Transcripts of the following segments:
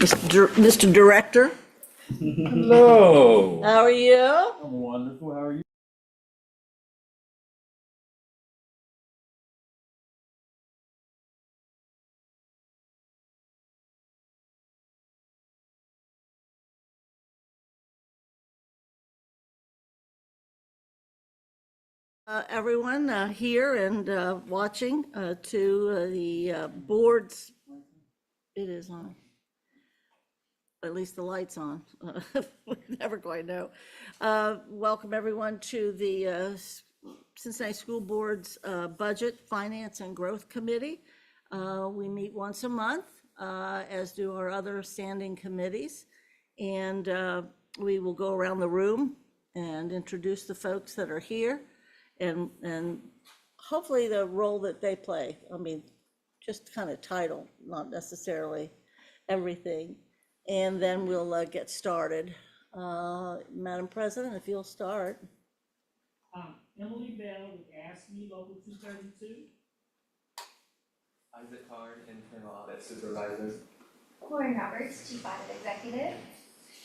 Mr. Director, Hello. how are you? I'm wonderful. How are you? Everyone here and watching to the boards. It is on. At least the light's on. We never quite know. Welcome everyone to the Cincinnati School Board's Budget, Finance, and Growth Committee. We meet once a month, as do our other standing committees. And we will go around the room and introduce the folks that are here and hopefully the role that they play. I mean, just kind of title, not necessarily everything. And then we'll get started. Madam President, if you'll start. Emily Bell with ASME Local 232. Isaac Hard, Internal Audit Supervisor. Lauren Roberts, Chief Audit Executive.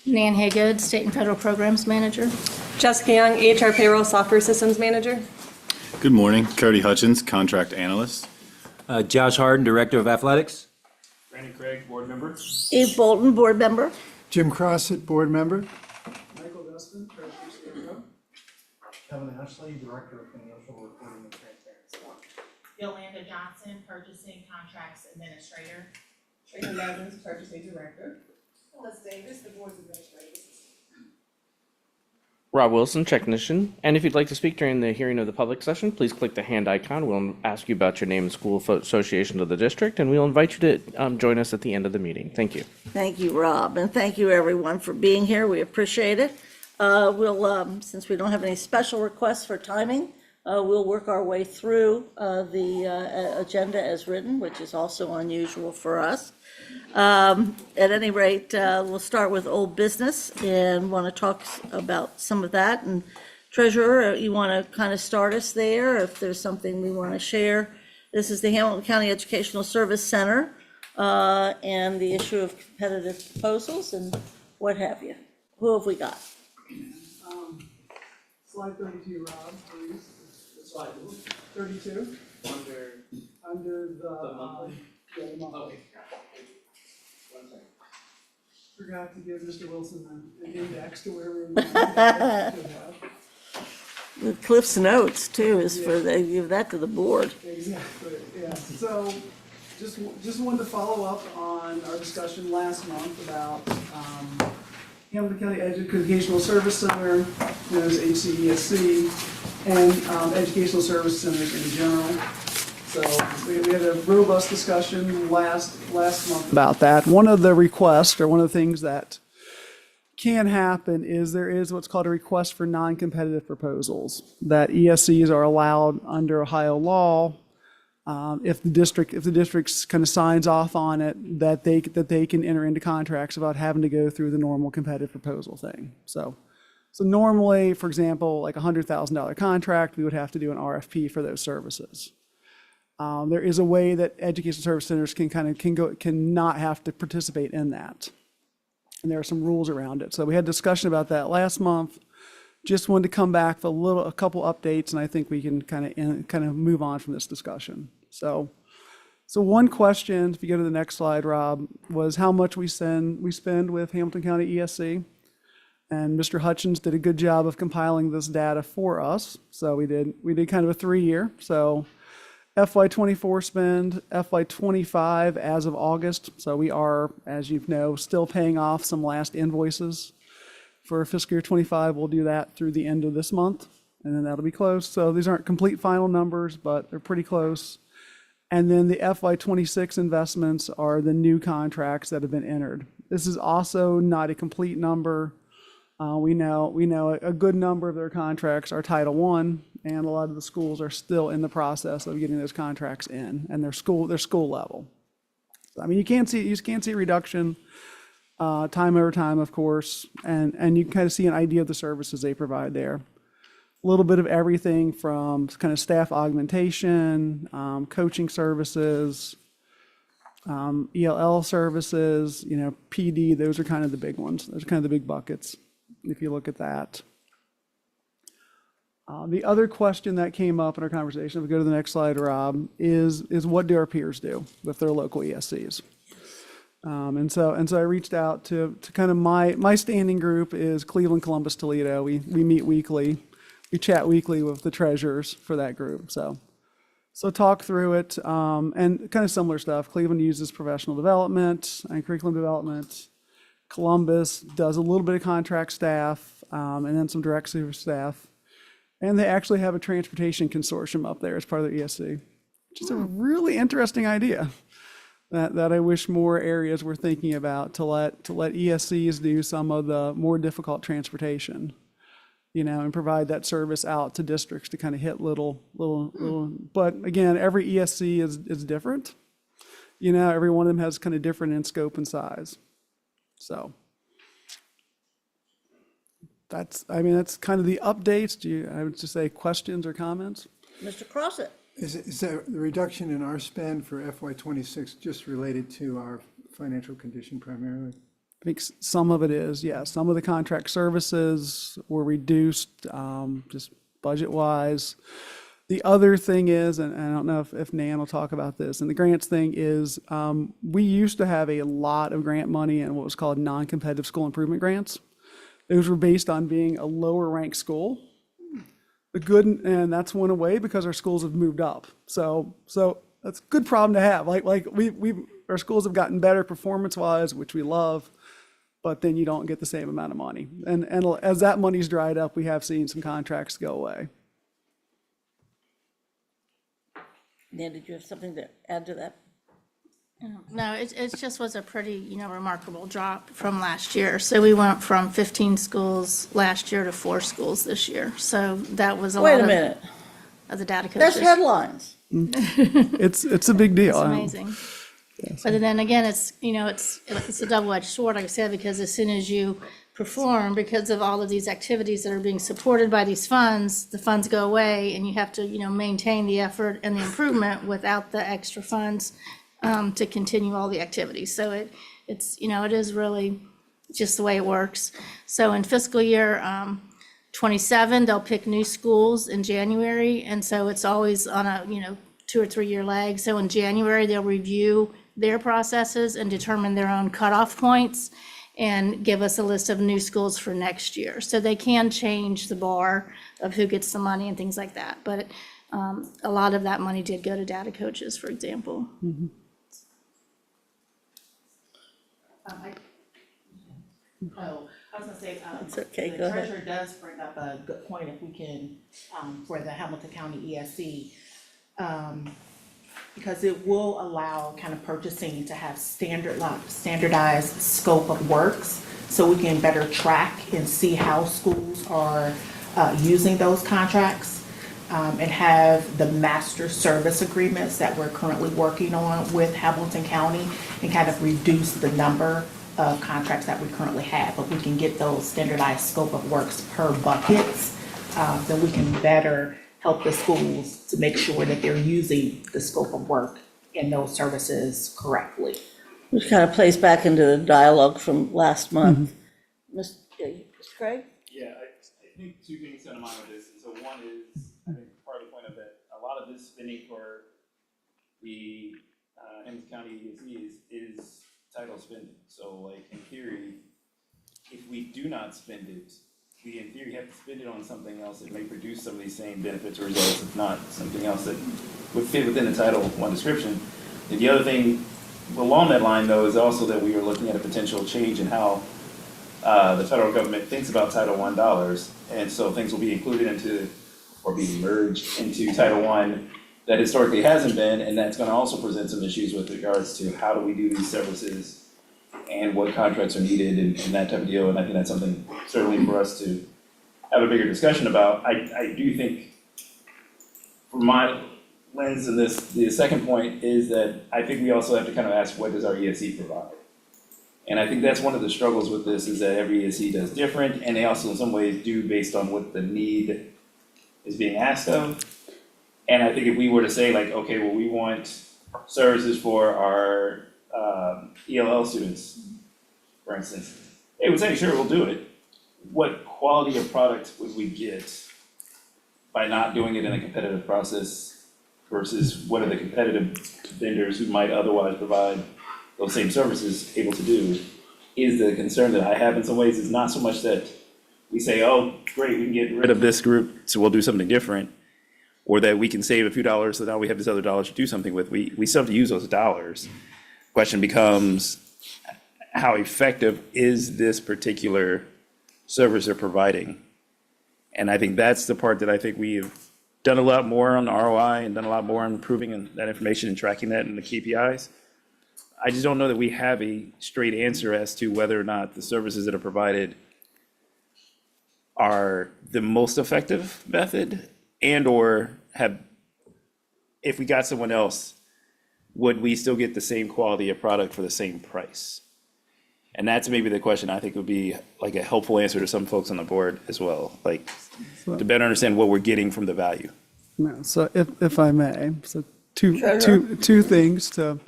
Nan Haygood, State and Federal Programs Manager. Jessica Young, HR Payroll Software Systems Manager. Good morning. Cody Hutchins, Contract Analyst. Josh Harden, Director of Athletics. Brandon Craig, board member. Eve Bolton, Board Member. Jim Crossett, Board Member. Michael Dustin, Treasurer CFO. Kevin Ashley, Director of Financial Reporting and Transparency. Yolanda Johnson, Purchasing Contracts Administrator. Trina Levens, Purchasing Director. Liz Davis, the Board's Administrative Assistant. Rob Wilson, technician. And if you'd like to speak during the hearing of the public session, please click the hand icon. We'll ask you about your name and school association of the district, and we'll invite you to join us at the end of the meeting. Thank you. Thank you, Rob, and thank you everyone for being here. We appreciate it. Since we don't have any special requests for timing, we'll work our way through the agenda as written, which is also unusual for us. At any rate, we'll start with old business and want to talk about some of that. And Treasurer, you want to kind of start us there if there's something we want to share. This is the Hamilton County Educational Service Center and the issue of competitive proposals and what have you. Who have we got? Slide 32, Rob, please. Slide 32. Under the monthly. Yeah, the monthly. Okay. One second. Forgot to give Mr. Wilson an index to where we have. The Cliff's Notes too is for, they give that to the board. Exactly, yeah. So just wanted to follow up on our discussion last month about Hamilton County Educational Service Center, known as HCESC, and educational service centers in general. So we had a robust discussion last month about that. One of the requests, or one of the things that can happen, is there is what's called a request for non-competitive proposals, that ESCs are allowed under Ohio law, if the district kind of signs off on it, that they can enter into contracts without having to go through the normal competitive proposal thing. So normally, for example, like a $100,000 contract, we would have to do an RFP for those services. There is a way that education service centers can not have to participate in that, and there are some rules around it. So we had discussion about that last month. Just wanted to come back for a couple updates, and I think we can kind of move on from this discussion. So one question, if you go to the next slide, Rob, was how much we spend with Hamilton County ESC. And Mr. Hutchins did a good job of compiling this data for us. So we did kind of a 3-year. So FY24 spend, FY25 as of August. So we are, as you know, still paying off some last invoices. For fiscal year 25, we'll do that through the end of this month, and then that'll be close. So these aren't complete final numbers, but they're pretty close. And then the FY26 investments are the new contracts that have been entered. This is also not a complete number. We know a good number of their contracts are Title I, and a lot of the schools are still in the process of getting those contracts in, and they're school level. I mean, you can't see a reduction time over time, of course, and you can kind of see an idea of the services they provide there. A little bit of everything from kind of staff augmentation, coaching services, ELL services, PD, those are kind of the big ones. Those are kind of the big buckets, if you look at that. The other question that came up in our conversation, if we go to the next slide, Rob, is what do our peers do with their local ESCs? And so I reached out to kind of my standing group is Cleveland, Columbus, Toledo. We meet weekly. We chat weekly with the treasurers for that group. So talk through it, and kind of similar stuff. Cleveland uses professional development and curriculum development. Columbus does a little bit of contract staff, and then some direct service staff. And they actually have a transportation consortium up there as part of their ESC, which is a really interesting idea that I wish more areas were thinking about, to let ESCs do some of the more difficult transportation, and provide that service out to districts to kind of hit little. But again, every ESC is different. Every one of them has kind of different in scope and size. So that's kind of the updates. I would just say questions or comments? Mr. Crossett? Is that the reduction in our spend for FY '26 just related to our financial condition primarily? I think some of it is, yeah. Some of the contract services were reduced, just budget-wise. The other thing is, and I don't know if Nan will talk about this, and the grants thing is, we used to have a lot of grant money in what was called non-competitive school improvement grants. Those were based on being a lower-ranked school. The good, and that's went away because our schools have moved up. So that's a good problem to have. Like our schools have gotten better performance-wise, which we love, but then you don't get the same amount of money. And as that money's dried up, we have seen some contracts go away. Nan, did you have something to add to that? No, it just was a pretty, remarkable drop from last year. So we went from 15 schools last year to 4 schools this year. So that was a lot Wait a of minute, the data that's coaches. headlines. It's a big deal. It's amazing. But then again, it's a double-edged sword, like I said, because as soon as you perform, because of all of these activities that are being supported by these funds, the funds go away and you have to, maintain the effort and the improvement without the extra funds to continue all the activities. So it is really just the way it works. So in fiscal year 27, they'll pick new schools in January. And so it's always on a, 2 or 3 year lag. So in January, they'll review their processes and determine their own cutoff points and give us a list of new schools for next year. So they can change the bar of who gets the money and things like that. But a lot of that money did go to data coaches, for example. I was gonna say, It's okay, the go ahead. treasurer does bring up a good point, if we can, for the Hamilton County ESC. Because it will allow kind of purchasing to have standardized scope of works, so we can better track and see how schools are using those contracts, and have the master service agreements that we're currently working on with Hamilton County, and kind of reduce the number of contracts that we currently have. But we can get those standardized scope of works per buckets, then we can better help the schools to make sure that they're using the scope of work and those services correctly. Which kind of plays back into the dialogue from last month. Mr. Craig? Yeah, I think 2 things come to mind with this. So one is, I think part of the point of that, a lot of this spending for the Hamilton County ESC is title spending. So like in theory, if we do not spend it, we in theory have to spend it on something else that may produce some of these same benefits or results, if not something else that would fit within the Title I description. And the other thing along that line though is also that we are looking at a potential change in how the federal government thinks about Title I dollars. And so things will be included into or be merged into Title I that historically hasn't been, and that's gonna also present some issues with regards to how do we do these services and what contracts are needed and that type of deal. And I think that's something certainly for us to have a bigger discussion about. I do think, from my lens in this, the second point is that I think we also have to kind of ask, what does our ESC provide? And I think that's one of the struggles with this, is that every ESC does different, and they also in some ways do based on what the need is being asked of. And I think if we were to say like, okay, well, we want services for our ELL students, for instance, they would say, sure, we'll do it. What quality of product would we get by not doing it in a competitive process versus what are the competitive vendors who might otherwise provide those same services able to do, is the concern that I have in some ways. Is not so much that we say, oh, great, we can get rid of this group, so we'll do something different, or that we can save a few dollars, so now we have this other dollars to do something with. We still have to use those dollars. Question becomes, how effective is this particular service they're providing? And I think that's the part that I think we've done a lot more on the ROI and done a lot more on improving that information and tracking that in the KPIs. I just don't know that we have a straight answer as to whether or not the services that are provided are the most effective method, and or have, if we got someone else, would we still get the same quality of product for the same price? And that's maybe the question I think would be like a helpful answer to some folks on the board as well, like to better understand what we're getting from the value. No, so if I may, so two things to,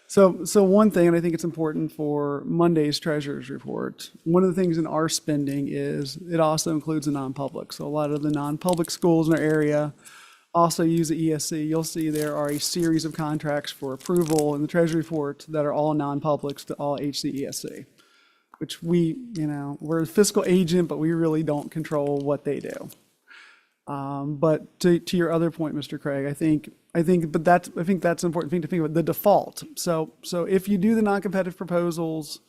so one thing, and I think it's important for Monday's treasurer's report, one of the things in our spending is it also includes the non-public. So a lot of the non-public schools in our area also use the ESC. You'll see there are a series of contracts for approval in the treasury report that are all non-publics to all HCESC, which we, we're a fiscal agent, but we really don't control what they do. But to your other point, Mr. Craig, I think that's an important thing to think about, the default. So if you do the non-competitive proposals,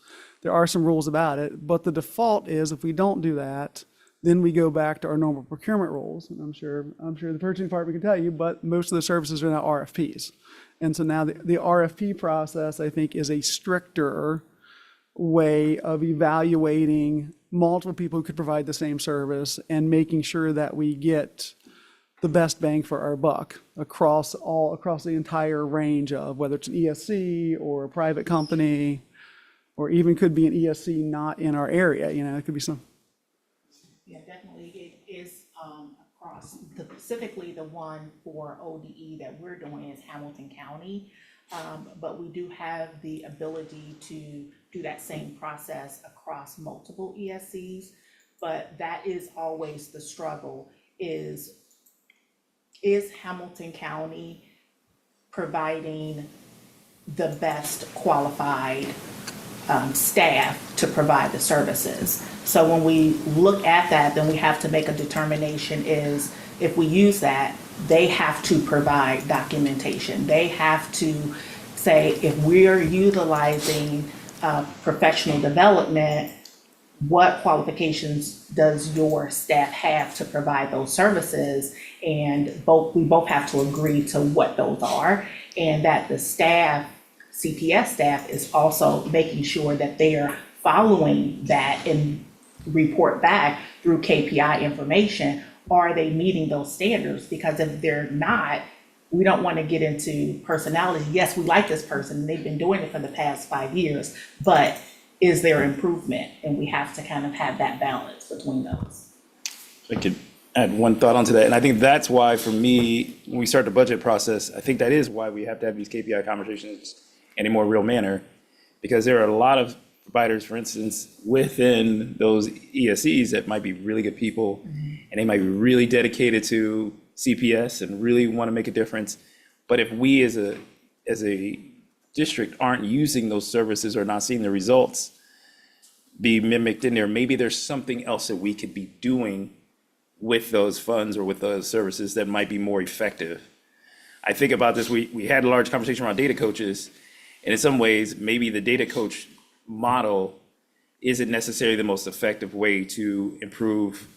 there are some rules about it, but the default is if we don't do that, then we go back to our normal procurement rules. And I'm sure the purchasing department can tell you, but most of the services are now RFPs. And so now the RFP process, I think, is a stricter way of evaluating multiple people who could provide the same service and making sure that we get the best bang for our buck across the entire range of whether it's an ESC or a private company, or even could be an ESC not in our area. It could be some. Yeah, definitely it is across, specifically the one for ODE that we're doing is Hamilton County. But we do have the ability to do that same process across multiple ESCs. But that is always the struggle, is Hamilton County providing the best qualified staff to provide the services? So when we look at that, then we have to make a determination is if we use that, they have to provide documentation. They have to say, if we're utilizing professional development, what qualifications does your staff have to provide those services? And we both have to agree to what those are, and that the staff, CPS staff, is also making sure that they are following that and report back through KPI information. Are they meeting those standards? Because if they're not, we don't want to get into personality. Yes, we like this person, and they've been doing it for the past 5 years, but is there improvement? And we have to kind of have that balance between those. I could add one thought onto that, and I think that's why, for me, when we start the budget process, I think that is why we have to have these KPI conversations in a more real manner, because there are a lot of providers, for instance, within those ESCs that might be really good people, and they might be really dedicated to CPS and really want to make a difference. But if we as a district aren't using those services or not seeing the results be mimicked in there, maybe there's something else that we could be doing with those funds or with those services that might be more effective. I think about this, we had a large conversation around data coaches, and in some ways, maybe the data coach model isn't necessarily the most effective way to improve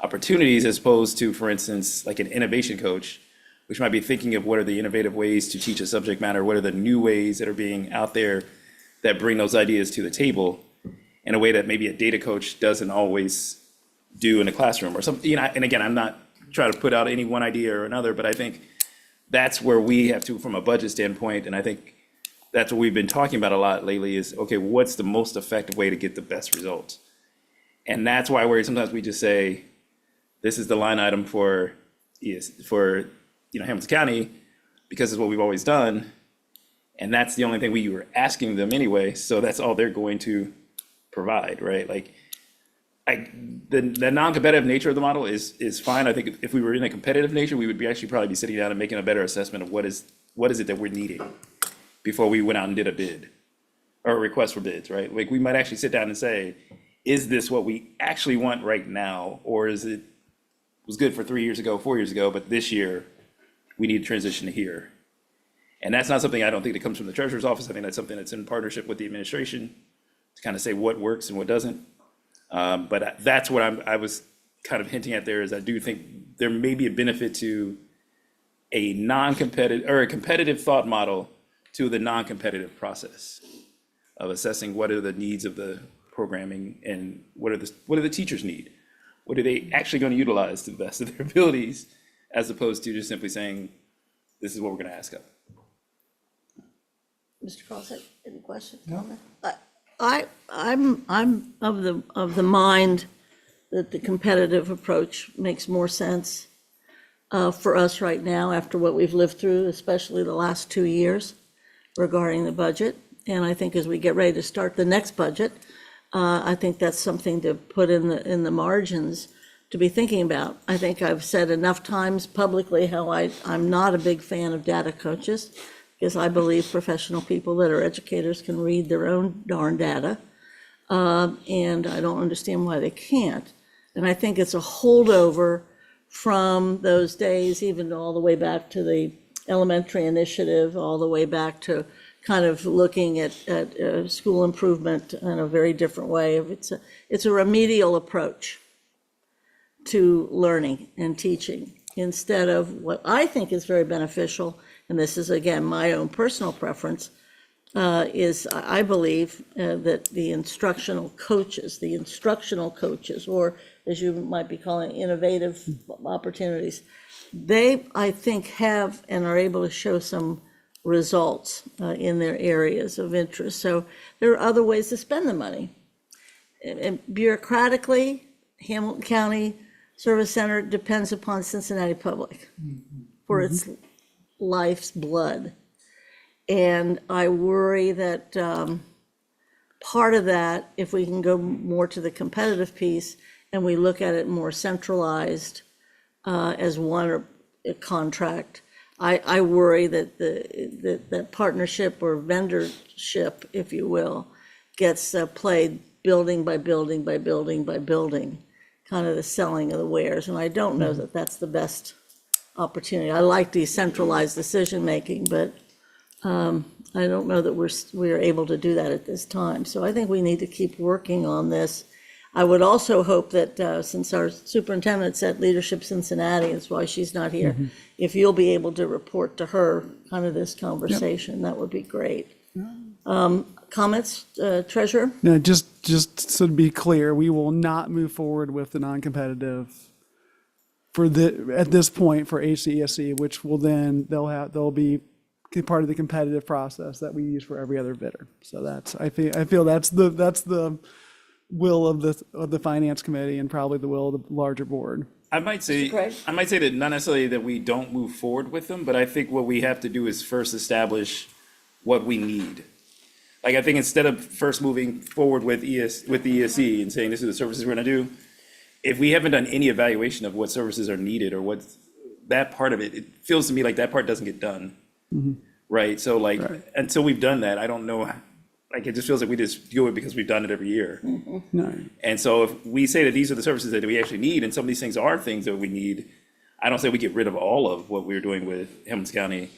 opportunities, as opposed to, for instance, like an innovation coach, which might be thinking of what are the innovative ways to teach a subject matter, what are the new ways that are being out there that bring those ideas to the table in a way that maybe a data coach doesn't always do in a classroom or something. And again, I'm not trying to put out any one idea or another, but I think that's where we have to, from a budget standpoint, and I think that's what we've been talking about a lot lately is, okay, what's the most effective way to get the best results? And that's why sometimes we just say, this is the line item for Hamilton County, because it's what we've always done. And that's the only thing we were asking them anyway, so that's all they're going to provide, right? Like, the non-competitive nature of the model is fine. I think if we were in a competitive nature, we would be actually probably be sitting down and making a better assessment of what is it that we're needing before we went out and did a bid or a request for bids, right? Like, we might actually sit down and say, is this what we actually want right now? Or is it was good for 3 years ago, 4 years ago, but this year we need to transition to here? And that's not something I don't think that comes from the treasurer's office. I think that's something that's in partnership with the administration to kind of say what works and what doesn't. But that's what I was kind of hinting at there, is I do think there may be a benefit to a non-competitive or a competitive thought model to the non-competitive process of assessing what are the needs of the programming and what do the teachers need? What are they actually going to utilize to the best of their abilities, as opposed to just simply saying, this is what we're going to ask of. Mr. Crossett, any questions? No. I'm of the mind that the competitive approach makes more sense for us right now after what we've lived through, especially the last 2 years regarding the budget. And I think as we get ready to start the next budget, I think that's something to put in the margins to be thinking about. I think I've said enough times publicly how I'm not a big fan of data coaches, because I believe professional people that are educators can read their own darn data. And I don't understand why they can't. And I think it's a holdover from those days, even all the way back to the elementary initiative, all the way back to kind of looking at school improvement in a very different way. It's a remedial approach to learning and teaching, instead of what I think is very beneficial, and this is, again, my own personal preference, is I believe that the instructional coaches, or as you might be calling innovative opportunities, they, I think, have and are able to show some results in their areas of interest. So there are other ways to spend the money. And bureaucratically, Hamilton County Service Center depends upon Cincinnati Public for its life's blood. And I worry that part of that, if we can go more to the competitive piece and we look at it more centralized as one contract, I worry that that partnership or vendorship, if you will, gets played building by building by building by building, kind of the selling of the wares. And I don't know that that's the best opportunity. I like decentralized decision-making, but I don't know that we're able to do that at this time. So I think we need to keep working on this. I would also hope that since our superintendent's at Leadership Cincinnati, that's why she's not here, if you'll be able to report to her kind of this conversation, that would be great. Comments, Treasurer? No, just so to be clear, we will not move forward with the non-competitive at this point for HCESC, which will then they'll be part of the competitive process that we use for every other bidder. So I feel that's the will of the finance committee and probably the will of the larger board. I might say that not necessarily that we don't move forward with them, but I think what we have to do is first establish what we need. Like, I think instead of first moving forward with the ESC and saying this is the services we're gonna do, if we haven't done any evaluation of what services are needed or what's that part of it, it feels to me like that part doesn't get done. Right? So like, until we've done that, I don't know, like, it just feels like we just do it because we've done it every year. No. And so if we say that these are the services that we actually need, and some of these things are things that we need, I don't say we get rid of all of what we're doing with Hamilton County,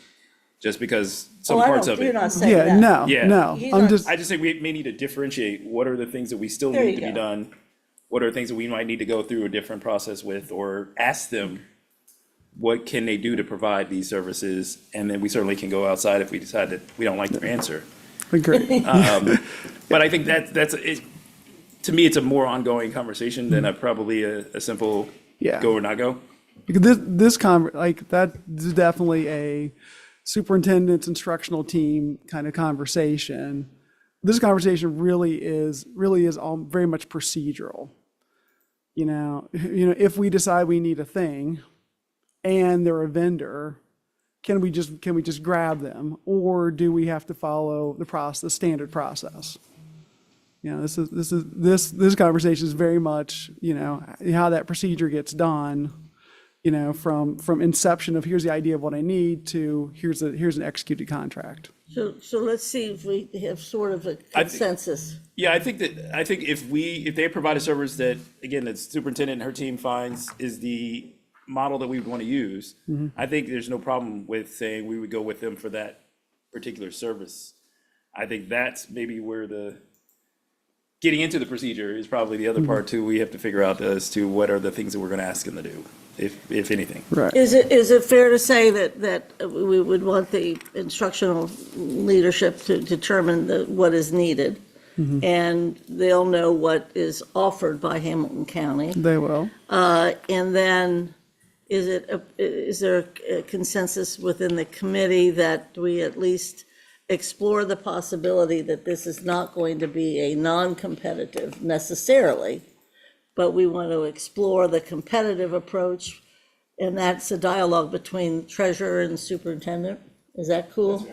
just because some parts of You're it. not saying that. Yeah. No. I just think we may need to differentiate what are the things that we still There need you to be go. done, what are things that we might need to go through a different process with, or ask them, what can they do to provide these services? And then we certainly can go outside if we decide that we don't like their answer. Agree. But I think to me, it's a more ongoing conversation than probably a simple go or not go. Because that is definitely a superintendent's instructional team kind of conversation. This conversation really is all very much procedural. You know, if we decide we need a thing and they're a vendor, can we just grab them, or do we have to follow the standard process? You know, this conversation is very much, you know, how that procedure gets done, you know, from inception of here's the idea of what I need to here's an executed contract. So let's see if we have sort of a consensus. Yeah, I think if they provide a service that, again, that superintendent and her team finds is the model that we would want to use, I think there's no problem with saying we would go with them for that particular service. I think that's maybe where getting into the procedure is probably the other part too. We have to figure out as to what are the things that we're going to ask them to do, if anything. Right. Is it fair to say that we would want the instructional leadership to determine what is needed? And they'll know what is offered by Hamilton County. They will. And then, is there a consensus within the committee that we at least explore the possibility that this is not going to be a non-competitive necessarily, but we want to explore the competitive approach, and that's a dialogue between treasurer and superintendent? Is that cool?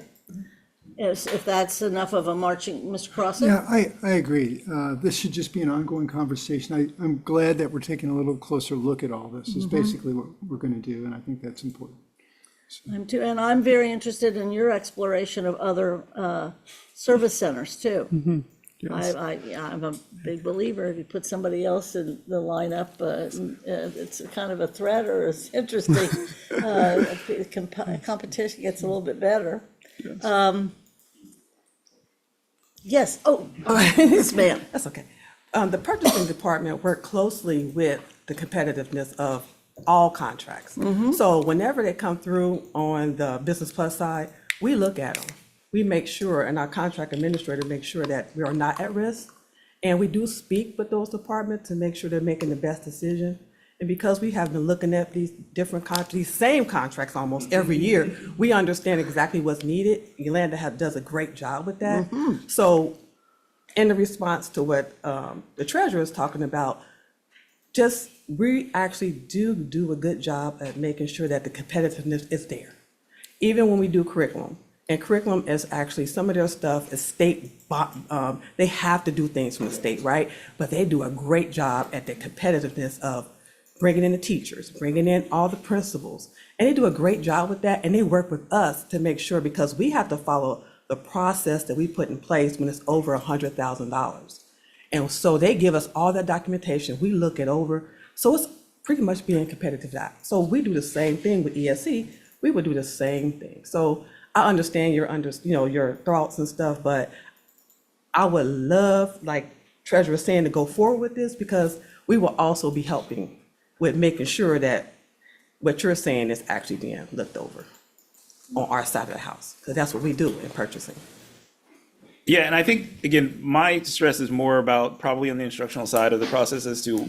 If that's enough of a marching, Mr. Crossan? Yeah, I agree. This should just be an ongoing conversation. I'm glad that we're taking a little closer look at all this, is basically what we're going to do, and I think that's important. I'm too, and I'm very interested in your exploration of other service centers too. Yes. I'm a big believer, if you put somebody else in the lineup, it's a kind of a threat, or it's interesting. Competition gets a little bit better. Yes, yes, ma'am. That's okay. The purchasing department worked closely with the competitiveness of all contracts. So whenever they come through on the Business Plus side, we look at them. We make sure, and our contract administrator makes sure that we are not at risk. And we do speak with those departments to make sure they're making the best decision. And because we have been looking at these these same contracts almost every year, we understand exactly what's needed. Yolanda does a great job with that. So in the response to what the treasurer is talking about, we actually do a good job at making sure that the competitiveness is there. Even when we do curriculum. And curriculum is actually, some of their stuff is state, they have to do things from the state, right? But they do a great job at the competitiveness of bringing in the teachers, bringing in all the principals. And they do a great job with that, and they work with us to make sure, because we have to follow the process that we put in place when it's over $100,000. And so they give us all that documentation, we look it over. So it's pretty much being competitive. So we do the same thing with ESC, we would do the same thing. So I understand your thoughts and stuff, but I would love, like Treasurer was saying, to go forward with this, because we will also be helping with making sure that what you're saying is actually being looked over on our side of the house, because that's what we do in purchasing. Yeah, and I think, again, my stress is more about probably on the instructional side of the process as to,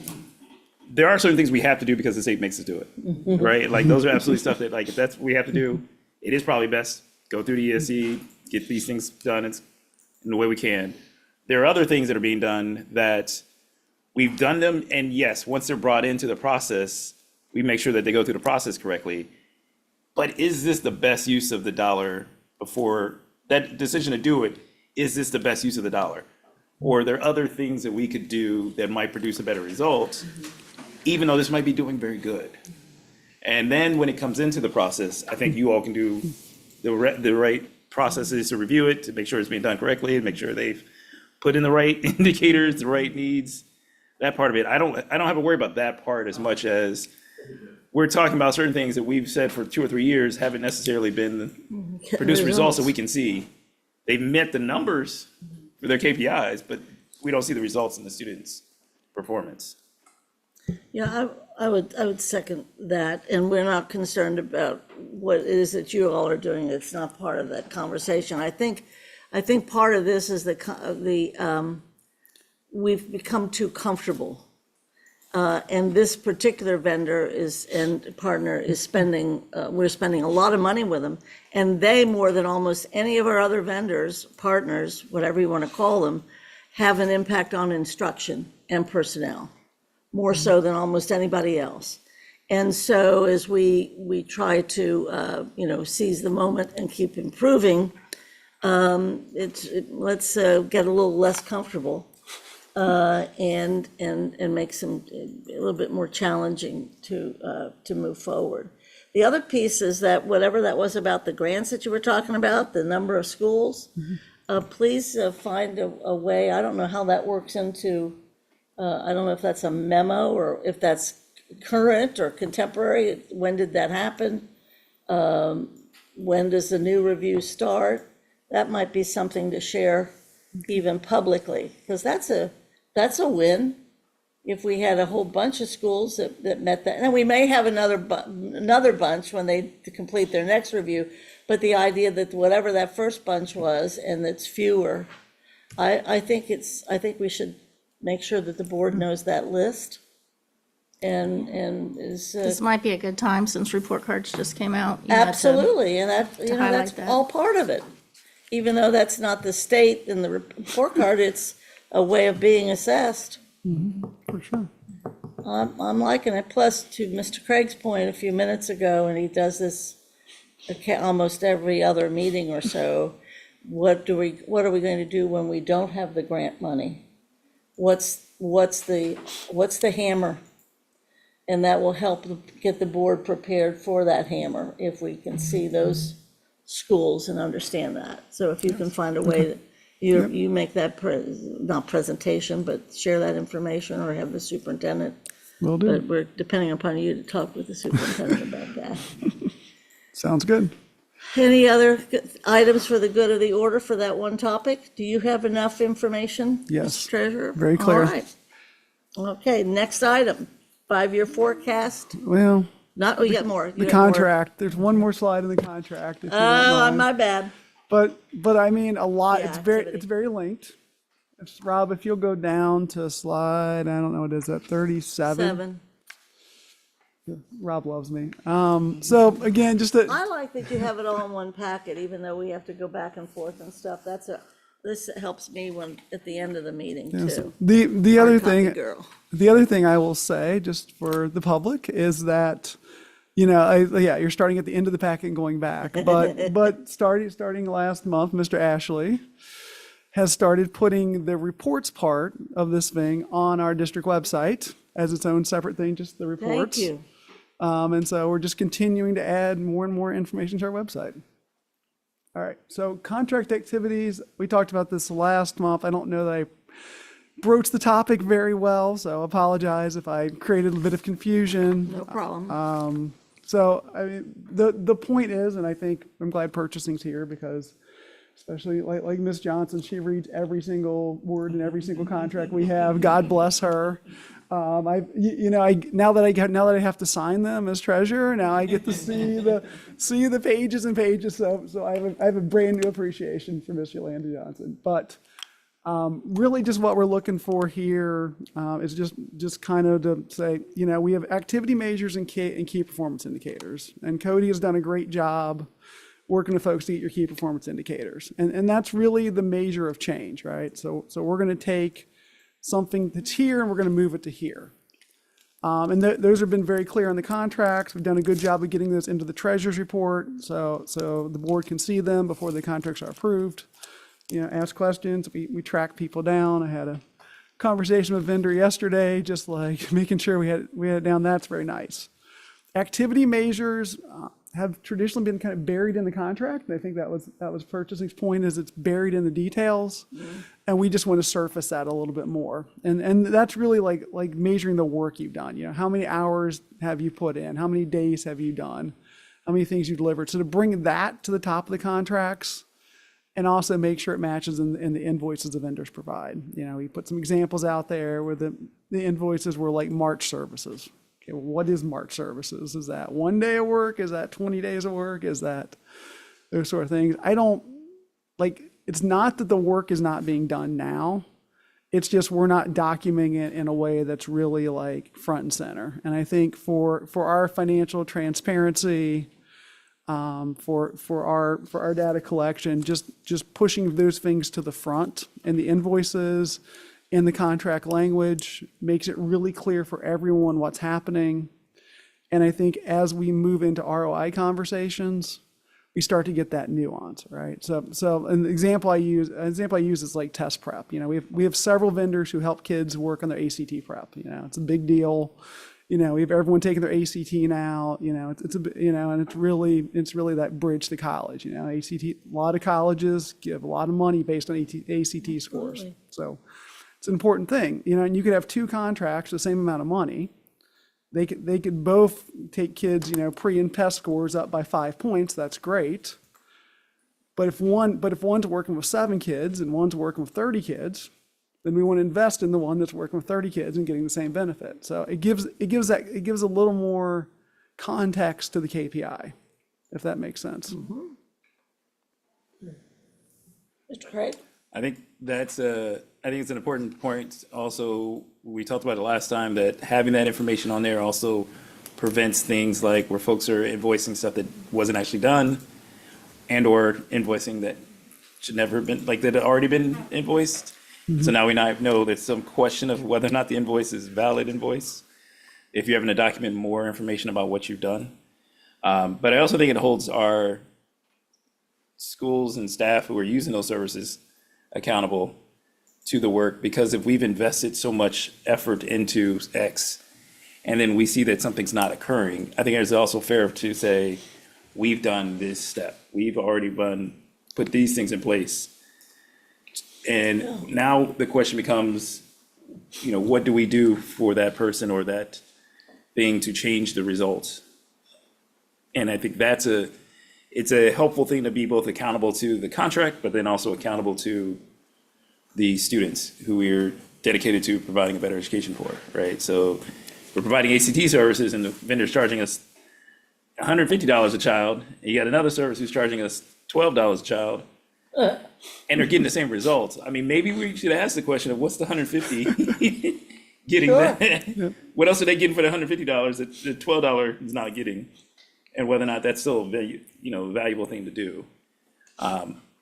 there are certain things we have to do because the state makes us do it, right? Like, those are absolutely stuff that, like, if that's what we have to do, it is probably best, go through the ESC, get these things done in the way we can. There are other things that are being done that we've done them, and yes, once they're brought into the process, we make sure that they go through the process correctly. But is this the best use of the dollar before that decision to do it? Is this the best use of the dollar? Or are there other things that we could do that might produce a better result, even though this might be doing very good? And then when it comes into the process, I think you all can do the right processes to review it, to make sure it's being done correctly, and make sure they've put in the right indicators, the right needs, that part of it. I don't have to worry about that part as much as we're talking about certain things that we've said for 2 or 3 years haven't necessarily been produced results that we can see. They've met the numbers for their KPIs, but we don't see the results in the students' performance. Yeah, I would second that, and we're not concerned about what it is that you all are doing. It's not part of that conversation. I think part of this is we've become too comfortable, and this particular vendor and partner is spending. We're spending a lot of money with them, and they, more than almost any of our other vendors, partners, whatever you want to call them, have an impact on instruction and personnel, more so than almost anybody else. And so as we try to, seize the moment and keep improving, let's get a little less comfortable and make some, a little bit more challenging to move forward. The other piece is that whatever that was about the grants that you were talking about, the number of schools, please find a way, I don't know how that works into, I don't know if that's a memo or if that's current or contemporary. When did that happen? When does the new review start? That might be something to share even publicly, because that's a win. If we had a whole bunch of schools that met that, and we may have another bunch when they complete their next review, but the idea that whatever that first bunch was, and it's fewer, I think we should make sure that the board knows that list. And is. This might be a good time since report cards just came out. you know, to- Absolutely, and that, highlight that's that. all part of it. Even though that's not the state in the report card, it's a way of being assessed. For sure. I'm liking it. Plus, to Mr. Craig's point a few minutes ago, and he does this almost every other meeting or so, what are we going to do when we don't have the grant money? What's the hammer? And that will help get the board prepared for that hammer, if we can see those schools and understand that. So if you can find a way that you make that, not presentation, but share that information, or have the superintendent. Will do. But we're depending upon you to talk with the superintendent about that. Sounds good. Any other items for the good of the order for that one topic? Do you have enough information? Yes. Mr. Treasurer? Very clear. All right. Okay, next item, 5-year forecast. Well, We got more. the contract, there's one more slide in the contract. if you don't mind. My bad. But I mean, a lot, Yeah, it's activity. very linked. Rob, if you'll go down to slide, I don't know, what is that, 37? 7. Rob loves me. So again, just a, I like that you have it all in one packet, even though we have to go back and forth and stuff. This helps me at the end of the meeting too. the Hard other copy thing, girl. the other thing I will say, just for the public, is that, you're starting at the end of the packet and going back, but starting last month, Mr. Ashley has started putting the reports part of this thing on our district website as its own separate thing, just the reports. Thank you. And so we're just continuing to add more and more information to our website. All right, so contract activities, we talked about this last month. I don't know that I broached the topic very well, so apologize if I created a bit of confusion. No problem. So, I mean, the point is, and I think I'm glad purchasing's here, because especially like Ms. Johnson, she reads every single word in every single contract we have. God bless her. Now that I have to sign them as treasurer, now I get to see the pages and pages. So I have a brand new appreciation for Ms. Yolanda Johnson. But really, just what we're looking for here is just kind of to say, we have activity measures and key performance indicators, and Cody has done a great job working with folks to get your key performance indicators, and that's really the measure of change, right? So we're going to take something that's here and we're going to move it to here. And those have been very clear in the contracts. We've done a good job of getting those into the treasurer's report, so the board can see them before the contracts are approved. Ask questions. We track people down. I had a conversation with a vendor yesterday, just like making sure we had it down. That's very nice. Activity measures have traditionally been kind of buried in the contract, and I think that was purchasing's point, is it's buried in the details, and we just want to surface that a little bit more. And that's really like measuring the work you've done. How many hours have you put in? How many days have you done? How many things you delivered? So to bring that to the top of the contracts, and also make sure it matches in the invoices the vendors provide. We put some examples out there where the invoices were like March services. Okay, well, what is March services? Is that 1 day of work? Is that 20 days of work? Is that those sort of things? It's not that the work is not being done now. It's just we're not documenting it in a way that's really like front and center. And I think for our financial transparency, for our data collection, just pushing those things to the front in the invoices, in the contract language, makes it really clear for everyone what's happening. And I think as we move into ROI conversations, we start to get that nuance, right? So an example I use is like test prep. You know, we have several vendors who help kids work on their ACT prep. You know, it's a big deal. You know, we have everyone taking their ACT now. You know, it's a you know, and it's really that bridge to college. You know, ACT. A lot of colleges give a lot of money based on ACT scores. So it's an important thing. You know, and you could have two contracts, the same amount of money. They could both take kids, you know, pre and test scores up by 5 points. That's great. But if one's working with 7 kids and one's working with 30 kids, then we want to invest in the one that's working with 30 kids and getting the same benefit. So it gives a little more context to the KPI, if that makes sense. Mr. Craig? I think it's an important point. Also, we talked about it last time, that having that information on there also prevents things like where folks are invoicing stuff that wasn't actually done, and or invoicing that should never have been, like, that had already been invoiced. So now we know there's some question of whether or not the invoice is valid invoice, if you're having to document more information about what you've done. But I also think it holds our schools and staff who are using those services accountable to the work, because if we've invested so much effort into X and then we see that something's not occurring, I think it's also fair to say, we've done this step, we've already put these things in place. And now the question becomes, you know, what do we do for that person or that thing to change the results? And I think it's a helpful thing to be both accountable to the contract, but then also accountable to the students who we're dedicated to providing a better education for, right? So we're providing ACT services and the vendor's charging us $150 a child, and you got another service who's charging us $12 a child, and they're getting the same results. I mean, maybe we should ask the question of what's the $150 getting that? What else are they getting for the $150 that the $12 is not getting? And whether or not that's still a valuable thing to do.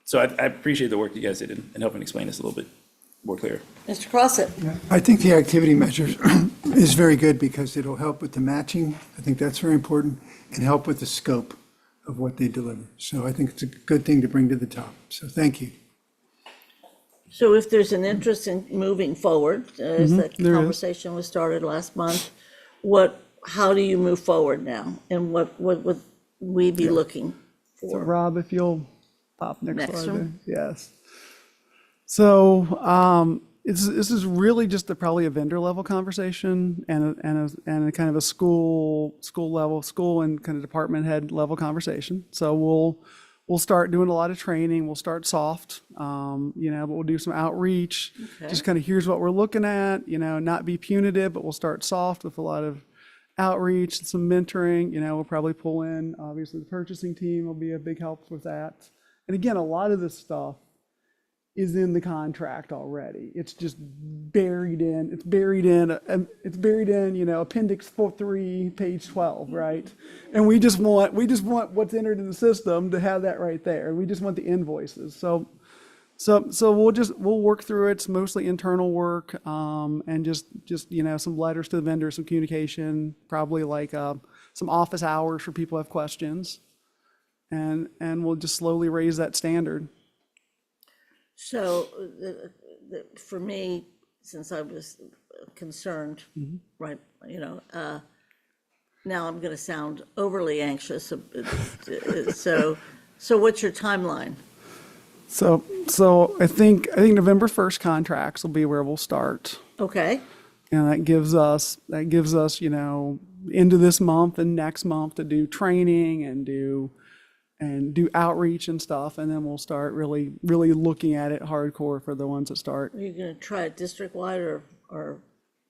So I appreciate the work you guys did in helping explain this a little bit more clear. Mr. Crossett? I think the activity measures is very good because it'll help with the matching. I think that's very important, and help with the scope of what they deliver. So I think it's a good thing to bring to the top. So thank you. So if there's an interest in moving forward, as the there is. conversation was started last month, how do you move forward now? And what would we be looking So for? Rob, if you'll pop next Next slide one. there. Yes. So this is really just probably a vendor level conversation and a kind of a school and kind of department head level conversation. So we'll start doing a lot of training. We'll start soft, but we'll do some outreach. Okay. Just kind of here's what we're looking at, not be punitive, but we'll start soft with a lot of outreach, some mentoring. We'll probably pull in, obviously the purchasing team will be a big help with that. And again, a lot of this stuff is in the contract already. It's just buried in appendix 3, page 12, right? And we just want what's entered in the system to have that right there. We just want the invoices. So we'll work through it. It's mostly internal work, and just some letters to the vendor, some communication, probably like some office hours for people who have questions, and we'll just slowly raise that standard. So for me, since I was concerned, right, now I'm going to sound overly anxious. So what's your timeline? So I think November 1st contracts will be where we'll start. Okay. And that gives us into this month and next month to do training and do outreach and stuff, and then we'll start really looking at it hardcore for the ones that start Are you going to try it district-wide or?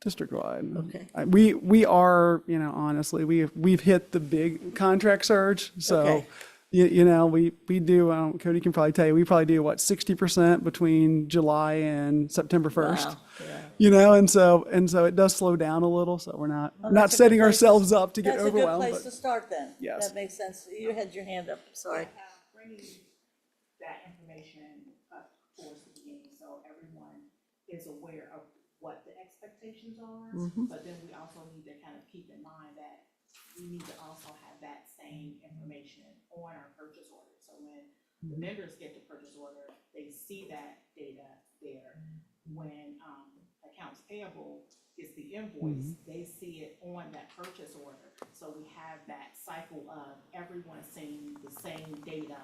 district-wide. Okay. We are, honestly, we've hit the big contract surge, so. Okay. We do, Cody can probably tell you, we probably do 60% between July and September 1st. Wow, yeah. And so it does slow down a little, so we're not Well, that's a good setting place ourselves up to get That's a good overwhelmed. place to start then. Yes. That makes sense. You had your hand up, sorry. Bringing that information up towards the beginning, so everyone is aware of what the expectations are. But then we also need to kind of keep in mind that we need to also have that same information on our purchase order. So when the vendors get the purchase order, they see that data there. When, accounts payable gets the invoice, they see it on that purchase order. So we have that cycle of everyone seeing the same data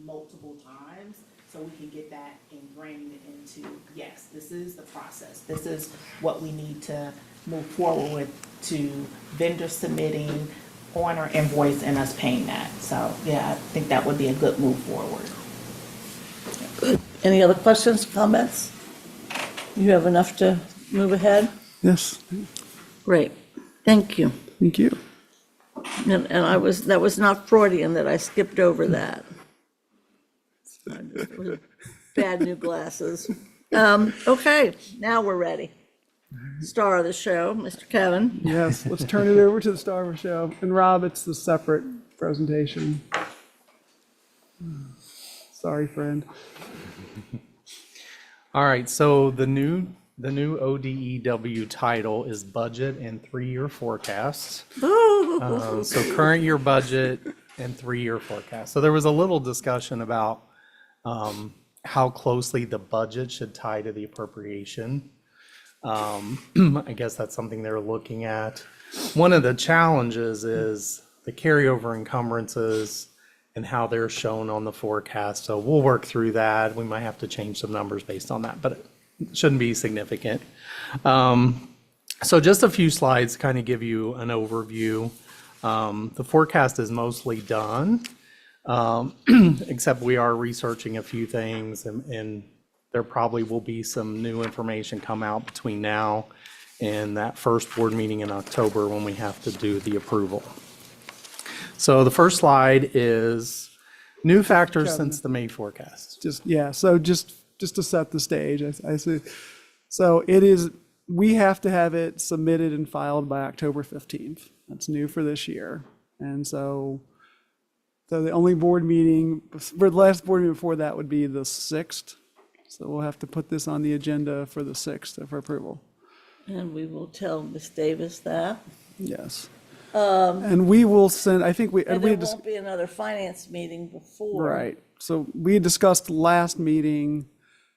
multiple times, so we can get that ingrained into, yes, this is the process. This is what we need to move forward with, to vendor submitting on our invoice and us paying that. So, yeah, I think that would be a good move forward. Any other questions, comments? You have enough to move ahead? Yes, Great, thank you. thank you. And that was not Freudian that I skipped over that. Bad new glasses. Okay, now we're ready. Star of the show, Mr. Kevin. Yes, let's turn it over to the star of the show. And Rob, it's the separate presentation. Sorry, friend. All right, so the new ODEW title is Budget and 3-Year Forecast. So current year budget and 3-year forecast. So there was a little discussion about how closely the budget should tie to the appropriation. I guess that's something they're looking at. One of the challenges is the carryover encumbrances and how they're shown on the forecast. So we'll work through that. We might have to change some numbers based on that, but it shouldn't be significant. So just a few slides kind of give you an overview. The forecast is mostly done, except we are researching a few things, and there probably will be some new information come out between now and that first board meeting in October when we have to do the approval. So the first slide is new factors since the May forecast. So just to set the stage, I see. So it is, we have to have it submitted and filed by October 15th. That's new for this year. And so the only board meeting, for the last board meeting before that would be the 6th. So we'll have to put this on the agenda for the 6th for approval. And we will tell Ms. Davis that. Yes. And we will send, I think And there won't be another finance meeting before. right. So we discussed last meeting,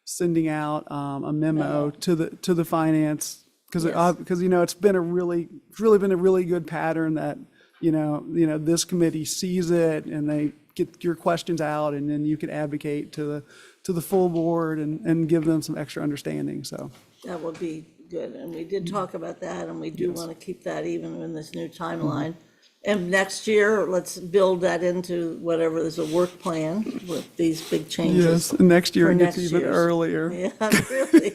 sending out a memo to the finance, because it's been really been a really good pattern that this committee sees it and they get your questions out, and then you can advocate to the full board and give them some extra understanding. So That would be good, and we did talk about that, and we do want to keep that even in this new timeline. And next year, let's build that into whatever, there's a work plan with these big changes. yes, and next year for it gets next even year's. earlier. Yeah, really.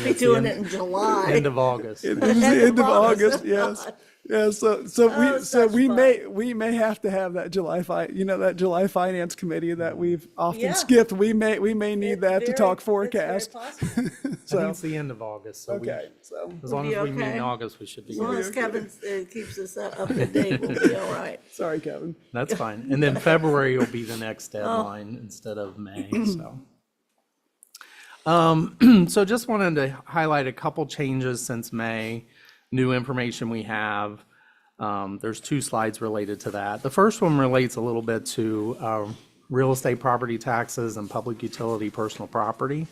Be doing it in July. End of August. It is the end of August, God. yes. Yeah, so such we fun. may have to have that that July finance committee that we've often Yeah. skipped. We may need that to talk It's forecast. very possible. I think So it's the end of August, so okay, so as long We'll as be we meet in okay. August, we should be As long good. as Kevin keeps us up to date, we'll be all right. sorry, Kevin. That's fine. And then February will be the next deadline instead of May, so. So just wanted to highlight a couple changes since May, new information we have. There's 2 slides related to that. The first one relates a little bit to real estate property taxes and public utility personal property.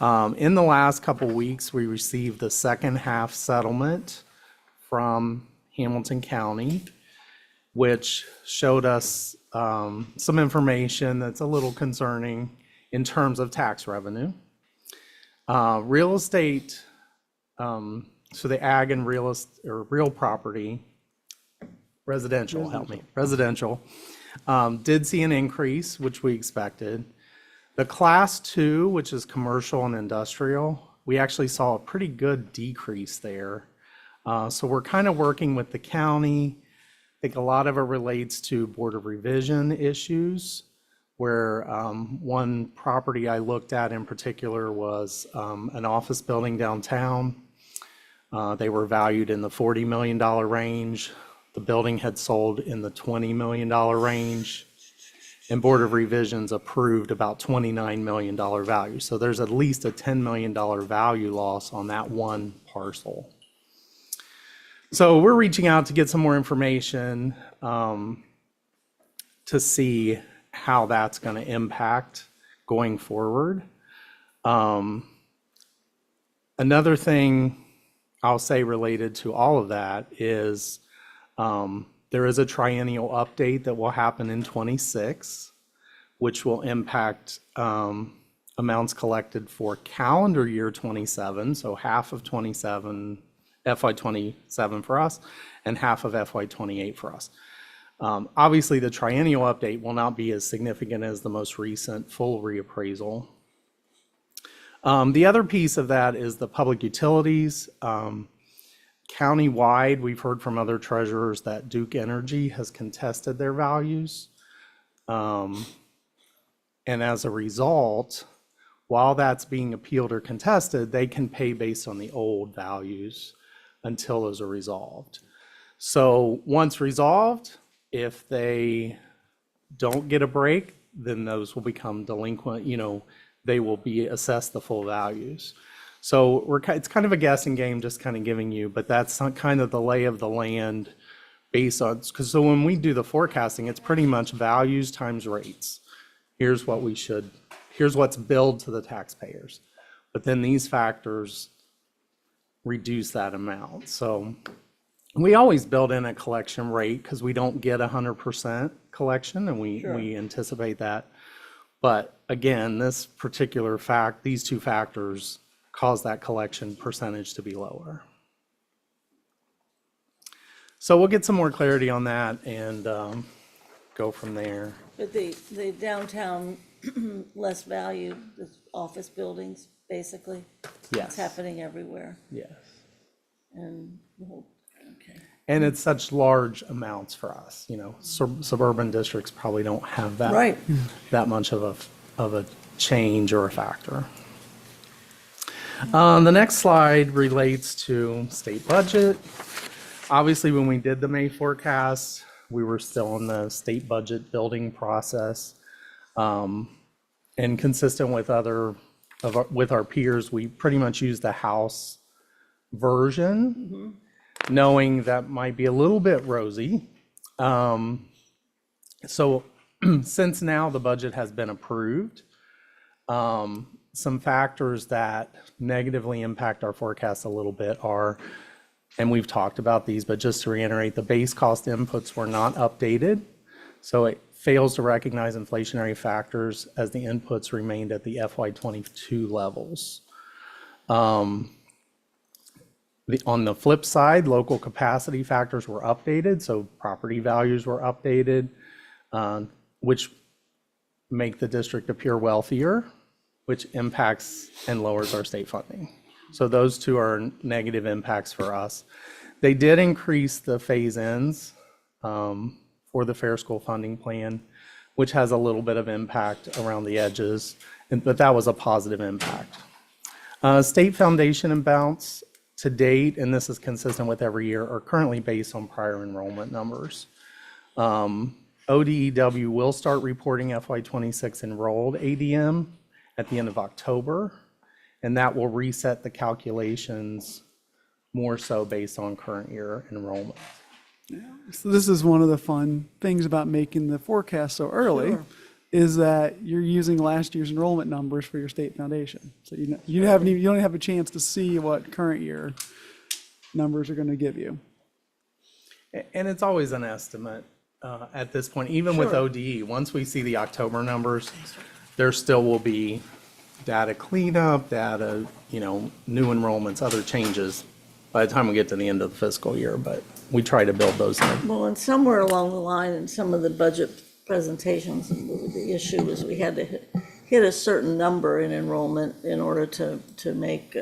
In the last couple weeks, we received the second half settlement from Hamilton County, which showed us some information that's a little concerning in terms of tax revenue. Real estate, so the ag and real property, residential, did see an increase, which we expected. The class 2, which is commercial and industrial, we actually saw a pretty good decrease there. So we're kind of working with the county. I think a lot of it relates to Board of Revision issues, where one property I looked at in particular was an office building downtown. They were valued in the $40 million range. The building had sold in the $20 million range. And Board of Revisions approved about $29 million value. So there's at least a $10 million value loss on that one parcel. So we're reaching out to get some more information to see how that's going to impact going forward. Another thing I'll say related to all of that is there is a triennial update that will happen in '26, which will impact amounts collected for calendar year '27, so half of '27, FY '27 for us, and half of FY '28 for us. Obviously, the triennial update will not be as significant as the most recent full reappraisal. The other piece of that is the public utilities. Countywide, we've heard from other treasurers that Duke Energy has contested their values. And as a result, while that's being appealed or contested, they can pay based on the old values until those are resolved. So once resolved, if they don't get a break, then those will become delinquent, they will be assessed the full values. So it's kind of a guessing game, just kind of giving you, but that's kind of the lay of the land based on, so when we do the forecasting, it's pretty much values times rates. Here's what's billed to the taxpayers. But then these factors reduce that amount. So we always build in a collection rate because we don't get 100% collection, and we anticipate that. But again, this particular these two factors cause that collection percentage to be lower. So we'll get some more clarity on that and go from there. But the downtown less value, the office buildings, basically? Yes. It's happening everywhere. Yes. And, okay. And it's such large amounts for us, suburban districts probably don't have that. Right. That much of a change or a factor. The next slide relates to state budget. Obviously, when we did the May forecast, we were still in the state budget building process. And consistent with with our peers, we pretty much used the House version, knowing that might be a little bit rosy. So since now the budget has been approved, some factors that negatively impact our forecast a little bit are, and we've talked about these, but just to reiterate, the base cost inputs were not updated. So it fails to recognize inflationary factors as the inputs remained at the FY '22 levels. On the flip side, local capacity factors were updated, so property values were updated, which make the district appear wealthier, which impacts and lowers our state funding. So those two are negative impacts for us. They did increase the phase-ins for the Fair School Funding Plan, which has a little bit of impact around the edges, but that was a positive impact. State foundation amounts to date, and this is consistent with every year, are currently based on prior enrollment numbers. ODEW will start reporting FY '26 enrolled ADM at the end of October, and that will reset the calculations more so based on current year enrollment. So this is one of the fun things about making the forecast so early, is that you're using last year's enrollment numbers for your state foundation. So you don't have a chance to see what current year numbers are going to give you. And it's always an estimate at this point, even with ODE. Once we see the October numbers, there still will be data cleanup, data, new enrollments, other changes by the time we get to the end of the fiscal year, but we try to build those in. Well, and somewhere along the line in some of the budget presentations, the issue was we had to hit a certain number in enrollment in order to make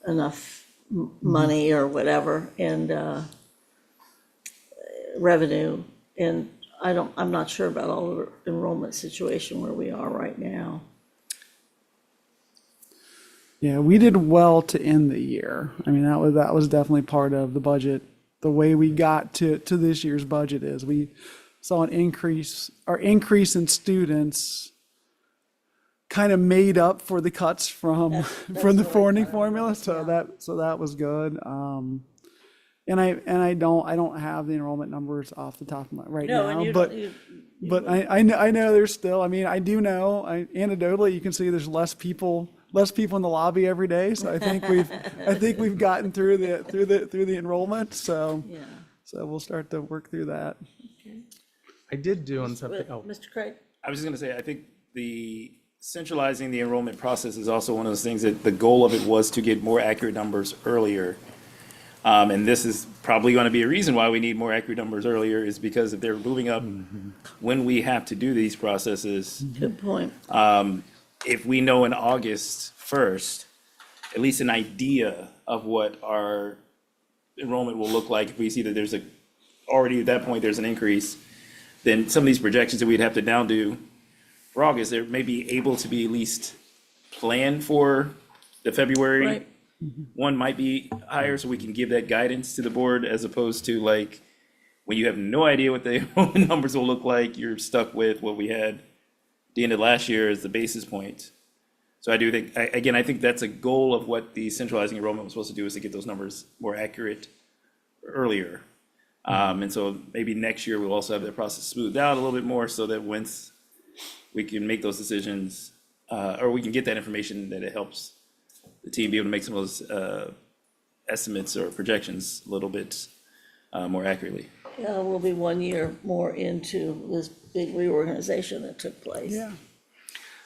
enough money or whatever, and revenue. And I'm not sure about all the enrollment situation where we are right now. Yeah, we did well to end the year. I mean, that was definitely part of the budget. The way we got to this year's budget is we saw an increase. Our increase in students kind of made up for the cuts from the funding formula. So that was good. And I don't have the enrollment numbers off the top of my, right No, and now, you but, don't, you, but I know there's still, I mean, I do know, anecdotally, you can see there's less people in the lobby every day, so I think we've gotten through the enrollment, so, yeah. so we'll start to work through that. I did do on something, oh, Mr. Craig? I was just gonna say, I think the centralizing the enrollment process is also one of those things that the goal of it was to get more accurate numbers earlier. And this is probably gonna be a reason why we need more accurate numbers earlier, is because if they're moving up when we have to do these processes, Good point. if we know in August 1st, at least an idea of what our enrollment will look like, if we see that there's already at that point, there's an increase, then some of these projections that we'd have to now do for August, they may be able to be at least planned for the February. Right. One might be higher, so we can give that guidance to the board, as opposed to like, when you have no idea what the enrollment numbers will look like, you're stuck with what we had the end of last year as the basis point. So I do think, I think that's a goal of what the centralizing enrollment was supposed to do, is to get those numbers more accurate earlier. And so maybe next year we'll also have that process smoothed out a little bit more, so that once we can make those decisions, or we can get that information, that it helps the team be able to make some of those estimates or projections a little bit more accurately. Yeah, we'll be 1 year more into this big reorganization that took place. Yeah.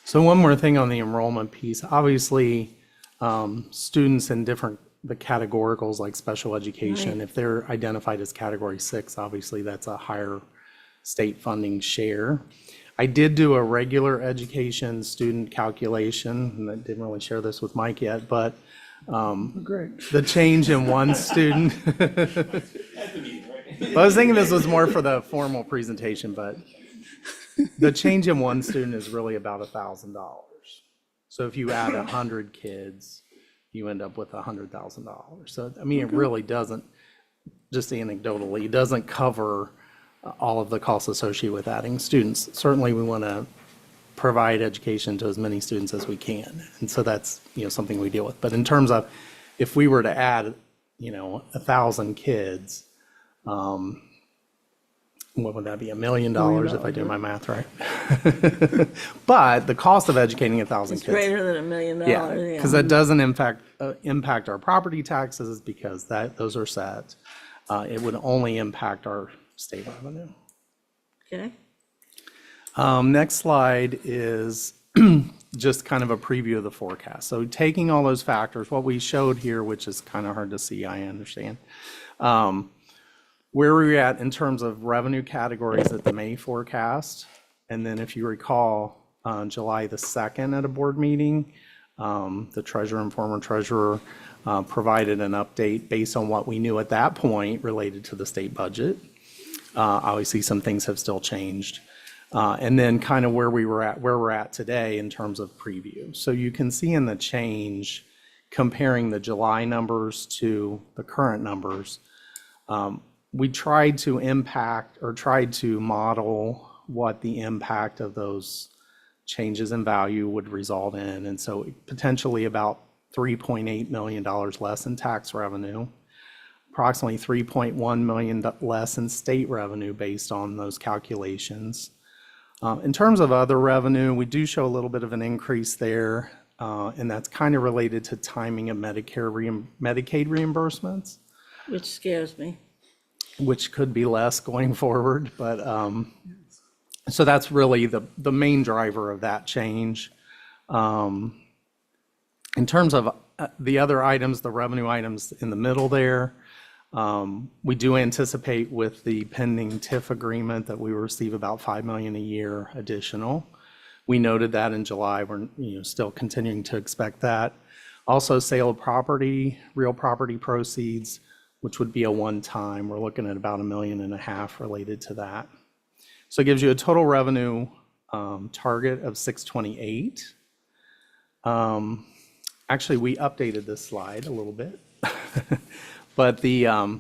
so one more thing on the enrollment piece. Obviously, students in the categoricals like special education, if they're identified as category 6, obviously that's a higher state funding share. I did do a regular education student calculation, and I didn't really share this with Mike yet, but Great. the change in one student. I was thinking this was more for the formal presentation, but the change in one student is really about $1,000. So if you add 100 kids, you end up with $100,000. So, I mean, it really doesn't, just anecdotally, it doesn't cover all of the costs associated with adding students. Certainly, we want to provide education to as many students as we can. And so that's, something we deal with. But in terms of, if we were to add, 1,000 kids, what would that be, $1 million if I do my math right? But the cost of educating 1,000 It's kids. greater than $1 million. Yeah, because that doesn't impact our property taxes, because those are set. It would only impact our state revenue. Okay, Next slide is just kind of a preview of the forecast. So taking all those factors, what we showed here, which is kind of hard to see, I understand. Where we're at in terms of revenue categories at the May forecast. And then if you recall, July the 2nd at a board meeting, the treasurer and former treasurer provided an update based on what we knew at that point related to the state budget. Obviously, some things have still changed. And then kind of where we're at today in terms of preview. So you can see in the change, comparing the July numbers to the current numbers, we tried to model what the impact of those changes in value would result in. And so potentially about $3.8 million less in tax revenue, approximately $3.1 million less in state revenue based on those calculations. In terms of other revenue, we do show a little bit of an increase there, and that's kind of related to timing of Medicaid reimbursements, which scares me. which could be less going forward. But so that's really the main driver of that change. In terms of the other items, the revenue items in the middle there, we do anticipate with the pending TIF agreement that we will receive about $5 million a year additional. We noted that in July. We're still continuing to expect that. Also, sale of property, real property proceeds, which would be a one-time. We're looking at about $1.5 million related to that. So it gives you a total revenue target of 628. Actually, we updated this slide a little bit. But the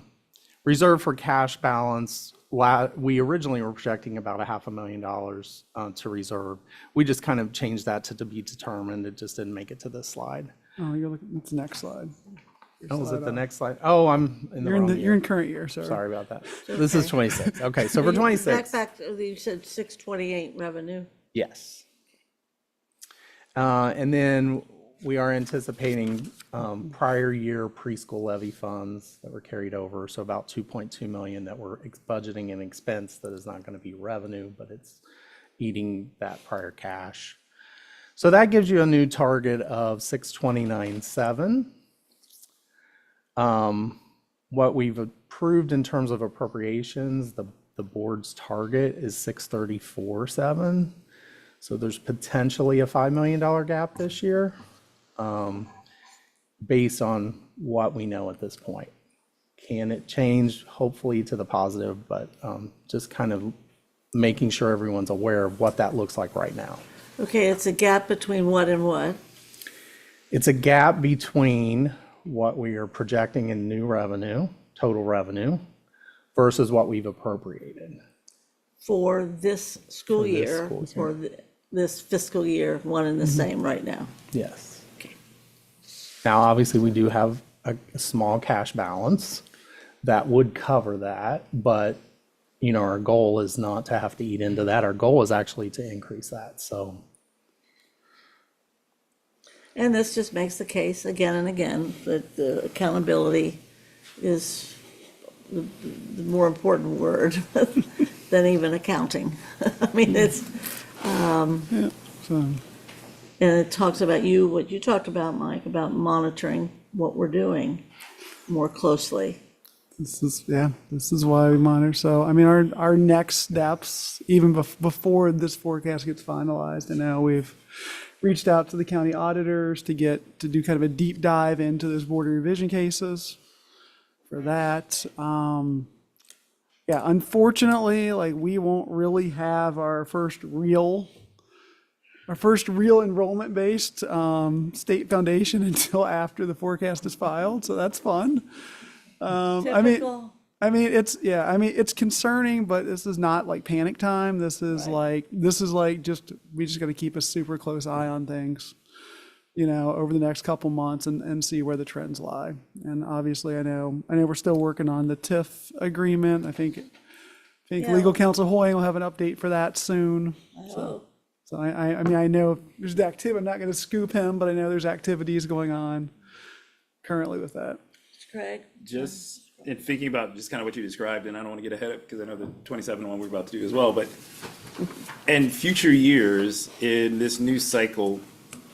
reserve for cash balance, we originally were projecting about $500,000 to reserve. We just kind of changed that to be determined. It just didn't make it to this slide. Oh, you're looking, that's the next slide. Oh, is slide it the up. next slide? Oh, I'm in the You're in wrong you're in year. current year, sorry. Sorry about that. This is 26. Okay, so for 26. Back, you said 628 revenue. Yes. And then we are anticipating prior year preschool levy funds that were carried over, so about 2.2 million that we're budgeting an expense that is not going to be revenue, but it's eating that prior cash. So that gives you a new target of 629.7. What we've approved in terms of appropriations, the board's target is 634.7. So there's potentially a $5 million gap this year, based on what we know at this point. Can it change? Hopefully to the positive, but just kind of making sure everyone's aware of what that looks like right now. Okay, it's a gap between what and what? It's a gap between what we are projecting in new revenue, total revenue, versus what we've appropriated. For this school For this year, school or this fiscal year, one and the same right now? Yes. Now, obviously, we do have a small cash balance that would cover that, but, you know, our goal is not to have to eat into that. Our goal is actually to increase that, so. And this just makes the case again and again that the accountability is the more important word than even accounting. I mean, it's, and it talks about what you talked about, Mike, about monitoring what we're doing more closely. This is why we monitor. So, I mean, our next steps, even before this forecast gets finalized, I know we've reached out to the county auditors to do kind of a deep dive into those board revision cases for that. Yeah, unfortunately, like, we won't really have our first real enrollment-based state foundation until after the forecast is filed, so that's fun. Typical. It's concerning, but this is not like panic time. This is like we just got to keep a super close eye on things, you know, over the next couple months and see where the trends lie. And obviously, I know we're still working on the TIF agreement. I think Yeah. legal counsel Hoying will have an update for that soon. So I mean, I know there's the activity. I'm not going to scoop him, but I know there's activities going on currently with that. Craig? Just in thinking about just kind of what you described, and I don't want to get ahead of it because I know the 27 one we're about to do as well, but in future years, in this new cycle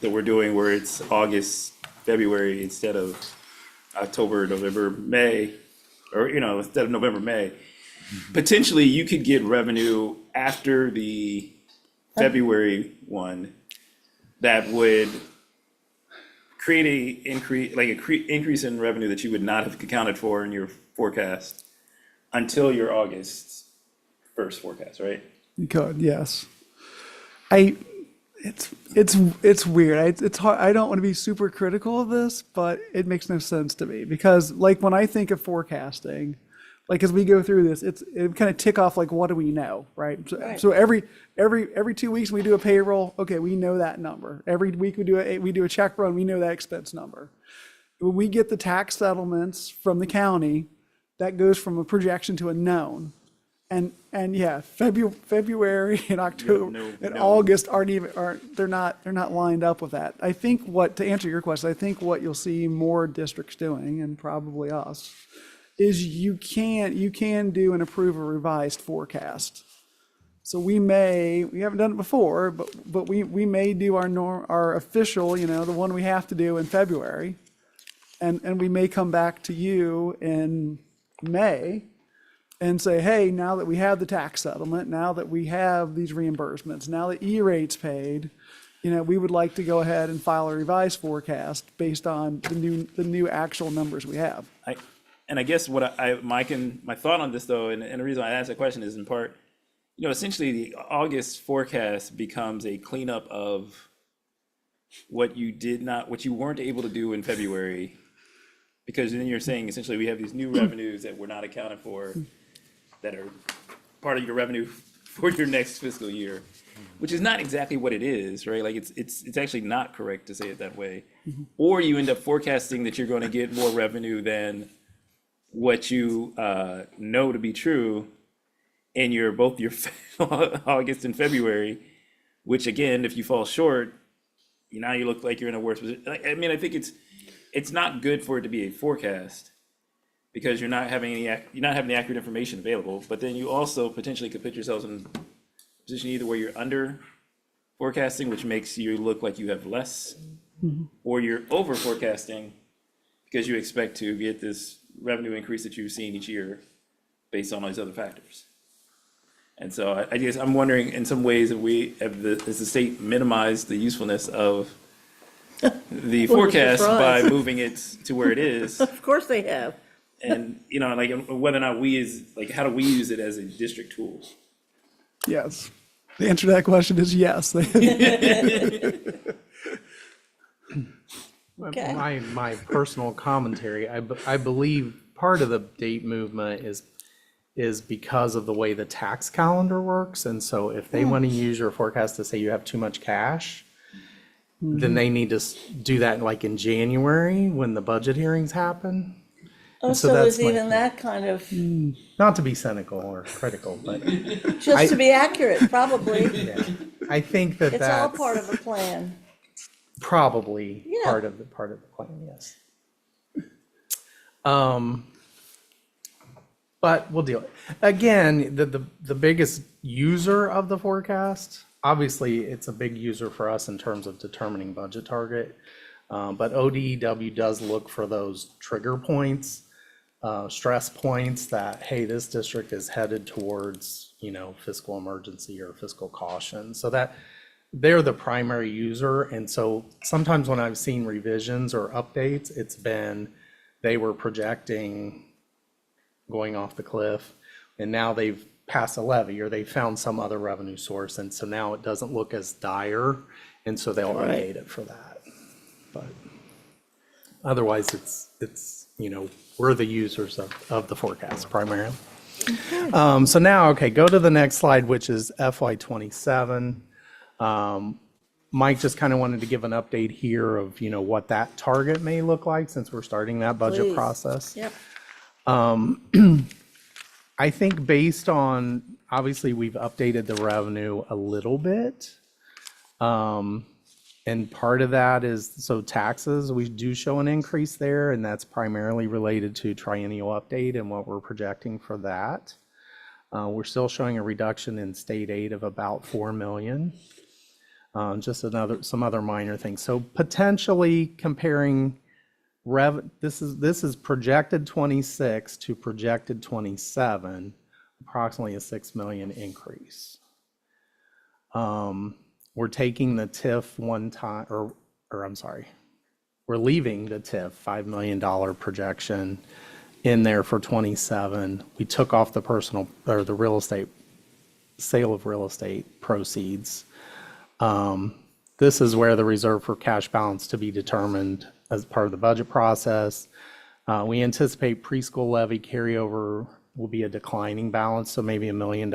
that we're doing where it's August, February instead of October, November, May, or, you know, instead of November, May, potentially you could get revenue after the February one that would create increase in revenue that you would not have accounted for in your forecast until your August 1st forecast, right? You could, yes. It's weird. It's hard. I don't want to be super critical of this, but it makes no sense to me because, like, when I think of forecasting, like, as we go through this, it kind of tick off, like, what do we know, right? So every 2 weeks we do a payroll. Okay, we know that number. Every week we do a check run. We know that expense number. When we get the tax settlements from the county, that goes from a projection to a known. And yeah, February and October and August they're not lined up with that. I think to answer your question, I think what you'll see more districts doing, and probably us, is you can do and approve a revised forecast. So we haven't done it before, but we may do our official, you know, the one we have to do in February, and we may come back to you in May and say, hey, now that we have the tax settlement, now that we have these reimbursements, now that E-rate's paid, you know, we would like to go ahead and file a revised forecast based on the new actual numbers we have. And I guess my thought on this though, and the reason I asked that question is in part, you know, essentially the August forecast becomes a cleanup of what you weren't able to do in February, because then you're saying essentially we have these new revenues that were not accounted for that are part of your revenue for your next fiscal year, which is not exactly what it is, right? Like it's actually not correct to say it that way. Or you end up forecasting that you're going to get more revenue than what you know to be true in both your August and February, which again, if you fall short, now you look like you're in a worse position. I mean, I think it's not good for it to be a forecast because you're not having the accurate information available. But then you also potentially could put yourselves in a position either where you're under forecasting, which makes you look like you have less, or you're over forecasting because you expect to get this revenue increase that you've seen each year based on all these other factors. And so I guess I'm wondering, in some ways, has the state minimized the usefulness of the forecast by surprise. moving it to where it is? Of course they have. And, like whether or not how do we use it as a district tool? Yes. The answer to that question is yes. Okay. My personal commentary, I believe part of the date movement is because of the way the tax calendar works. And so if they want to use your forecast to say you have too much cash, then they need to do that like in January when the budget hearings happen. Oh, And so that's there's my even that kind of, Not to be cynical or critical, but just to be accurate, probably. I think that It's all that's part of a plan. probably Yeah. part of the plan, yes. But we'll deal. Again, the biggest user of the forecast, obviously, it's a big user for us in terms of determining budget target. But ODEW does look for those trigger points, stress points that, hey, this district is headed towards, fiscal emergency or fiscal caution. So that they're the primary user. And so sometimes when I've seen revisions or updates, it's been, they were projecting going off the cliff, and now they've passed a levy or they found some other revenue source. And so now it doesn't look as dire. And so they'll update it for that. But otherwise, it's we're the users of the forecast primarily. So now, okay, go to the next slide, which is FY27. Mike just kind of wanted to give an update here of, what that target may look like since we're starting that budget Please. process. Yep. I think based on, obviously, we've updated the revenue a little bit. And part of that is, so taxes, we do show an increase there, and that's primarily related to triennial update and what we're projecting for that. We're still showing a reduction in state aid of about 4 million. Just some other minor things. So potentially comparing this is projected 26 to projected 27, approximately a 6 million increase. We're taking the TIF one time, or I'm sorry, we're leaving the TIF $5 million projection in there for 27. We took off the the real estate, sale of real estate proceeds. This is where the reserve for cash balance to be determined as part of the budget process. We anticipate preschool levy carryover will be a declining balance, so maybe $1 million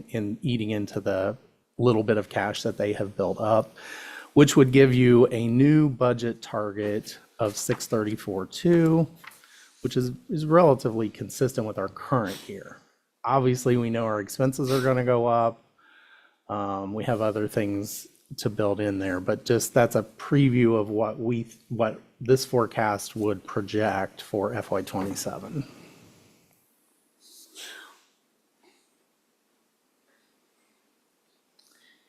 in eating into the little bit of cash that they have built up, which would give you a new budget target of 634.2, which is relatively consistent with our current year. Obviously, we know our expenses are going to go up. We have other things to build in there, but just that's a preview of what this forecast would project for FY27.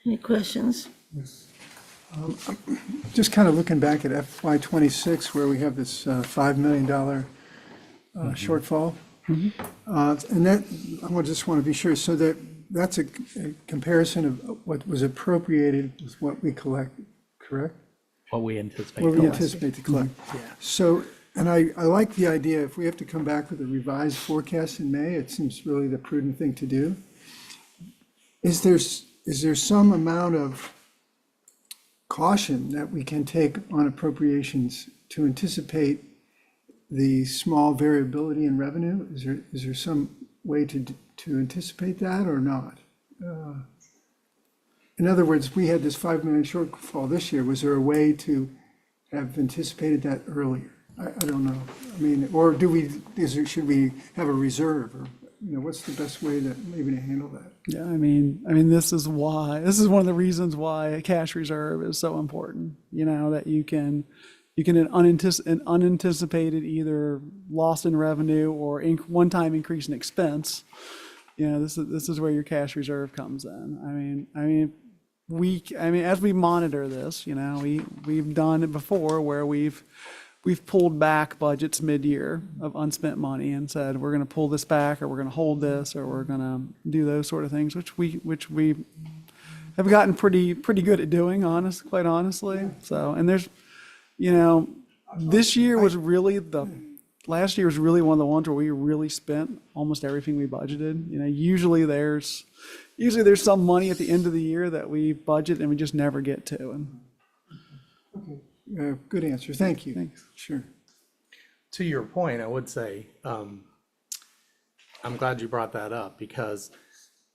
Any questions? Just kind of looking back at FY '26, where we have this $5 million shortfall. And that, I just want to be sure, so that's a comparison of what was appropriated with what we collect, correct? What we anticipate. What we collecting. anticipate to collect. Yeah. So, and I like the idea, if we have to come back with a revised forecast in May, it seems really the prudent thing to do. Is there some amount of caution that we can take on appropriations to anticipate the small variability in revenue? Is there some way to anticipate that or not? In other words, we had this 5 million shortfall this year. Was there a way to have anticipated that earlier? I don't know. I mean, or should we have a reserve, or, what's the best way to maybe to handle that? Yeah, I mean, this is one of the reasons why a cash reserve is so important, that you can an unanticipated either loss in revenue or one-time increase in expense. This is where your cash reserve comes in. As we monitor this, we've done it before where we've pulled back budgets mid-year of unspent money and said, we're going to pull this back, or we're going to hold this, or we're going to do those sort of things, which we have gotten pretty good at doing, quite honestly. So, and there's, this year was really last year was really one of the ones where we really spent almost everything we budgeted. Usually there's some money at the end of the year that we budget and we just never get to. And Good answer. Thank you. Thanks. Sure. To your point, I would say, I'm glad you brought that up, because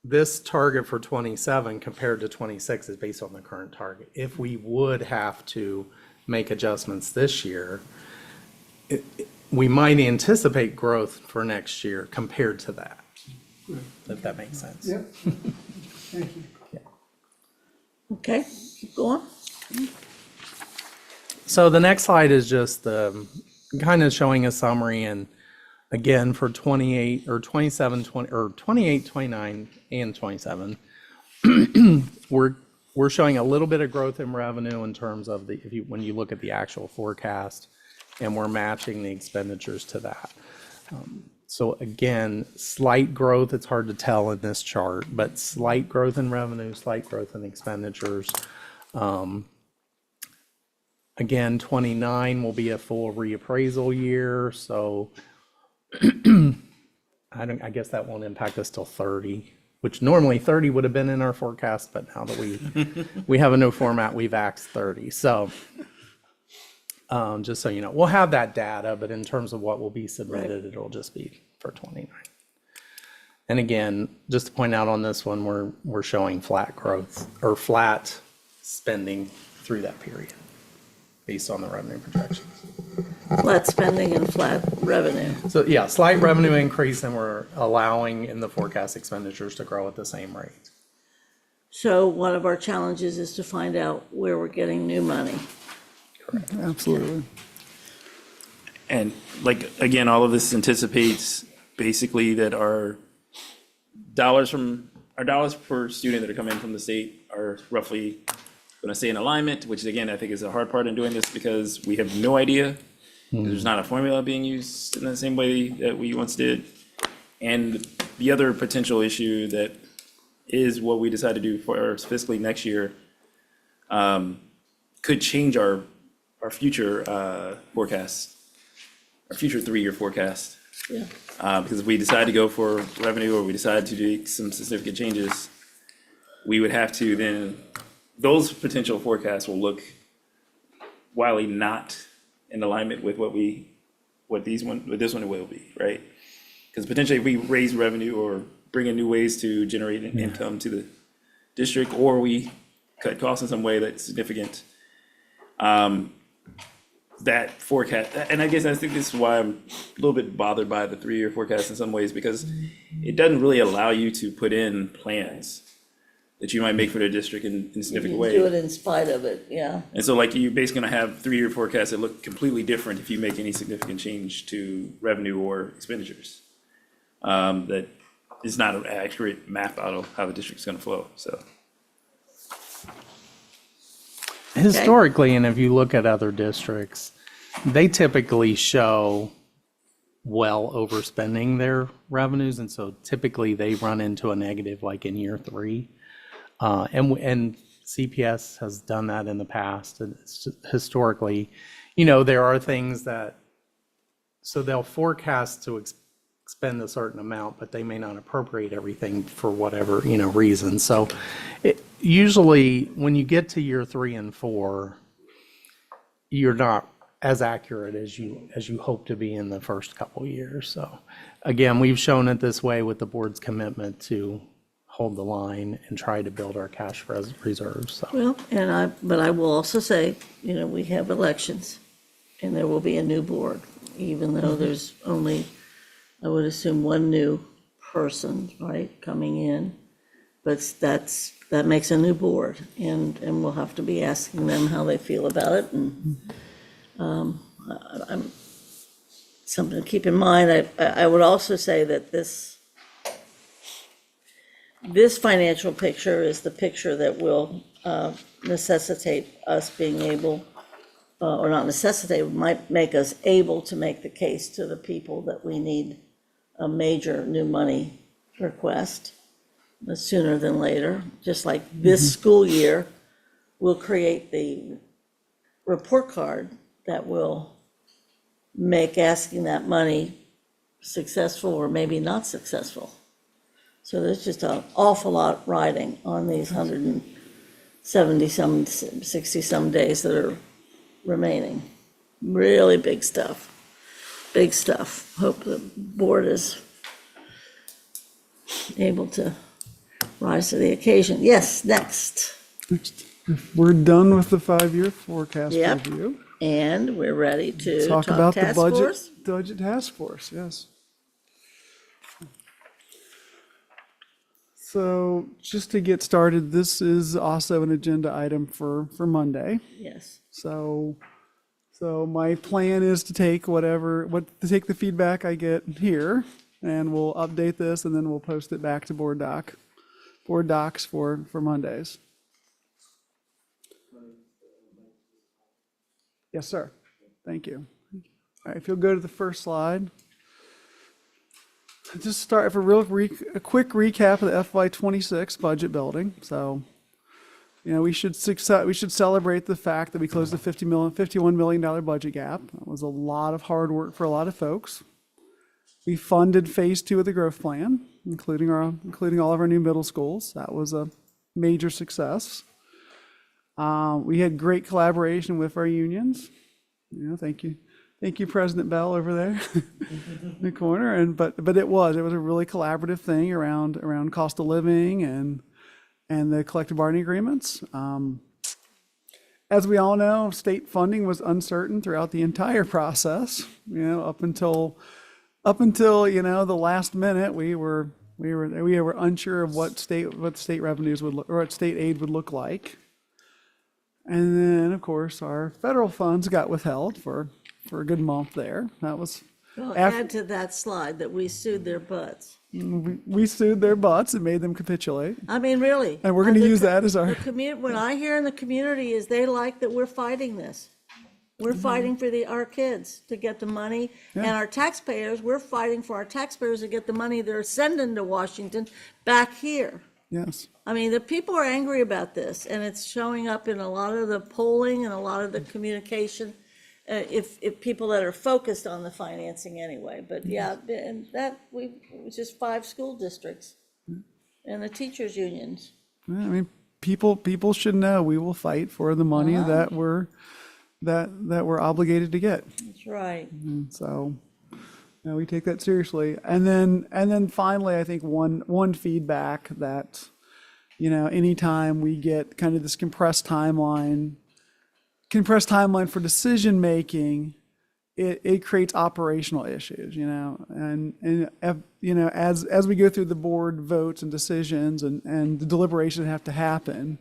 this target for 27 compared to 26 is based on the current target. If we would have to make adjustments this year, we might anticipate growth for next year compared to that, if that makes sense. Yep. Thank you. Okay, keep going. So the next slide is just kind of showing a summary, and again, for 28 or 27, 20, or 28, 29, and 27, we're showing a little bit of growth in revenue in terms of when you look at the actual forecast, and we're matching the expenditures to that. So again, slight growth, it's hard to tell in this chart, but slight growth in revenue, slight growth in expenditures. Again, 29 will be a full reappraisal year, so I guess that won't impact us till 30, which normally 30 would have been in our forecast, but now that we have a new format, we've axed 30. So just so you know, we'll have that data, but in terms of what will be submitted, it'll just be for 29. And again, just to point out on this one, we're showing flat growth or flat spending through that period based on the revenue projections. Flat spending and flat revenue. So yeah, slight revenue increase, and we're allowing in the forecast expenditures to grow at the same rate. So one of our challenges is to find out where we're getting new money. Correct. absolutely. And again, all of this anticipates basically that our dollars per student that are coming from the state are roughly going to stay in alignment, which again, I think is a hard part in doing this, because we have no idea. There's not a formula being used in the same way that we once did. And the other potential issue that is what we decide to do for our fiscally next year could change our future forecast, our future 3-year forecast. Yeah. Because if we decide to go for revenue, or we decide to do some significant changes, we would have to then, those potential forecasts will look wildly not in alignment with what this one will be, right? Because potentially if we raise revenue or bring in new ways to generate an income to the district, or we cut costs in some way that's significant, that forecast, and I think this is why I'm a little bit bothered by the 3-year forecast in some ways, because it doesn't really allow you to put in plans that you might make for the district in a significant You way. do it in spite of it, yeah. And so you're basically gonna have 3-year forecasts that look completely different if you make any significant change to revenue or expenditures. That is not an accurate map out of how the district's gonna flow, so. Historically, and if you look at other districts, they typically show well overspending their revenues, and so typically they run into a negative like in year 3. And CPS has done that in the past, and it's just historically, there are things that, so they'll forecast to expend a certain amount, but they may not appropriate everything for whatever, reason. So usually when you get to year 3 and 4, you're not as accurate as you hope to be in the first couple years. So again, we've shown it this way with the board's commitment to hold the line and try to build our cash reserves, so. Well, but I will also say, you know, we have elections, and there will be a new board, even though there's only, I would assume, one new person, right, coming in. But that makes a new board, and we'll have to be asking them how they feel about it, and I'm, something to keep in mind. I would also say that this financial picture is the picture that will necessitate us being able, or not necessitate, might make us able to make the case to the people that we need a major new money request sooner than later. Just like this school year, we'll create the report card that will make asking that money successful or maybe not successful. So there's just an awful lot riding on these 170-some, 60-some days that are remaining. Really big stuff. Big stuff. Hope the board is able to rise to the occasion. Yes, next. We're done with the 5-year forecast Yep. review. And we're ready to Talk talk about the task budget, force. budget task force, yes. So just to get started, this is also an agenda item for Monday. Yes. So my plan is to take to take the feedback I get here, and we'll update this, and then we'll post it back to board docs for Mondays. Yes, sir. Thank you. All right, if you'll go to the first slide. Just start for a quick recap of the FY26 budget building. So, you know, we should celebrate the fact that we closed the $51 million budget gap. That was a lot of hard work for a lot of folks. We funded phase 2 of the growth plan, including all of our new middle schools. That was a major success. We had great collaboration with our unions. You know, thank you, President Bell over there in the corner. But it was a really collaborative thing around cost of living and the collective bargaining agreements. As we all know, state funding was uncertain throughout the entire process. You know, up until you know the last minute, we were unsure of what state revenues would look, or what state aid would look like. And then, of course, our federal funds got withheld for a good month there. That was Well, add to that slide that we sued their butts. we sued their butts and made them capitulate. I mean, really. And we're going to use that as our. What I hear in the community is they like that we're fighting this. We're fighting for our kids to get the money, and our taxpayers, we're fighting for our taxpayers to get the money they're sending to Washington back here. Yes. I mean, the people are angry about this, and it's showing up in a lot of the polling and a lot of the communication, if people that are focused on the financing anyway. But yeah, and it was just 5 school districts and the teachers' unions. I mean, people should know we will fight for the money that we're obligated to get. That's right. So, you know, we take that seriously. And then finally, I think one feedback that, you know, anytime we get kind of this compressed timeline for decision making, it creates operational issues, you know, and you know, as we go through the board votes and decisions and the deliberations that have to happen,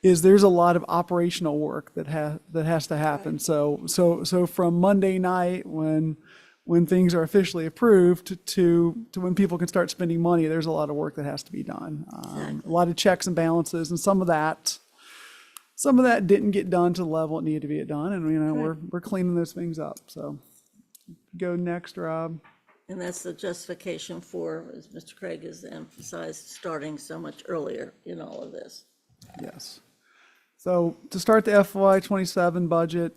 there's a lot of operational work that has to happen. So from Monday night when things are officially approved to when people can start spending money, there's a lot of work that has to be done. A lot of checks and balances, and some of that didn't get done to the level it needed to be done, and you know, we're cleaning those things up. So go next, Rob. And that's the justification for, as Mr. Craig has emphasized, starting so much earlier in all of this. Yes. So to start the FY27 budget,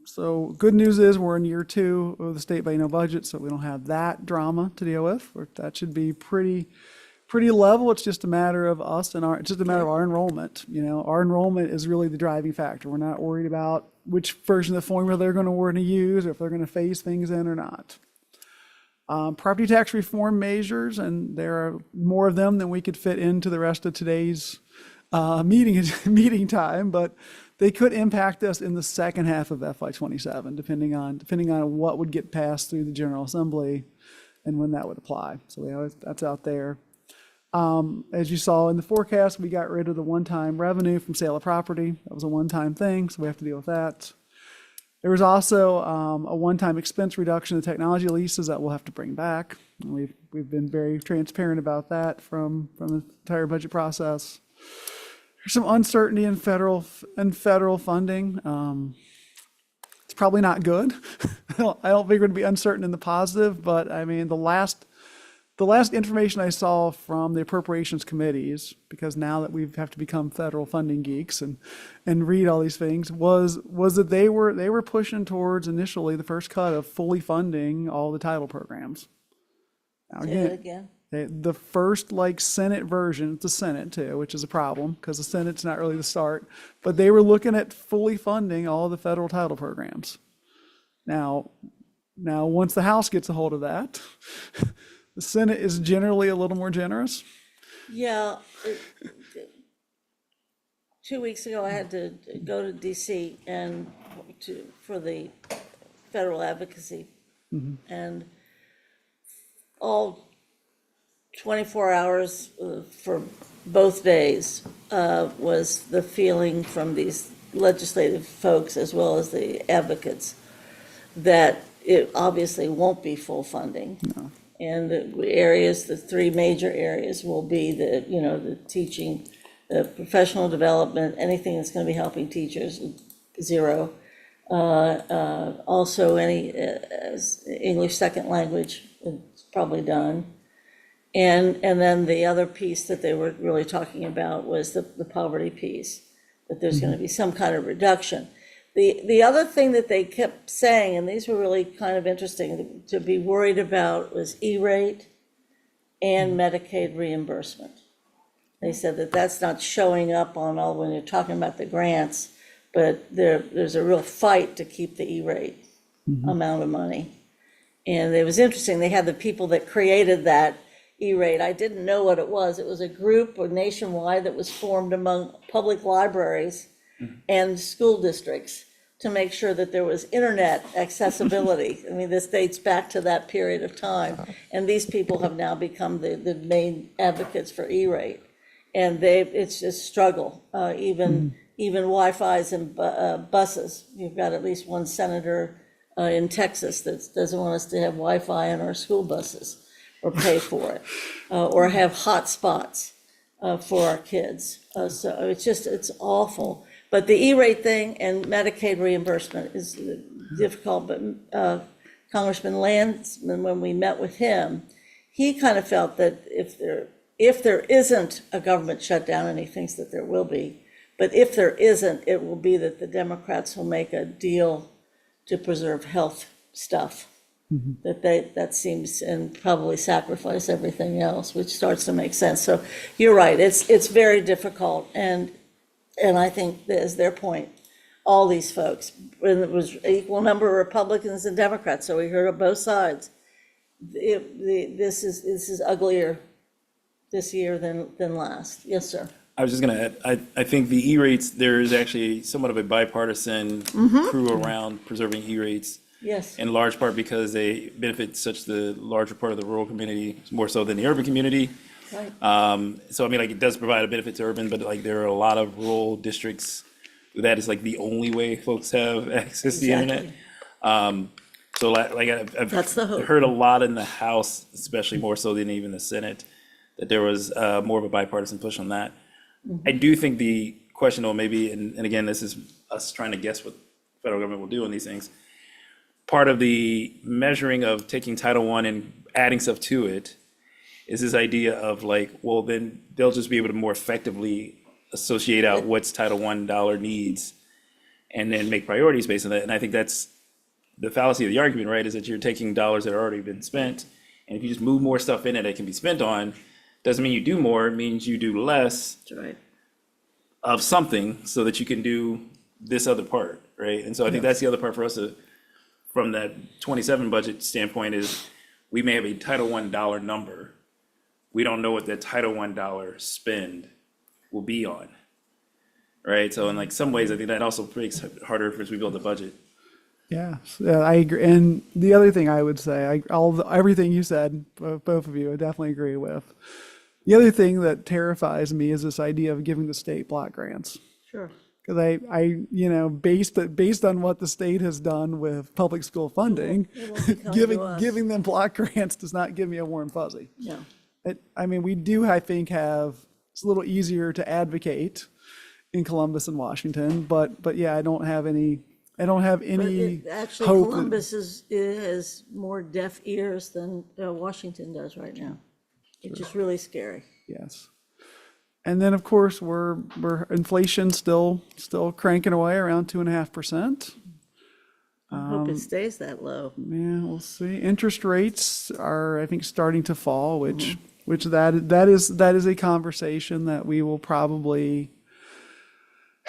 so good news is we're in year 2 of the state biennial budget, so we don't have that drama to deal with. That should be pretty level. It's just a matter of us and it's just a matter of our enrollment. You know, our enrollment is really the driving factor. We're not worried about which version of the formula they're going to use, or if they're going to phase things in or not. Property tax reform measures, and there are more of them than we could fit into the rest of today's meeting time, but they could impact us in the second half of FY27, depending on what would get passed through the General Assembly and when that would apply. So that's out there. As you saw in the forecast, we got rid of the one-time revenue from sale of property. That was a one-time thing, so we have to deal with that. There was also a one-time expense reduction in technology leases that we'll have to bring back. And we've been very transparent about that from the entire budget process. There's some uncertainty in federal funding. It's probably not good. I don't think we're going to be uncertain in the positive, but I mean, the last information I saw from the appropriations committees, because now that we have to become federal funding geeks and read all these things, was that they were pushing towards initially the first cut of fully funding all the title programs. Now Say it again. the first Senate version, it's the Senate too, which is a problem because the Senate's not really the start, but they were looking at fully funding all the federal title programs. Now once the House gets a hold of that, the Senate is generally a little more generous. Yeah. 2 weeks ago, I had to go to DC for the federal advocacy. And all 24 hours for both days was the feeling from these legislative folks as well as the advocates that it obviously won't be full funding. No. And the three major areas will be the teaching, the professional development, anything that's going to be helping teachers, zero. Also any English second language, it's probably done. And then the other piece that they were really talking about was the poverty piece, that there's going to be some kind of reduction. The other thing that they kept saying, and these were really kind of interesting to be worried about, was E-rate and Medicaid reimbursement. They said that that's not showing up on all when you're talking about the grants, but there's a real fight to keep the E-rate amount of money. And it was interesting, they had the people that created that E-rate. I didn't know what it was. It was a group nationwide that was formed among public libraries and school districts to make sure that there was internet accessibility. I mean, this dates back to that period of time. And these people have now become the main advocates for E-rate. And it's a struggle, even Wi-Fi's and buses. You've got at least one senator in Texas that doesn't want us to have Wi-Fi in our school buses or pay for it, or have hot spots for our kids. So it's awful. But the E-rate thing and Medicaid reimbursement is difficult, but Congressman Landsman, when we met with him, he kind of felt that if there isn't a government shutdown, and he thinks that there will be, but if there isn't, it will be that the Democrats will make a deal to preserve health stuff. That seems, and probably sacrifice everything else, which starts to make sense. So you're right, it's very difficult, and I think that is their point, all these folks, and it was an equal number of Republicans and Democrats, so we heard of both sides. This is uglier this year than last. Yes, sir. I was just gonna add, I think the E-rates, there is actually somewhat of a bipartisan crew around preserving E-rates. Yes. In large part because they benefit such the larger part of the rural community, more so than the urban community. Right. So I mean, it does provide a benefit to urban, but there are a lot of rural districts that is the only way folks have access to the internet. So I've That's the hope. heard a lot in the House, especially more so than even the Senate, that there was more of a bipartisan push on that. I do think the question, though, maybe, and again, this is us trying to guess what the federal government will do on these things. Part of the measuring of taking Title I and adding stuff to it is this idea of well, then they'll just be able to more effectively associate out what's Title I dollar needs and then make priorities based on that. And I think that's the fallacy of the argument, right, is that you're taking dollars that have already been spent. And if you just move more stuff in it that can be spent on, doesn't mean you do more, it means you do less That's right. of something so that you can do this other part, right? And so I think that's the other part for us from that 27 budget standpoint is we may have a Title I dollar number. We don't know what the Title I dollar spend will be on. Right, so in like some ways, I think that also makes it harder for us to build a budget. Yeah, I agree. And the other thing I would say, everything you said, both of you, I definitely agree with. The other thing that terrifies me is this idea of giving the state block grants. Sure. Because based on what the state has done with public school funding, It won't be coming to us. giving them block grants does not give me a warm fuzzy. No. We do, I think, it's a little easier to advocate in Columbus and Washington, but yeah, I don't have any But actually, hope that- Columbus has more deaf ears than Washington does right now. It's just really scary. Yes. And then, of course, we're inflation still cranking away around 2.5%. I hope it stays that low. Yeah, we'll see. Interest rates are, I think, starting to fall, which that is a conversation that we will probably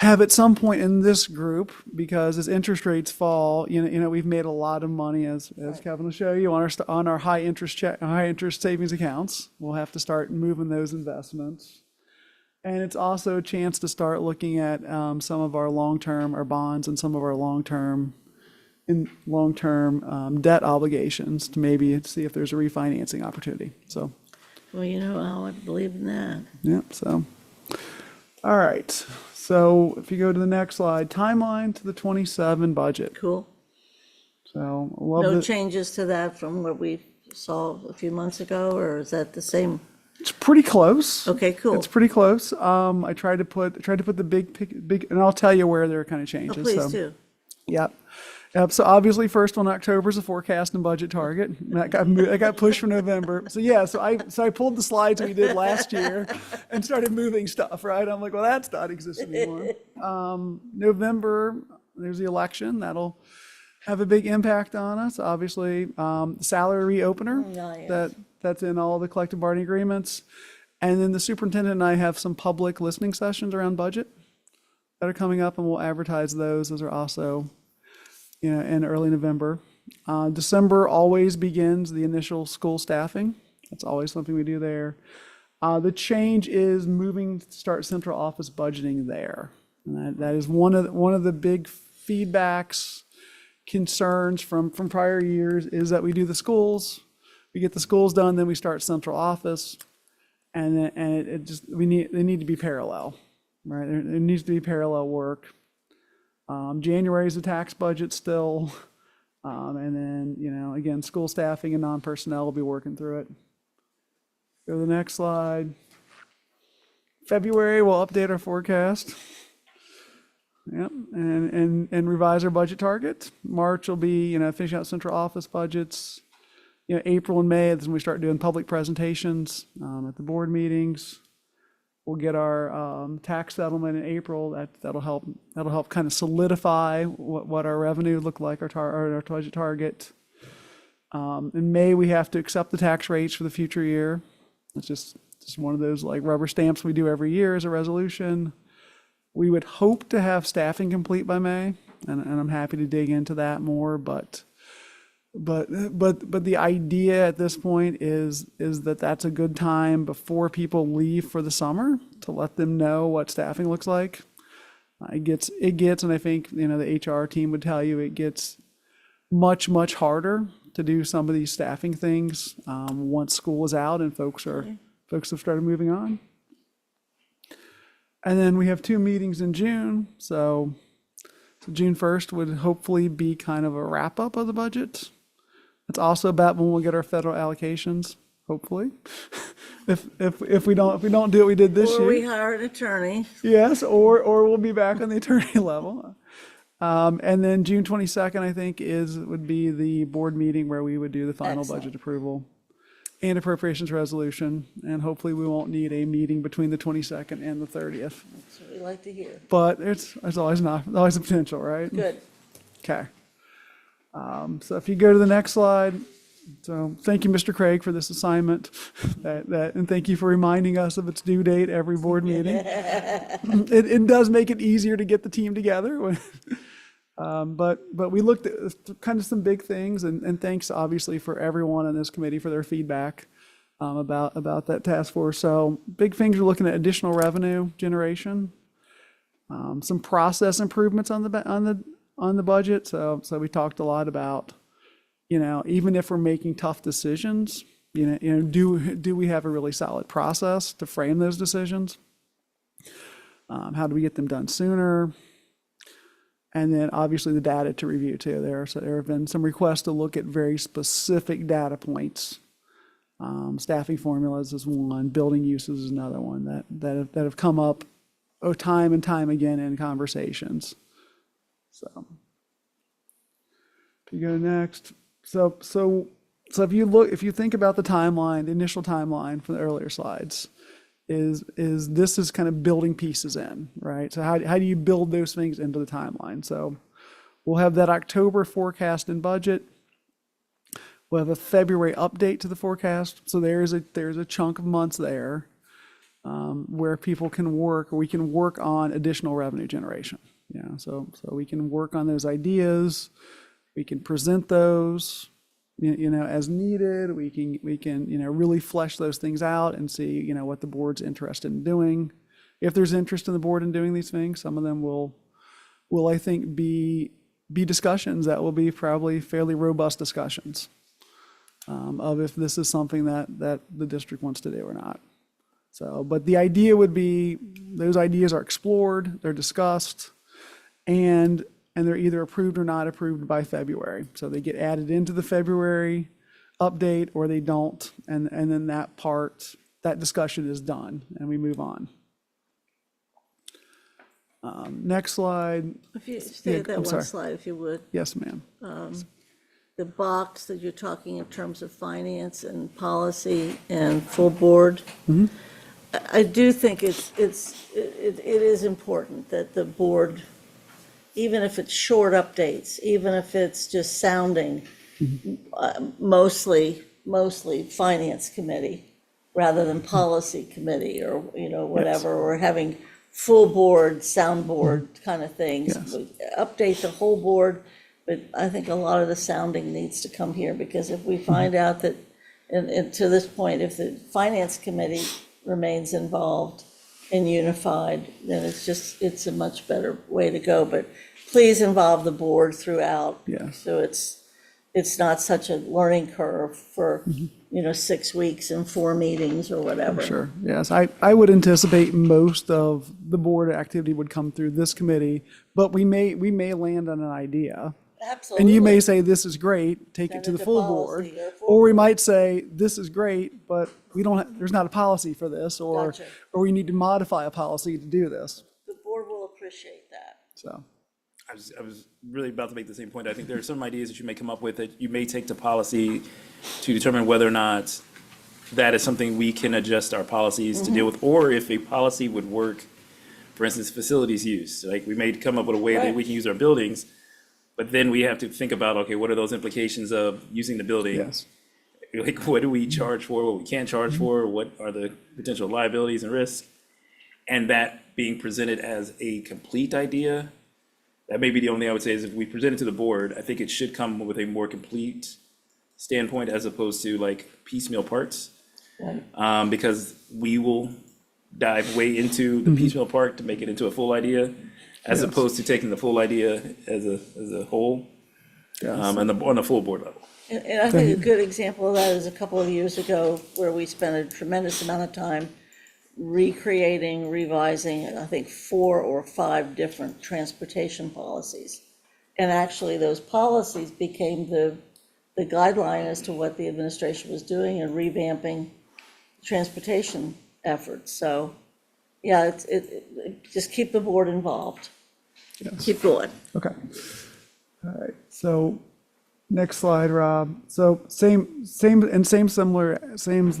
have at some point in this group, because as interest rates fall, we've made a lot of money, as Kevin will show you, on our high interest savings accounts. We'll have to start moving those investments. And it's also a chance to start looking at some of our our bonds and some of our long-term debt obligations to maybe see if there's a refinancing opportunity. So, Well, Al, I believe in that. yeah, so. All right. So if you go to the next slide, timeline to the 27 budget. Cool. So I love No that. changes to that from what we saw a few months ago, or is that the same? It's pretty close. Okay, cool. It's pretty close. I tried to put the big, and I'll tell you where there are kind of Oh, changes. please So, do. Yep. So obviously, first one, October is a forecast and budget target. That got pushed for November. So yeah, so I pulled the slides we did last year and started moving stuff, right? I'm like, well, that's not existing anymore. November, there's the election. That'll have a big impact on us. Obviously, salary reopener, yes. that's in all the collective bargaining agreements. And then the superintendent and I have some public listening sessions around budget that are coming up, and we'll advertise those. Those are also in early November. December always begins the initial school staffing. That's always something we do there. The change is moving to start central office budgeting there. And that is one of the big feedbacks, concerns from prior years, is that we do the schools, we get the schools done, then we start central office, and they need to be parallel, right? There needs to be parallel work. January is the tax budget still. And then, again, school staffing and non-personnel will be working through it. Go to the next slide. February, we'll update our forecast. Yep, and revise our budget target. March will be, finishing out central office budgets. April and May is when we start doing public presentations at the board meetings. We'll get our tax settlement in April. That'll help kind of solidify what our revenue look like, our budget target. In May, we have to accept the tax rates for the future year. It's just one of those like rubber stamps we do every year as a resolution. We would hope to have staffing complete by May, and I'm happy to dig into that more. But the idea at this point is that that's a good time before people leave for the summer to let them know what staffing looks like. It gets, and I think, the HR team would tell you, it gets much harder to do some of these staffing things once school is out and folks have started moving on. And then we have 2 meetings in June, so June 1st would hopefully be kind of a wrap up of the budget. It's also about when we'll get our federal allocations, hopefully. If we don't do what we did this Or year. we hire an attorney. Yes, or we'll be back on the attorney level. And then June 22nd, I think, would be the board meeting where we would do the final Excellent. budget approval and appropriations resolution. And hopefully we won't need a meeting between the 22nd and the 30th. That's what we like to hear. But there's always a potential, right? Good. Okay. So if you go to the next slide. So thank you, Mr. Craig, for this assignment, and thank you for reminding us of its due date every board meeting. It does make it easier to get the team together. But we looked at kind of some big things, and thanks obviously for everyone on this committee for their feedback about that task force. So big things, we're looking at additional revenue generation, some process improvements on the budget. So we talked a lot about, even if we're making tough decisions, do we have a really solid process to frame those decisions? How do we get them done sooner? And then obviously the data to review too. There have been some requests to look at very specific data points. Staffing formulas is one, building uses is another one that have come up time and time again in conversations. So if you go next, so if you think about the timeline, the initial timeline from the earlier slides, this is kind of building pieces in, right? So how do you build those things into the timeline? So we'll have that October forecast and budget. We'll have a February update to the forecast. So there's a chunk of months there where people can work, or we can work on additional revenue generation. So we can work on those ideas. We can present those, as needed. We can really flesh those things out and see, what the board's interested in doing. If there's interest in the board in doing these things, some of them will I think be discussions that will be probably fairly robust discussions of if this is something that the district wants to do or not. So, but the idea would be those ideas are explored, they're discussed, and they're either approved or not approved by February. So they get added into the February update or they don't. And then that discussion is done and we move on. Next slide. If you stay at that I'm one sorry. slide, if you would. Yes, ma'am. The box that you're talking in terms of finance and policy and full board. I do think it is important that the board, even if it's short updates, even if it's just sounding, mostly finance committee rather than policy committee or, whatever, or having full board, soundboard kind of things. Yes. Update the whole board, but I think a lot of the sounding needs to come here, because if we find out that, and to this point, if the finance committee remains involved and unified, then it's a much better way to go. But please involve the board throughout. Yes. So it's not such a learning curve for, 6 weeks and 4 meetings or whatever. Sure, yes. I would anticipate most of the board activity would come through this committee, but we may land on an idea. Absolutely. And you may say, this is great, take it to the full board. Or we might say, this is great, but there's not a policy for this, or Gotcha. or we need to modify a policy to do this, The board will appreciate that. so. I was really about to make the same point. I think there are some ideas that you may come up with that you may take to policy to determine whether or not that is something we can adjust our policies to deal with, or if a policy would work, for instance, facilities use. Like, we may come up with a way that we can use our buildings, but then we have to think about, okay, what are those implications of using the building? Yes. Like, what do we charge for, what we can't charge for, what are the potential liabilities and risks? And that being presented as a complete idea, that may be the only thing I would say is if we present it to the board, I think it should come with a more complete standpoint as opposed to like piecemeal parts. Because we will dive way into the piecemeal part to make it into a full idea, as opposed to taking the full idea as a whole, and on a full board level. And I think a good example of that is a couple of years ago where we spent a tremendous amount of time recreating, revising, I think 4 or 5 different transportation policies. And actually, those policies became the guideline as to what the administration was doing and revamping transportation efforts. So, yeah, just keep the board involved. Yes. Keep going. Okay. All right, so next slide, Rob. So same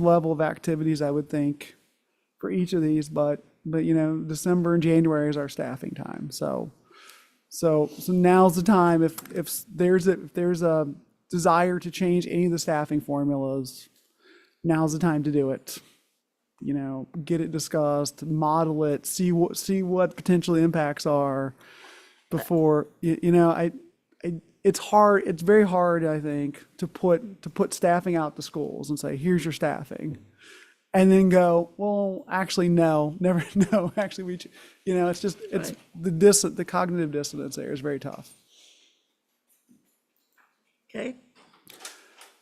level of activities, I would think, for each of these, but December and January is our staffing time. So now's the time, if there's a desire to change any of the staffing formulas, now's the time to do it. Get it discussed, model it, see what potential impacts are, before, it's hard, it's very hard, I think, to put staffing out to schools and say, here's your staffing. And then go, well, actually, no, never, no, actually, it's just, it's the cognitive dissonance there is very tough. Okay,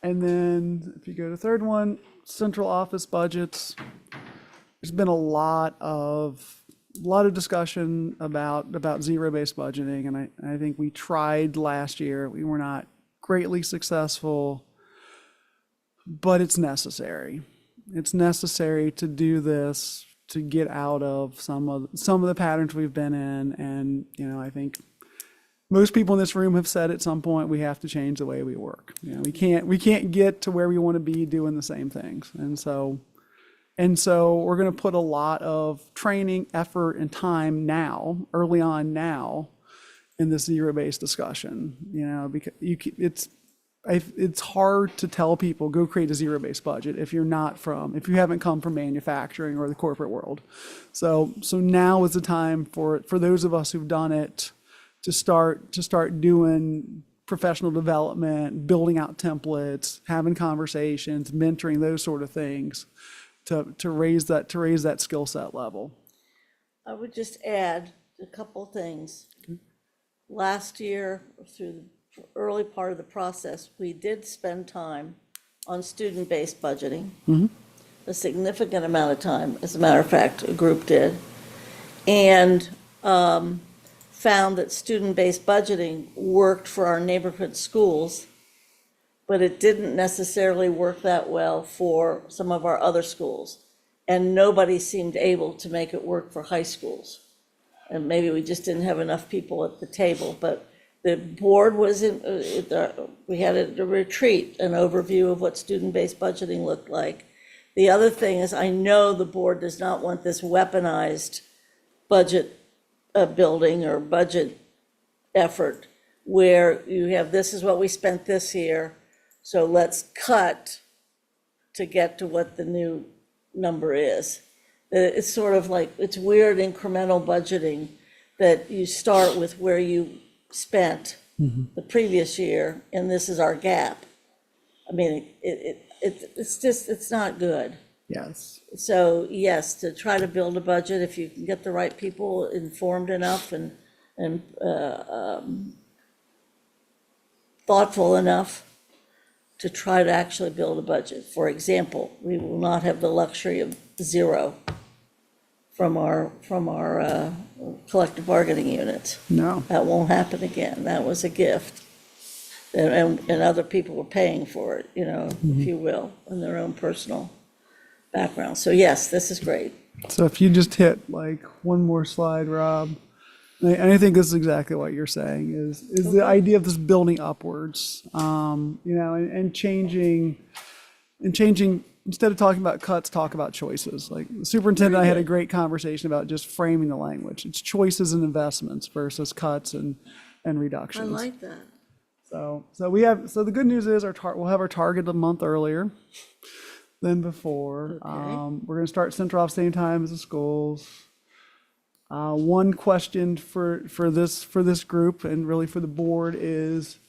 And then if you go to the third one, central office budgets, there's been a lot of discussion about zero-based budgeting, and I think we tried last year. We were not greatly successful, but it's necessary. It's necessary to do this to get out of some of the patterns we've been in, and I think most people in this room have said at some point we have to change the way we work. We can't get to where we want to be doing the same things, and so we're going to put a lot of training, effort, and time now, early on now, in this zero-based discussion. Because it's hard to tell people go create a zero-based budget if you haven't come from manufacturing or the corporate world. So now is the time for those of us who've done it to start doing professional development, building out templates, having conversations, mentoring, those sort of things to raise that skill set level. I would just add a couple things. Last year, through the early part of the process, we did spend time on student-based budgeting. A significant amount of time, as a matter of fact, a group did. And found that student-based budgeting worked for our neighborhood schools, but it didn't necessarily work that well for some of our other schools. And nobody seemed able to make it work for high schools. And maybe we just didn't have enough people at the table, but the board was we had a retreat, an overview of what student-based budgeting looked like. The other thing is, I know the board does not want this weaponized budget building or budget effort where you have, this is what we spent this year, so let's cut to get to what the new number is. It's sort of like, it's weird incremental budgeting that you start with where you spent the previous year, and this is our gap. I mean, it's just, it's not good. Yes. So yes, to try to build a budget, if you can get the right people informed enough and thoughtful enough to try to actually build a budget. For example, we will not have the luxury of zero from our collective bargaining units. No. That won't happen again. That was a gift. And other people were paying for it, if you will, in their own personal background. So yes, this is great. So if you just hit like one more slide, Rob, and I think this is exactly what you're saying is the idea of this building upwards, and changing, instead of talking about cuts, talk about choices. Like the superintendent and I had a great conversation about just framing the language. It's choices and investments versus cuts and I reductions. like that. So the good news is we'll have our target a month earlier than before. Okay. We're going to start central off same time as the schools. One question for this group and really for the board is,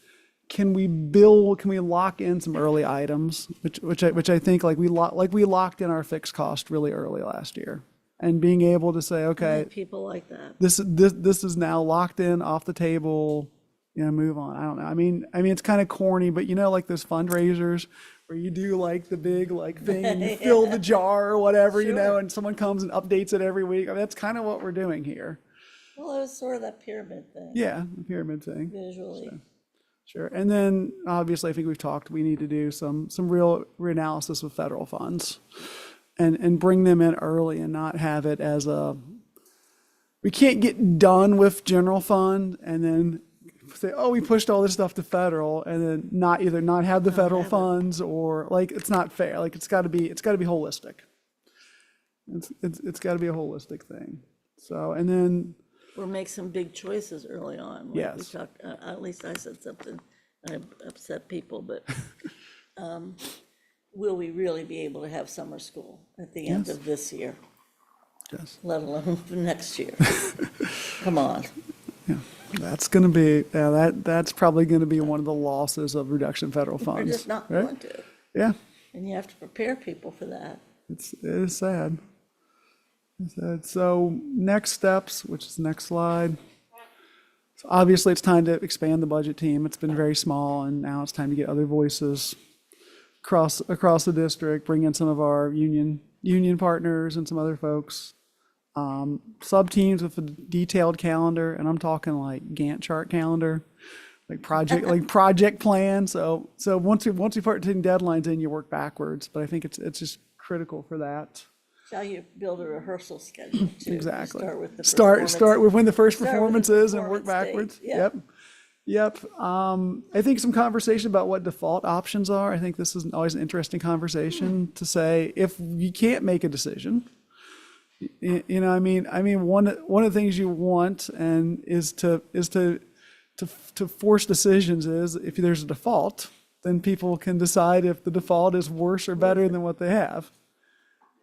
can we lock in some early items, which I think we locked in our fixed cost really early last year, and being able to say, I okay, think people like that. this is now locked in, off the table, move on. I don't know. I mean, it's kind of corny, but like those fundraisers where you do like the big thing and you fill the jar or whatever, Sure. and someone comes and updates it every week. I mean, that's kind of what we're doing here. Well, it was sort of that pyramid thing, Yeah, the pyramid thing. visually. Sure. And then obviously I think we need to do some real reanalysis of federal funds and bring them in early and not have it as we can't get done with general fund and then say, oh, we pushed all this stuff to federal and then not have the federal have it. funds, or it's not fair. It's got to be holistic. It's got to be a holistic thing. So, and then Or make some big choices early on. Like we Yes. talked, at least I said something, and I upset people, but will we really be able to have summer school at the end Yes. of this year, yes. let alone next year? Come on. Yeah. That's gonna be, yeah, that's probably gonna be one of the losses of reduction in federal We're funds. just not right? going to, Yeah, and you have to prepare people for that. it is sad. It's sad. So next steps, which is the next slide. So obviously, it's time to expand the budget team. It's been very small, and now it's time to get other voices across the district, bring in some of our union partners and some other folks. Sub-teams with a detailed calendar, and I'm talking like Gantt chart calendar, like project plan. So once we start taking deadlines in, you work backwards. But I think it's just critical for that. Shall you build a rehearsal schedule too? Exactly. Start with the Start with when the first Start with performance the is and work performance date. backwards. Yep. Yep. I think some conversation about what default options are. I think this is always an interesting conversation to say, if you can't make a decision, you know, I mean, one of the things you want and is to force decisions is if there's a default, then people can decide if the default is worse or better than what they have.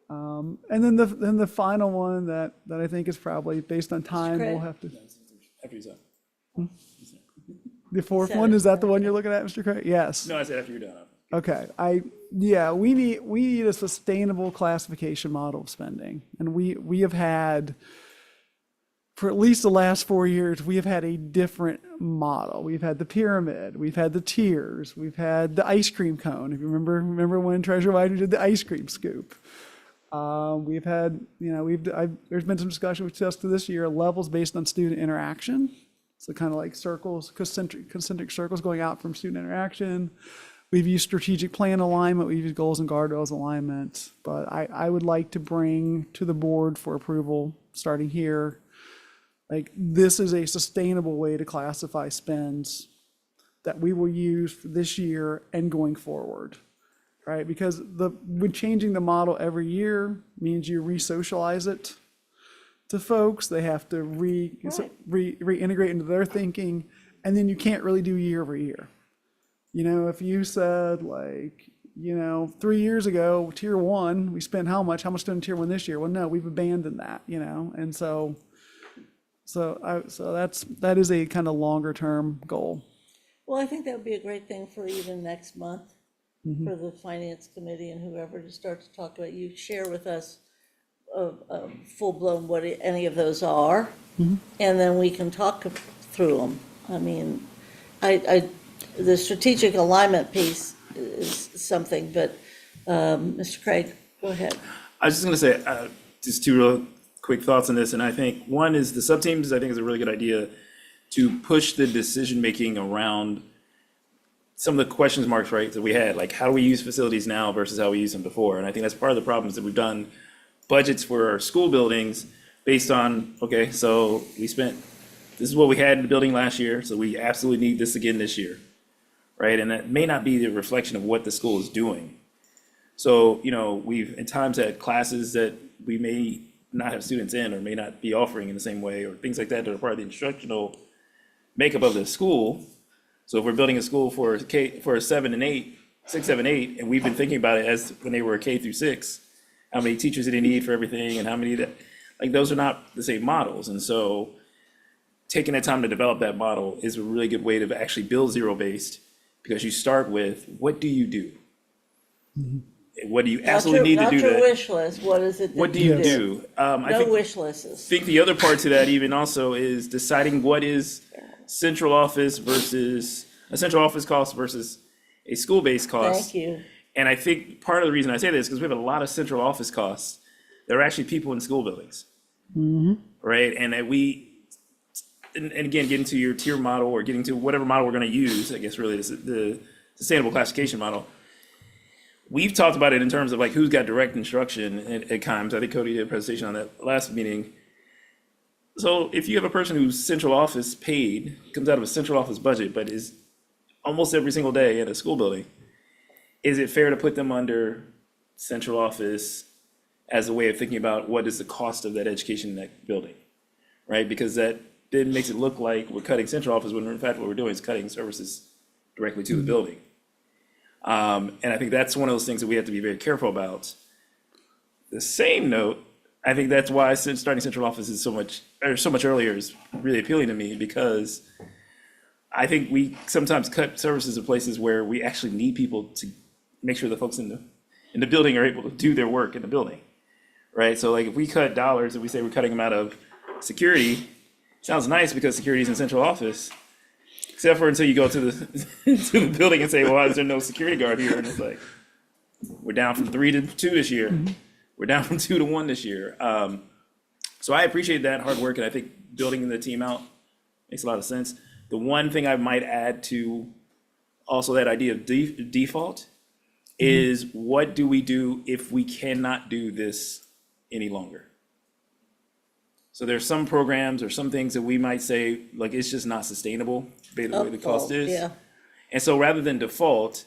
And then the final one that I think is probably based on time, we'll have to. After you're done. The fourth Said one, it. is that the one you're looking at, Mr. Craig? Yes. No, I said after you're done. Okay, we need a sustainable classification model of spending. And we have had, for at least the last 4 years, we have had a different model. We've had the pyramid, we've had the tiers, we've had the ice cream cone. If you remember when Treasurer Widener did the ice cream scoop. We've had, there's been some discussion with us this year, levels based on student interaction. So kind of like circles, concentric circles going out from student interaction. We've used strategic plan alignment, we've used goals and guardrails alignment, but I would like to bring to the board for approval, starting here, like this is a sustainable way to classify spends that we will use for this year and going forward, right? Because when changing the model every year means you re-socialize it to folks, they have to reintegrate into their thinking, and then you can't really do year over year. You know, if you said 3 years ago, tier one, we spent how much done tier one this year? Well, no, we've abandoned that, and so that is a kind of longer term goal. Well, I think that would be a great thing for even next month, for the finance committee and whoever to start to talk about. You share with us full-blown what any of those are, and then we can talk through them. I mean, the strategic alignment piece is something, but Mr. Craig, go ahead. I was just gonna say, just two real quick thoughts on this, and I think one is the sub-teams, I think is a really good idea to push the decision-making around some of the questions marks, right, that we had, like how do we use facilities now versus how we used them before? And I think that's part of the problems that we've done budgets for our school buildings based on, okay, so this is what we had in the building last year, so we absolutely need this again this year, right? And that may not be the reflection of what the school is doing. So, we've at times had classes that we may not have students in or may not be offering in the same way, or things like that are part of the instructional makeup of the school. So if we're building a school for a 7 and 8, 6, 7, 8, and we've been thinking about it as when they were K through 6, how many teachers did they need for everything and how many those are not the same models. And so taking the time to develop that model is a really good way to actually build zero-based, because you start with, what do you do? What do you absolutely need to do? Not your wish list, what is it that What do you do? I No think, wish lists. think the other part to that even also is deciding what is central office cost versus a school-based cost. Thank you. And I think part of the reason I say this is because we have a lot of central office costs that are actually people in school buildings. Right? And that and again, getting to your tier model or getting to whatever model we're going to use, I guess really the sustainable classification model. We've talked about it in terms of like who's got direct instruction at times. I think Cody did a presentation on that last meeting. So if you have a person who's central office paid, comes out of a central office budget, but is almost every single day at a school building, is it fair to put them under central office as a way of thinking about what is the cost of that education in that building, right? Because that then makes it look like we're cutting central office when in fact what we're doing is cutting services directly to the building. And I think that's one of those things that we have to be very careful about. The same note, I think that's why starting central office is so much, or so much earlier is really appealing to me, because I think we sometimes cut services in places where we actually need people to make sure the folks in the building are able to do their work in the building, right? So like if we cut dollars and we say we're cutting them out of security, sounds nice because security's in central office, except for until you go to the to the building and say, well, why is there no security guard here? And it's like, we're down from 3 to 2 this year. We're down from 2 to 1 this year. So I appreciate that hard work, and I think building the team out makes a lot of sense. The one thing I might add to also that idea of default is, what do we do if we cannot do this any longer? So there's some programs or some things that we might say, like, it's just not sustainable, the way the cost is. Yeah. And so rather than default,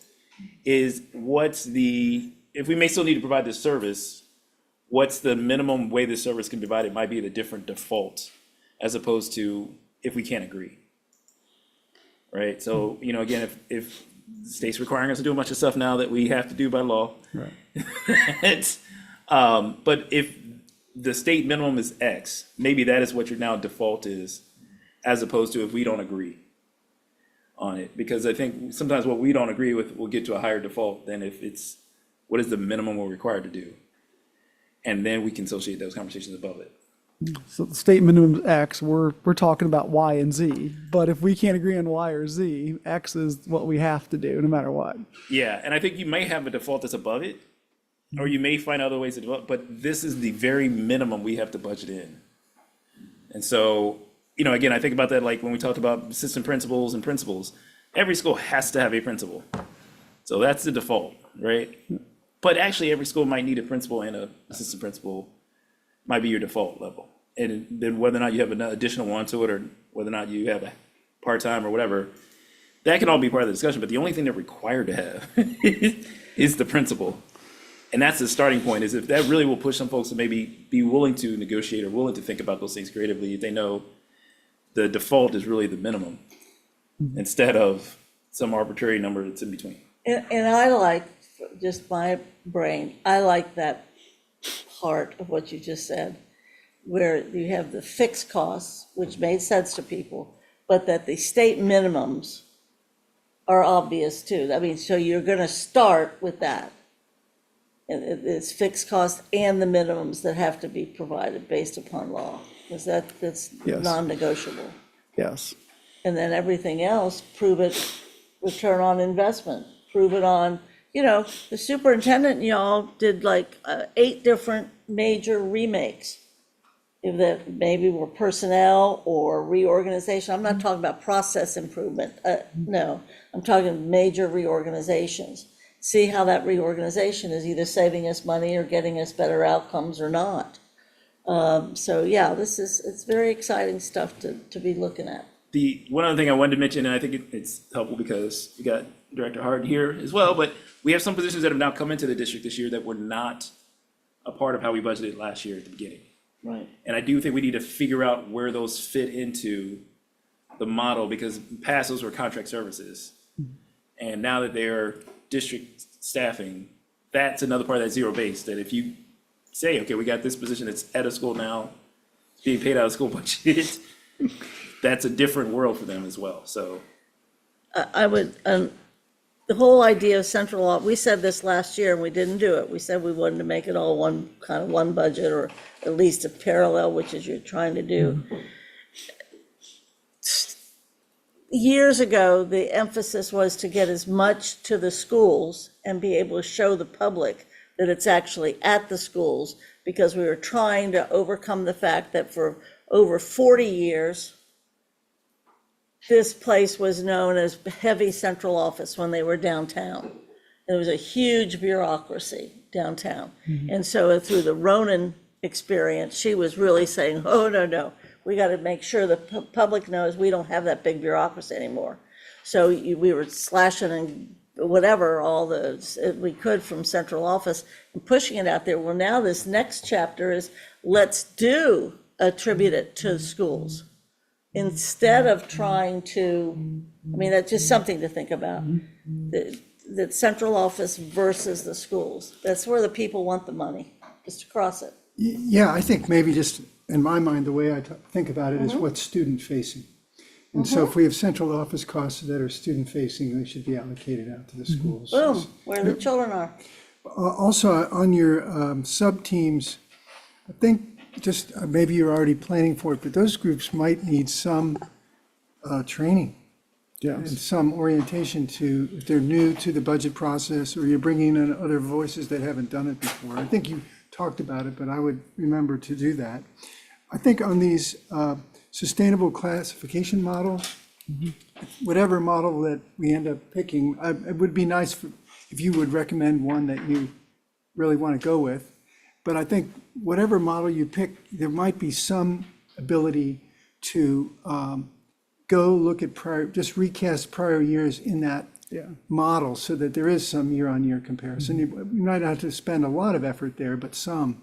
is if we may still need to provide this service, what's the minimum way this service can be provided might be at a different default, as opposed to if we can't agree. Right? So, again, if the state's requiring us to do a bunch of stuff now that we have to do by law. Right. But if the state minimum is X, maybe that is what your now default is, as opposed to if we don't agree on it. Because I think sometimes what we don't agree with will get to a higher default than if it's, what is the minimum we're required to do? And then we can associate those conversations above it. So the state minimum is X, we're talking about Y and Z. But if we can't agree on Y or Z, X is what we have to do, no matter what. Yeah, and I think you may have a default that's above it, or you may find other ways to develop, but this is the very minimum we have to budget in. And so, again, I think about that like when we talked about assistant principals and principals. Every school has to have a principal. So that's the default, right? But actually, every school might need a principal and an assistant principal, might be your default level. And then whether or not you have an additional one to it, or whether or not you have a part-time or whatever, that can all be part of the discussion. But the only thing they're required to have is the principal. And that's the starting point, is if that really will push some folks to maybe be willing to negotiate or willing to think about those things creatively, if they know the default is really the minimum instead of some arbitrary number that's in between. And I like, just my brain, I like that part of what you just said, where you have the fixed costs, which made sense to people, but that the state minimums are obvious too. I mean, so you're gonna start with that. And it's fixed costs and the minimums that have to be provided based upon law, because that's Yes. non-negotiable. Yes. And then everything else, prove it, return on investment, prove it on, the superintendent, y'all did like 8 different major remakes. If that maybe were personnel or reorganization, I'm not talking about process improvement, no, I'm talking major reorganizations. See how that reorganization is either saving us money or getting us better outcomes or not. So yeah, it's very exciting stuff to be looking at. The one other thing I wanted to mention, and I think it's helpful because we got Director Hart here as well, but we have some positions that have now come into the district this year that were not a part of how we budgeted last year at the beginning. Right. And I do think we need to figure out where those fit into the model, because past those were contract services. And now that they're district staffing, that's another part of that zero base, that if you say, okay, we got this position that's at a school now, being paid out of school budget, that's a different world for them as well, so. I would, the whole idea of central, we said this last year and we didn't do it. We said we wanted to make it all one budget, or at least a parallel, which is you're trying to do. Years ago, the emphasis was to get as much to the schools and be able to show the public that it's actually at the schools, because we were trying to overcome the fact that for over 40 years, this place was known as heavy central office when they were downtown. There was a huge bureaucracy downtown. And so through the Ronan experience, she was really saying, oh, no, we got to make sure the public knows we don't have that big bureaucracy anymore. So we were slashing and whatever, we could from central office and pushing it out there. Well, now this next chapter is, let's attribute it to schools. Instead of trying to, that's just something to think about. The central office versus the schools. That's where the people want the money, just across it. Yeah, I think maybe just in my mind, the way I think about it is what's student facing. And so if we have central office costs that are student facing, they should be allocated out to the schools. Boom, where the children are. Also, on your sub-teams, I think just, maybe you're already planning for it, but those groups might need some training and some orientation to, if they're new to the budget process, or you're bringing in other voices that haven't done it before. I think you talked about it, but I would remember to do that. I think on these sustainable classification models, whatever model that we end up picking, it would be nice if you would recommend one that you really want to go with. But I think whatever model you pick, there might be some ability to go look at just recast prior years in that model so that there is some year-on-year comparison. You might not have to spend a lot of effort there, but some.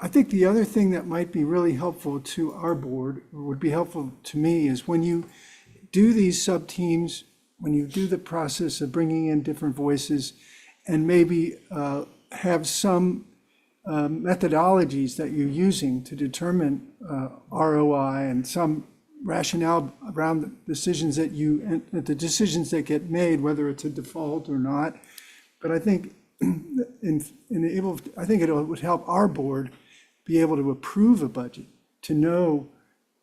I think the other thing that might be really helpful to our board, or would be helpful to me, is when you do these sub-teams, when you do the process of bringing in different voices, and maybe have some methodologies that you're using to determine ROI and some rationale around the decisions that the decisions that get made, whether it's a default or not. But I think I think it would help our board be able to approve a budget, to know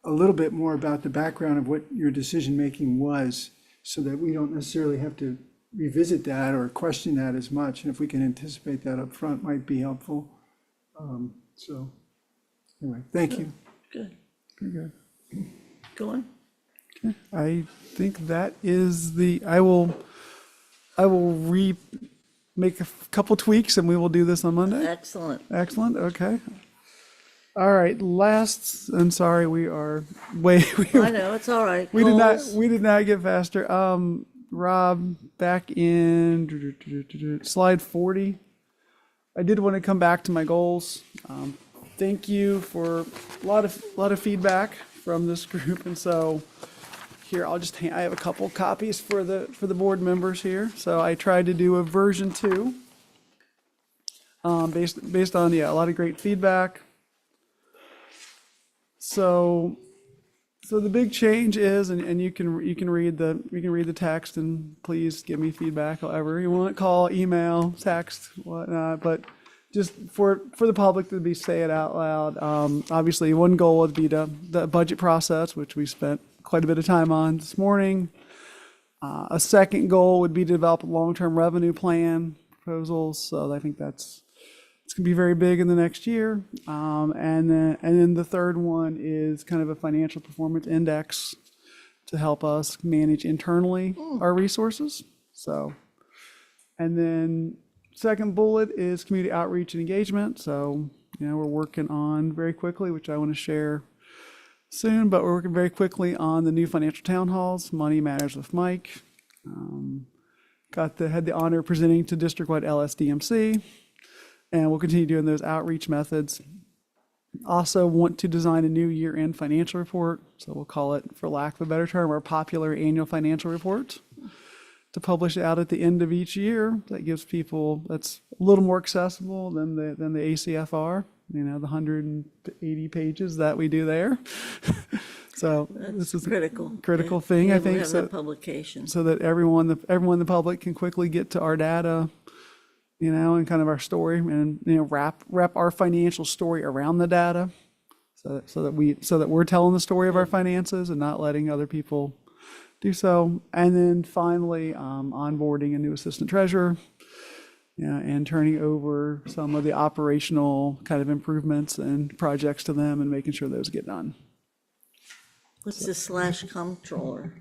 a little bit more about the background of what your decision-making was, so that we don't necessarily have to revisit that or question that as much. And if we can anticipate that up front, might be helpful. So anyway, thank you. Good. Very good. Go on. I think that is I will make a couple tweaks and we will do this on Monday. Excellent. Excellent, okay. All right, I'm sorry, we are I know, it's all right. we did Goals. not get faster. Rob, back in slide 40. I did want to come back to my goals. Thank you for a lot of feedback from this group, and so here I have a couple copies for the board members here. So I tried to do a version 2, based on a lot of great feedback. So the big change is, and you can read the text, and please give me feedback however you want, call, email, text, whatnot, but just for the public to say it out loud. Obviously one goal would be the budget process, which we spent quite a bit of time on this morning. A second goal would be to develop a long-term revenue plan proposals. So I think it's going to be very big in the next year. And then the third one is kind of a financial performance index to help us manage internally our resources. So, and then second bullet is community outreach and engagement. So, we're working on very quickly, which I want to share soon, but we're working very quickly on the new financial town halls, Money Matters with Mike. Had the honor of presenting to district-wide LSDMC. And we'll continue doing those outreach methods. Also want to design a new year-end financial report. So we'll call it, for lack of a better term, our popular annual financial report, to publish out at the end of each year. That gives people, that's a little more accessible than the ACFR, the 180 pages that we do there. So this is critical thing, I think, Have that publication. so that everyone in the public can quickly get to our data, and kind of our story, and wrap our financial story around the data, so that we're telling the story of our finances and not letting other people do so. And then finally, onboarding a new assistant treasurer, and turning over some of the operational kind of improvements and projects to them and making sure those get done. What's the /comptroller?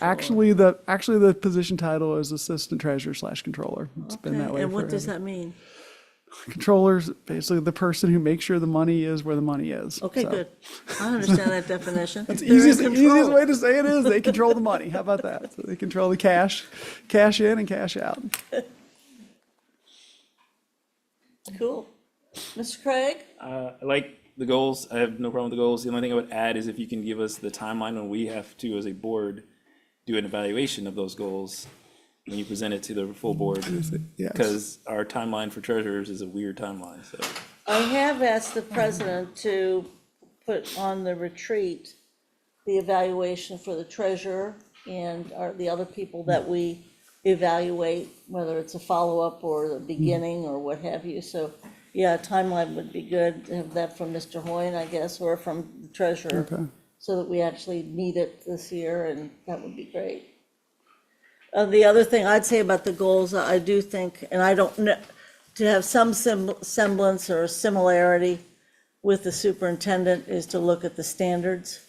Actually, the position title is assistant treasurer / controller. It's been that way And what forever. does that mean? Controller's basically the person who makes sure the money is where the money is. Okay, So good. I understand that definition. That's the They're in easiest control. way to say it is they control the money. How about that? So they control the cash in and cash out. Cool. Mr. Craig? I like the goals. I have no problem with the goals. The only thing I would add is if you can give us the timeline when we have to, as a board, do an evaluation of those goals when you present it to the full board. Yes. Because our timeline for treasurers is a weird timeline, so. I have asked the president to put on the retreat the evaluation for the treasurer and the other people that we evaluate, whether it's a follow-up or the beginning or what have you. So, yeah, a timeline would be good, to have that from Mr. Hoyne, I guess, or from the treasurer. Okay. So that we actually meet it this year, and that would be great. The other thing I'd say about the goals, I do think, and I don't know, to have some semblance or similarity with the superintendent is to look at the standards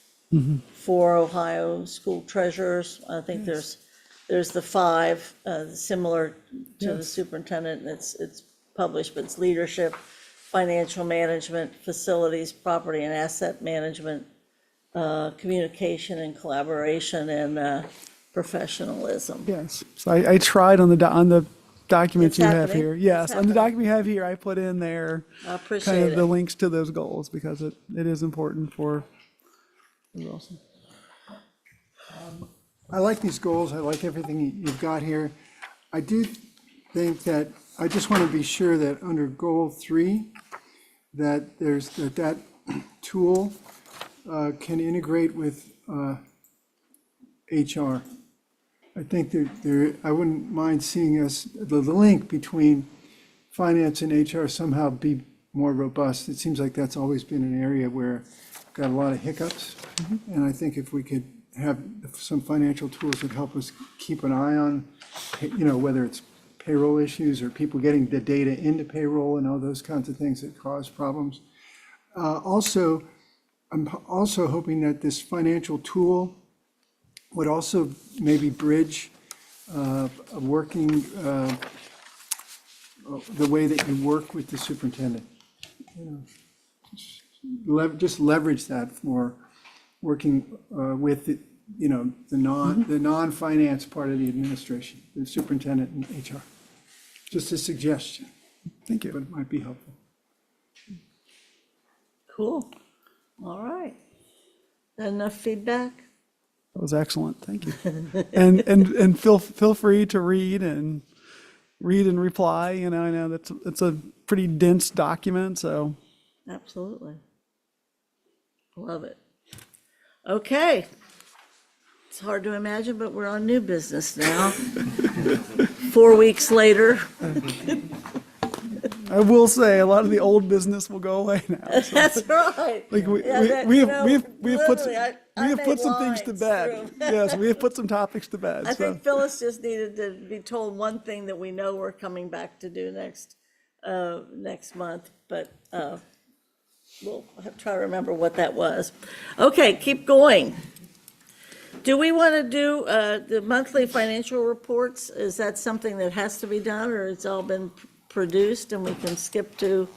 for Ohio school treasurers. I think there's the 5, similar to the superintendent, and it's published, but it's leadership, financial management, facilities, property and asset management, communication and collaboration, and professionalism. Yes, so I tried on the document It's you have happening. here. Yes, It's on the happening. document you have here, I put in there I kind appreciate of the it. links to those goals because it is important for Wilson. I like these goals. I like everything you've got here. I do think that, I just want to be sure that under goal 3, that that tool can integrate with HR. I think I wouldn't mind seeing the link between finance and HR somehow be more robust. It seems like that's always been an area where we've got a lot of hiccups. And I think if we could have some financial tools that help us keep an eye on, whether it's payroll issues or people getting the data into payroll and all those kinds of things that cause problems. Also, I'm also hoping that this financial tool would also maybe bridge working the way that you work with the superintendent. Just leverage that for working with the non-finance part of the administration, the superintendent and HR. Just a suggestion. Thank you. But it might be helpful. Cool. All right. Enough feedback? That was excellent. Thank you. And feel free to read and reply. I know it's a pretty dense document, so. Absolutely. Love it. Okay. It's hard to imagine, but we're on new business now. 4 weeks later. I will say a lot of the old business will go away now. So, That's right. like we have put some things to bed. Yes, we have put some topics to bed. I So think Phyllis just needed to be told one thing that we know we're coming back to do next month, but we'll try to remember what that was. Okay, keep going. Do we want to do the monthly financial reports? Is that something that has to be done, or it's all been produced and we can skip to?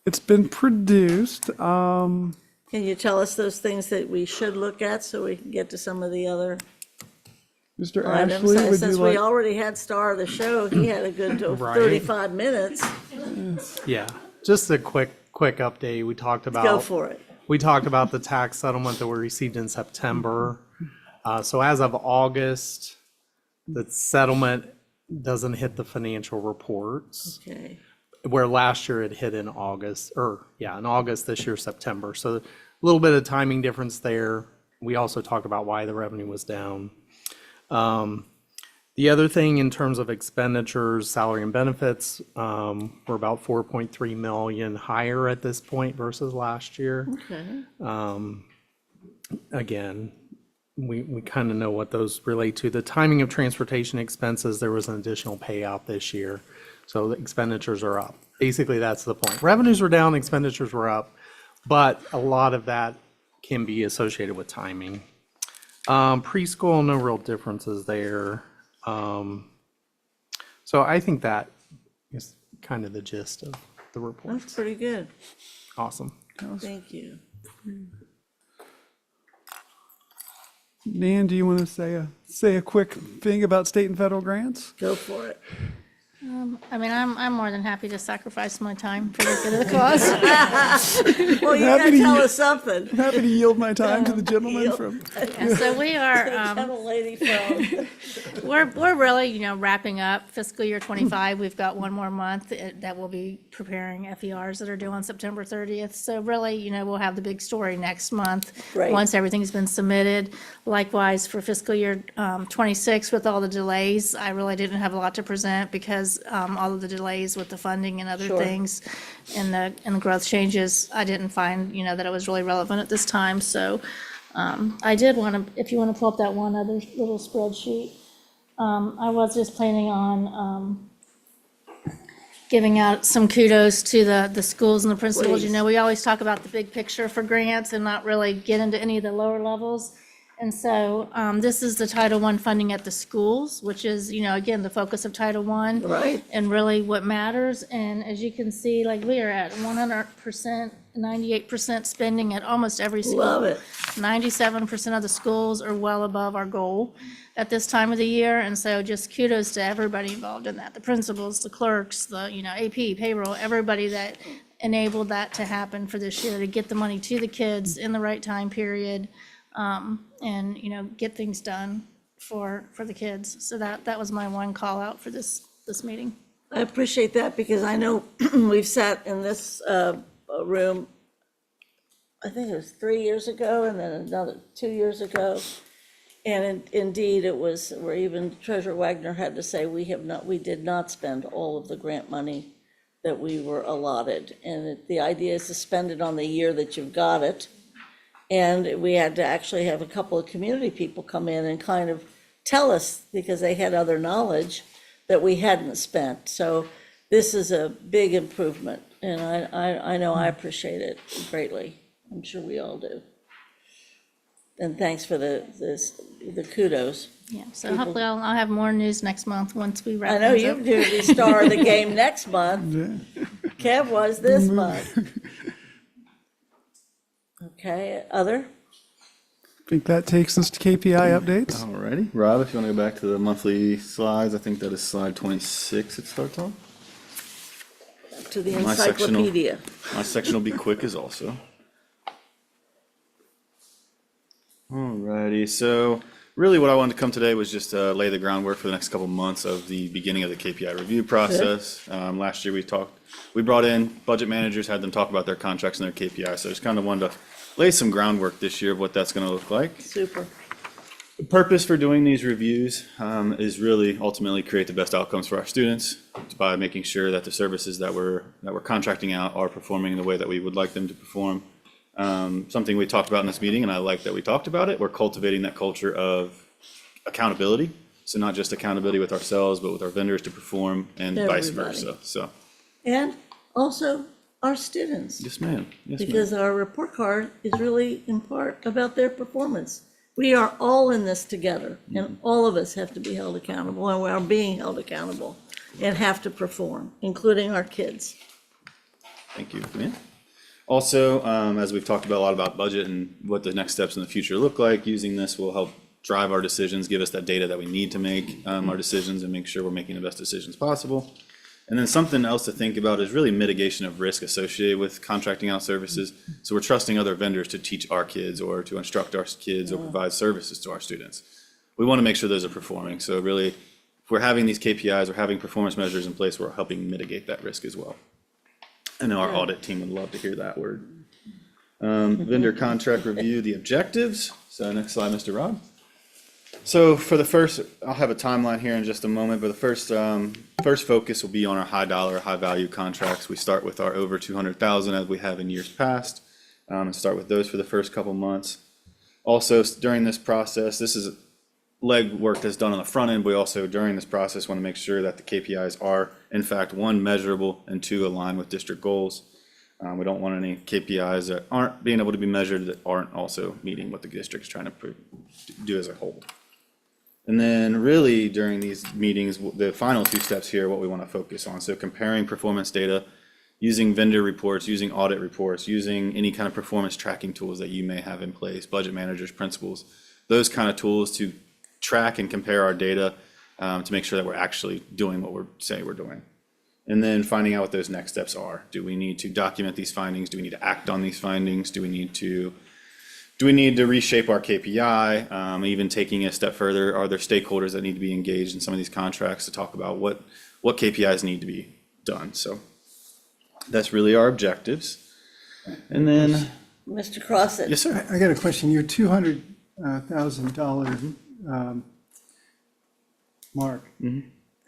it's been produced. Can you tell us those things that we should look at so we can get to some of the other Mr. items? Ashley, would you Since we like? already had star of the show, he had a good Right. 35 minutes. Yeah, just a quick update. We talked about. Go for it. We talked about the tax settlement that we received in September. So as of August, the settlement doesn't hit the financial reports, Okay. where last year it hit in August, in August this year, September. So a little bit of timing difference there. We also talked about why the revenue was down. The other thing in terms of expenditures, salary and benefits, we're about 4.3 million higher at this point versus last year. Okay. Again, we kind of know what those relate to. The timing of transportation expenses, there was an additional payout this year. So the expenditures are up. Basically, that's the point. Revenues were down, expenditures were up, but a lot of that can be associated with timing. Preschool, no real differences there. So I think that is kind of the gist of the report. That's pretty good. Awesome. Thank you. Nan, do you want to say a quick thing about state and federal grants? Go for it. I mean, I'm more than happy to sacrifice my time for the good of the cause. Well, you gotta tell us something. Happy to yield my time to the gentleman from. Yeah, so we are, Gentle lady from, we're really, wrapping up fiscal year '25. We've got one more month that we'll be preparing FERs that are due on September 30th. So really, we'll have the big story next month. Great. Once everything's been submitted. Likewise, for fiscal year '26, with all the delays, I really didn't have a lot to present because all of the delays with the funding and other Sure. things and the growth changes, I didn't find, that it was really relevant at this time. So I did want to, if you want to pull up that one other little spreadsheet, I was just planning on giving out some kudos to the schools and the principals. Please. We always talk about the big picture for grants and not really get into any of the lower levels. And so this is the Title I funding at the schools, which is, again, the focus of Title I. Right. And really what matters. And as you can see, like, we are at 100%, 98% spending at almost every school. Love it. 97% of the schools are well above our goal at this time of the year. And so just kudos to everybody involved in that, the principals, the clerks, the, AP, payroll, everybody that enabled that to happen for this year, to get the money to the kids in the right time period, and, get things done for the kids. So that was my one call out for this meeting. I appreciate that because I know we've sat in this room, I think it was 3 years ago and then another 2 years ago. And indeed, it was where even Treasurer Wagner had to say, we did not spend all of the grant money that we were allotted. And the idea is to spend it on the year that you've got it. And we had to actually have a couple of community people come in and kind of tell us, because they had other knowledge that we hadn't spent. So this is a big improvement, and I know I appreciate it greatly. I'm sure we all do. And thanks for the kudos. Yeah, so hopefully I'll have more news next month once we wrap I know things you up. do the star of the game next month. Kev was this month. Okay, other? I think that takes us to KPI updates. Alrighty, Rob, if you want to go back to the monthly slides, I think that is slide 26 it starts on. To the My section will- encyclopedia. My section will be quick as also. Alrighty, so really what I wanted to come today was just lay the groundwork for the next couple months of the beginning of the KPI review process. Last year we brought in budget managers, had them talk about their contracts and their KPIs, so just kind of wanted to lay some groundwork this year of what that's going to look like. Super. The purpose for doing these reviews is really ultimately create the best outcomes for our students by making sure that the services that we're contracting out are performing in the way that we would like them to perform. Something we talked about in this meeting, and I like that we talked about it, we're cultivating that culture of accountability. So not just accountability with ourselves, but with our vendors to perform and vice Everybody. versa. So, And also our students. yes, ma'am. Yes, ma'am. Because our report card is really in part about their performance. We are all in this together, and all of us have to be held accountable, and we are being held accountable and have to perform, including our kids. Thank you, ma'am. Also, as we've talked about a lot about budget and what the next steps in the future look like, using this will help drive our decisions, give us that data that we need to make our decisions and make sure we're making the best decisions possible. And then something else to think about is really mitigation of risk associated with contracting out services. So we're trusting other vendors to teach our kids or to instruct our kids or provide services to our students. We want to make sure those are performing. So really, if we're having these KPIs or having performance measures in place, we're helping mitigate that risk as well. I know our audit team would love to hear that word. Vendor contract review, the objectives. So next slide, Mr. Rob. So for the first, I'll have a timeline here in just a moment, but the first focus will be on our high dollar, high value contracts. We start with our over 200,000 as we have in years past, and start with those for the first couple months. Also, during this process, this is leg work that's done on the front end. We also, during this process, want to make sure that the KPIs are, in fact, one, measurable, and two, aligned with district goals. We don't want any KPIs that aren't being able to be measured that aren't also meeting what the district's trying to do as a whole. And then really during these meetings, the final two steps here, what we want to focus on. So comparing performance data, using vendor reports, using audit reports, using any kind of performance tracking tools that you may have in place, budget managers, principals, those kind of tools to track and compare our data to make sure that we're actually doing what we're saying we're doing. And then finding out what those next steps are. Do we need to document these findings? Do we need to act on these findings? Do we need to reshape our KPI? Even taking a step further, are there stakeholders that need to be engaged in some of these contracts to talk about what KPIs need to be done? So that's really our objectives. And then, Mr. Crossett? yes, sir. I got a question. Your $200,000 mark.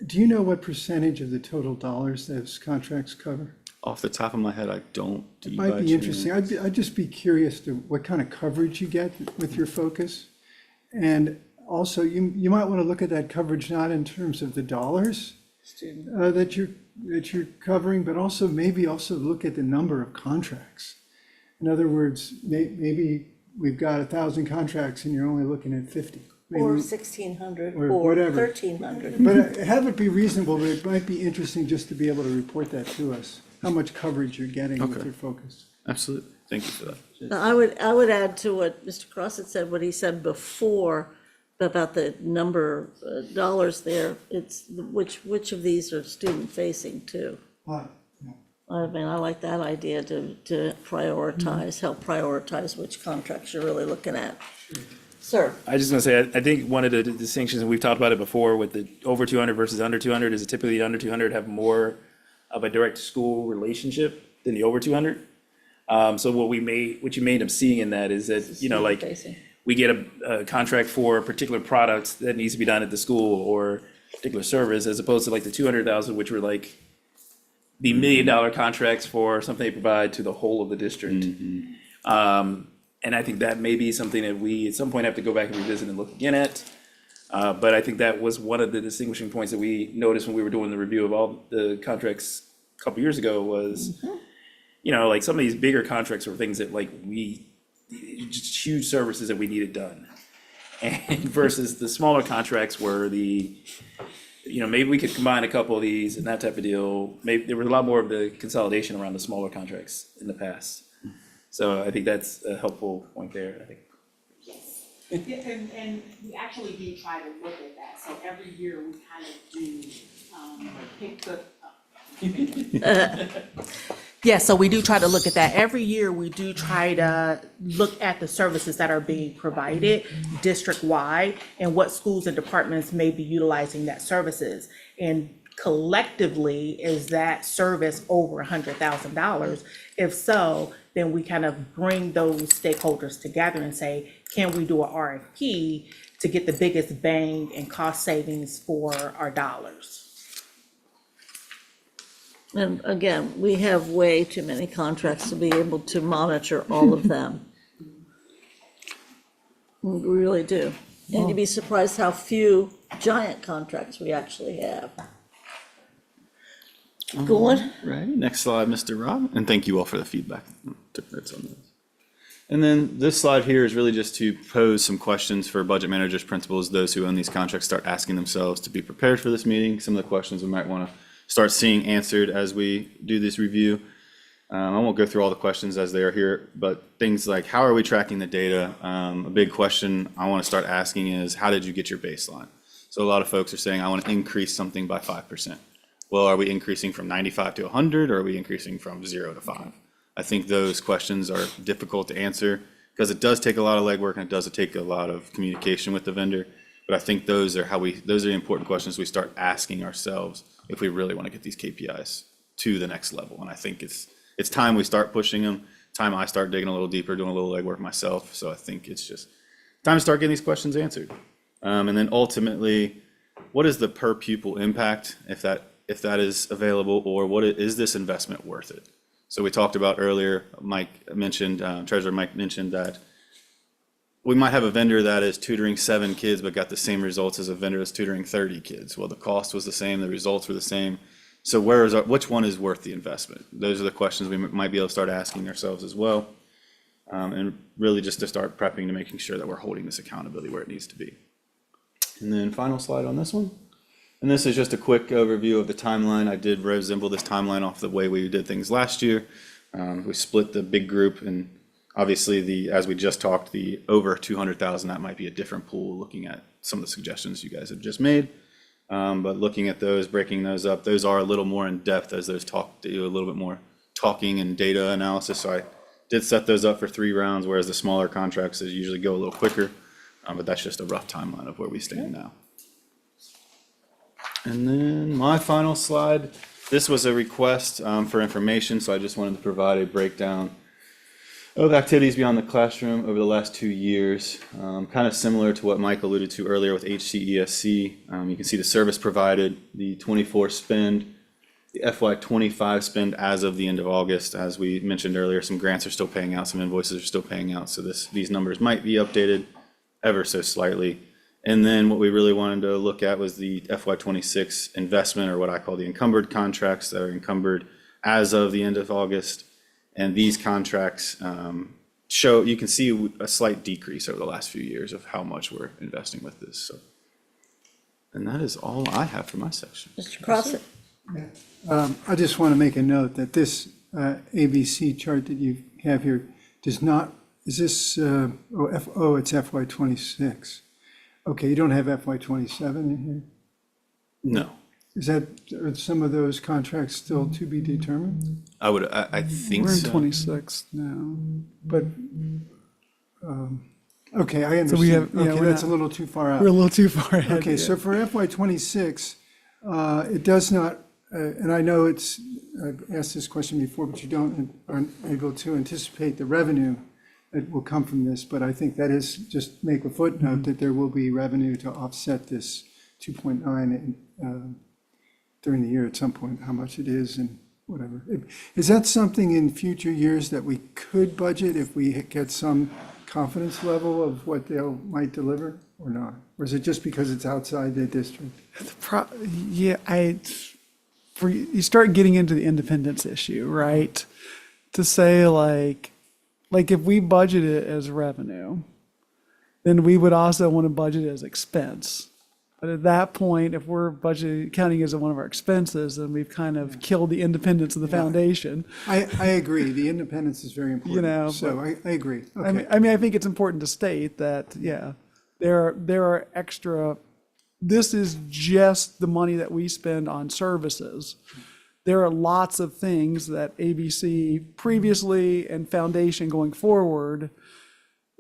Do you know what percentage of the total dollars those contracts cover? Off the top of my head, I don't. It might be interesting. I'd just be curious to what kind of coverage you get with your focus. And also, you might want to look at that coverage not in terms of the dollars that you're covering, but also maybe also look at the number of contracts. In other words, maybe we've got 1,000 contracts and you're only looking at 50. Or Maybe- 1,600, or or whatever. 1,300. But have it be reasonable, but it might be interesting just to be able to report that to us, how much coverage you're getting with Okay. your focus. Absolutely. Thank you for that. Now, I would add to what Mr. Crossett said, what he said before about the number of dollars there. It's which of these are student facing too? I mean, I like that idea to prioritize, help prioritize which contracts you're really looking at. Sir? I just want to say, I think one of the distinctions, and we've talked about it before, with the over 200 versus under 200, is that typically the under 200 have more of a direct school relationship than the over 200. So what you may end up seeing in that is that, like, Facing. we get a contract for a particular product that needs to be done at the school or particular service, as opposed to like the 200,000, which were like the $1 million contracts for something they provide to the whole of the district. And I think that may be something that we at some point have to go back and revisit and look again at. But I think that was one of the distinguishing points that we noticed when we were doing the review of all the contracts a couple years ago was, like some of these bigger contracts were things that like just huge services that we needed done. And versus the smaller contracts were maybe we could combine a couple of these and that type of deal. Maybe there was a lot more of the consolidation around the smaller contracts in the past. So I think that's a helpful point there, I think. Yeah, and we actually do try to look at that, so every year we kind of do, pick the. Yeah, so we do try to look at that. Every year, we do try to look at the services that are being provided district-wide and what schools and departments may be utilizing that services. And collectively, is that service over $100,000? If so, then we kind of bring those stakeholders together and say, can we do an RFP to get the biggest bang and cost savings for our dollars? And again, we have way too many contracts to be able to monitor all of them. We really do. And you'd be surprised how few giant contracts we actually have. Go on. Right, next slide, Mr. Rob, and thank you all for the feedback. Took notes on this. And then this slide here is really just to pose some questions for budget managers, principals, those who own these contracts start asking themselves to be prepared for this meeting. Some of the questions we might want to start seeing answered as we do this review. I won't go through all the questions as they are here, but things like, how are we tracking the data? A big question I want to start asking is, how did you get your baseline? So a lot of folks are saying, I want to increase something by 5%. Well, are we increasing from 95 to 100, or are we increasing from 0 to 5? I think those questions are difficult to answer because it does take a lot of legwork and it does take a lot of communication with the vendor. But I think those are the important questions we start asking ourselves if we really want to get these KPIs to the next level. And I think it's time we start pushing them, time I start digging a little deeper, doing a little legwork myself. So I think it's just time to start getting these questions answered. And then ultimately, what is the per pupil impact if that is available, or is this investment worth it? So we talked about earlier, Treasurer Mike mentioned that we might have a vendor that is tutoring 7 kids but got the same results as a vendor that's tutoring 30 kids. Well, the cost was the same, the results were the same. So which one is worth the investment? Those are the questions we might be able to start asking ourselves as well. And really just to start prepping to making sure that we're holding this accountability where it needs to be. And then final slide on this one. And this is just a quick overview of the timeline. I did resemble this timeline off the way we did things last year. We split the big group, and obviously as we just talked, the over 200,000, that might be a different pool looking at some of the suggestions you guys have just made. But looking at those, breaking those up, those are a little more in depth as those do a little bit more talking and data analysis. So I did set those up for 3 rounds, whereas the smaller contracts usually go a little quicker. But that's just a rough timeline of where we stand now. And then my final slide, this was a request for information, so I just wanted to provide a breakdown of activities beyond the classroom over the last 2 years. Kind of similar to what Mike alluded to earlier with HCESC. You can see the service provided, the 24 spend, the FY25 spend as of the end of August. As we mentioned earlier, some grants are still paying out, some invoices are still paying out, so these numbers might be updated ever so slightly. And then what we really wanted to look at was the FY26 investment, or what I call the encumbered contracts that are encumbered as of the end of August. And these contracts show, you can see a slight decrease over the last few years of how much we're investing with this. So, and that is all I have for my section. Mr. Crossett? I just want to make a note that this ABC chart that you have here does not, is this, it's FY 26. Okay, you don't have FY 27 in here? No, Is that, are some of those contracts still to be determined? I think We're in so. 26 now. But, okay, I understand. we have- yeah, Okay, we're that's a not- little too far out. We're a little too far ahead. Okay, so for FY 26, it does not, and I know it's, I've asked this question before, but you aren't able to anticipate the revenue that will come from this, but I think that is, just make a footnote that there will be revenue to offset this 2.9 during the year at some point, how much it is and whatever. Is that something in future years that we could budget if we get some confidence level of what they might deliver or not? Or is it just because it's outside the district? You start getting into the independence issue, right? To say like if we budget it as revenue, then we would also want to budget it as expense. But at that point, if we're counting as one of our expenses, then we've kind of killed the independence of the foundation. I agree, the independence is very important. You know, So I agree. Okay. I mean, I think it's important to state that, yeah, there are extra, this is just the money that we spend on services. There are lots of things that ABC previously and foundation going forward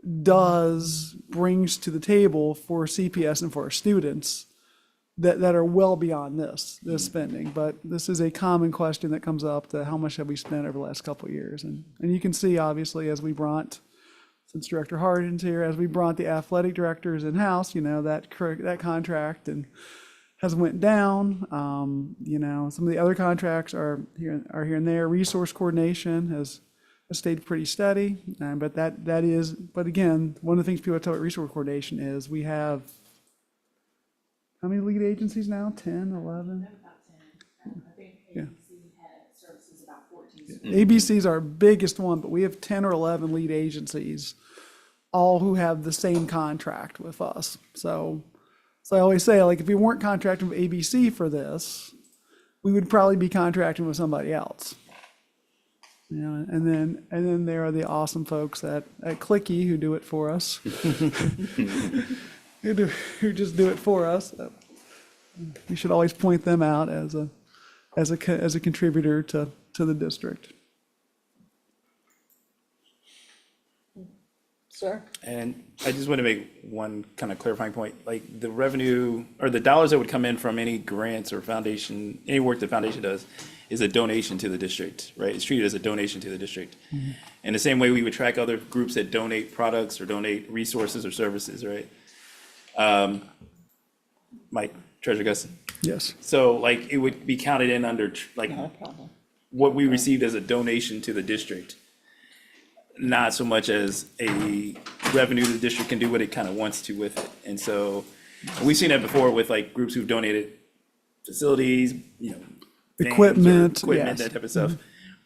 brings to the table for CPS and for our students that are well beyond this spending. But this is a common question that comes up, to how much have we spent over the last couple of years? And you can see, obviously, as we brought, since Director Hardin's here, as we brought the athletic directors in-house, that contract has went down. Some of the other contracts are here and there. Resource coordination has stayed pretty steady, but but again, one of the things people talk about resource coordination is we have, how many lead agencies now? 10, 11? Yeah. ABC is our biggest one, but we have 10 or 11 lead agencies, all who have the same contract with us. So I always say, like, if we weren't contracting with ABC for this, we would probably be contracting with somebody else. And then there are the awesome folks at Clicky who do it for us. who just do it for us. We should always point them out as a contributor to the district. Sir? And I just want to make one kind of clarifying point, like the revenue or the dollars that would come in from any grants or foundation, any work the foundation does is a donation to the district, right? It's treated as a donation to the district. Mm-hmm. In the same way we would track other groups that donate products or donate resources or services, right? Mike, Treasurer Guston. Yes. So like it would be counted in under like No problem. what we received as a donation to the district, not so much as a revenue the district can do what it kind of wants to with it. And so we've seen that before with like groups who've donated facilities, vans or Equipment, equipment, yes. that type of stuff,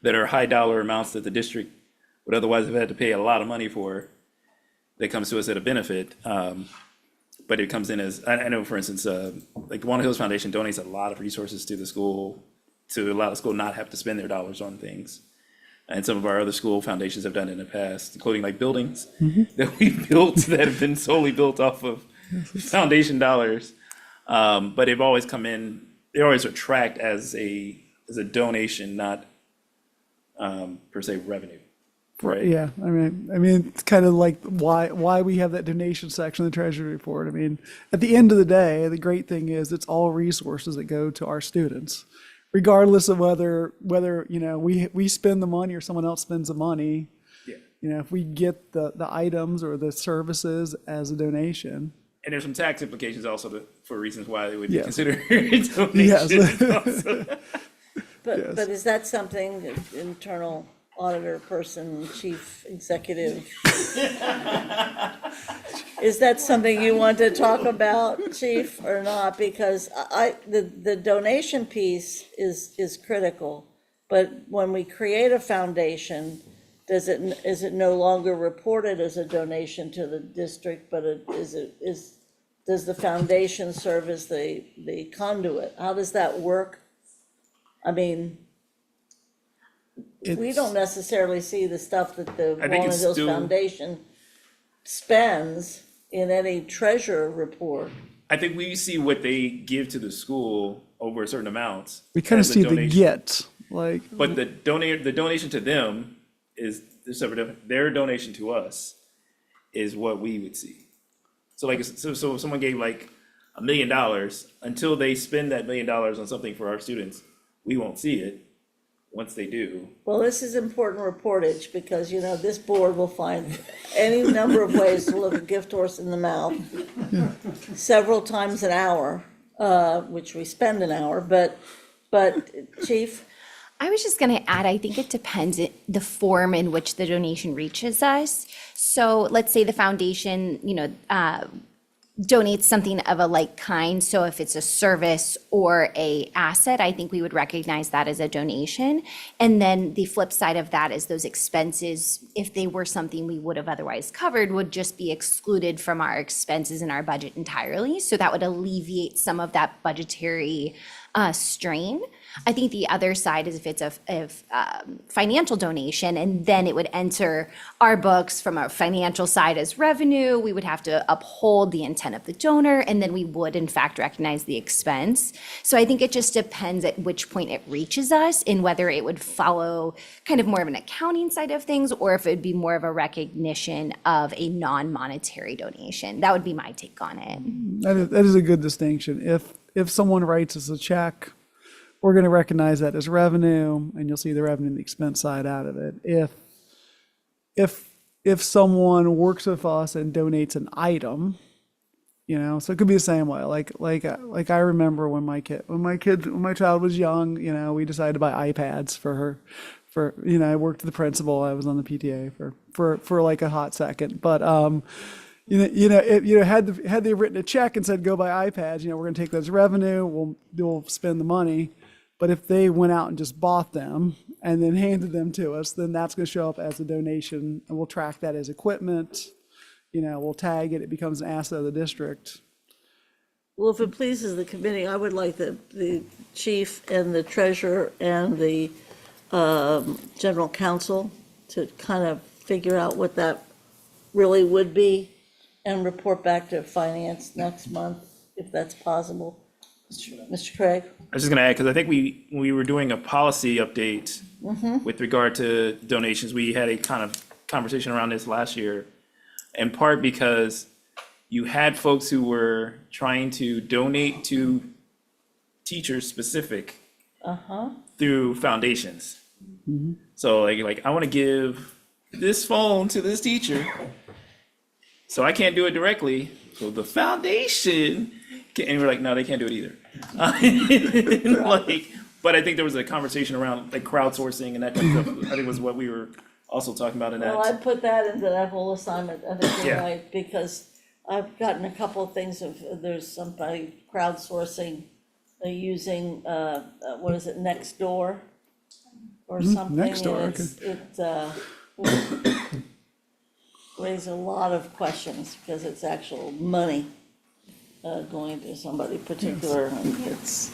that are high dollar amounts that the district would otherwise have had to pay a lot of money for, that comes to us at a benefit. But it comes in as, I know, for instance, like the Walnut Hills Foundation donates a lot of resources to the school to allow the school not have to spend their dollars on things. And some of our other school foundations have done it in the past, including like buildings that we built that have been solely built off of foundation dollars. But they've always come in, they always are tracked as a donation, not per se revenue, right? Yeah, I mean, it's kind of like why we have that donation section in the Treasury report. I mean, at the end of the day, the great thing is it's all resources that go to our students, regardless of whether we spend the money or someone else spends the money. Yeah. If we get the items or the services as a donation. And there's some tax implications also for reasons why they would be Yes. considered Yes. donations also. But is that something, the internal auditor person, chief executive? Is that something you want to talk about, chief, or not? Because the donation piece is critical. But when we create a foundation, is it no longer reported as a donation to the district, but does the foundation serve as the conduit? How does that work? I mean, we don't necessarily see the stuff that the I think Walnut it's Hills still- Foundation spends in any treasurer report. I think we see what they give to the school over a certain amount. We kind of as a see the donation. get, like, But the donation to them is separate. Their donation to us is what we would see. So like, so if someone gave like $1 million, until they spend that $1 million on something for our students, we won't see it. Once they do, Well, this is important reportage because, this board will find any number of ways to look a gift horse in the mouth several times an hour, which we spend an hour, but Chief? I was just going to add, I think it depends the form in which the donation reaches us. So let's say the foundation, donates something of a like kind. So if it's a service or a asset, I think we would recognize that as a donation. And then the flip side of that is those expenses, if they were something we would have otherwise covered, would just be excluded from our expenses in our budget entirely. So that would alleviate some of that budgetary strain. I think the other side is if it's a financial donation, and then it would enter our books from a financial side as revenue. We would have to uphold the intent of the donor, and then we would in fact recognize the expense. So I think it just depends at which point it reaches us and whether it would follow kind of more of an accounting side of things, or if it would be more of a recognition of a non-monetary donation. That would be my take on it. that is a good distinction. If someone writes us a check, we're going to recognize that as revenue, and you'll see the revenue and the expense side out of it. If someone works with us and donates an item, so it could be the same way. Like I remember when my child was young, we decided to buy iPads for her. I worked with the principal. I was on the PTA for like a hot second, but had they written a check and said go buy iPads, we're going to take those revenue. We'll spend the money. But if they went out and just bought them and then handed them to us, then that's going to show up as a donation, and we'll track that as equipment. We'll tag it. It becomes an asset of the district. Well, if it pleases the committee, I would like the chief and the treasurer and the general counsel to kind of figure out what that really would be and report back to finance next month, if that's possible. Mr. Craig? I was just gonna add, because I think we were doing a policy update with regard to donations. We had a kind of conversation around this last year, in part because you had folks who were trying to donate to teachers specific through foundations. So like I want to give this phone to this teacher, so I can't do it directly. So the foundation can, and we're like, no, they can't do it either. But I think there was a conversation around like crowdsourcing and that kind of stuff. I think was what we were also talking about in that. Well, I'd put that into that whole assignment, I think you're Yeah. right, because I've gotten a couple of things of, there's somebody crowdsourcing, using, what is it, Nextdoor? Or something. Nextdoor, and Raise a lot of questions, because it's actual money. going to somebody particular, and it's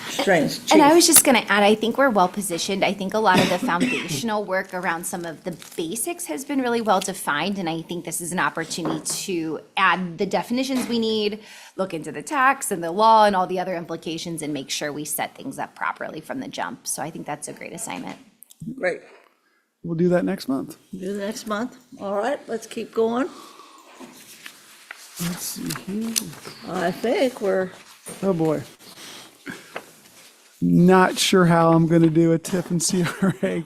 strange. And I Chief. was just gonna add, I think we're well positioned. I think a lot of the foundational work around some of the basics has been really well defined. And I think this is an opportunity to add the definitions we need, look into the tax and the law and all the other implications and make sure we set things up properly from the jump. So I think that's a great assignment. Great. We'll do that next month. Do the next month. All right, let's keep going. Let's see here. I think we're, Oh, boy. Not sure how I'm going to do a TIF and CRA.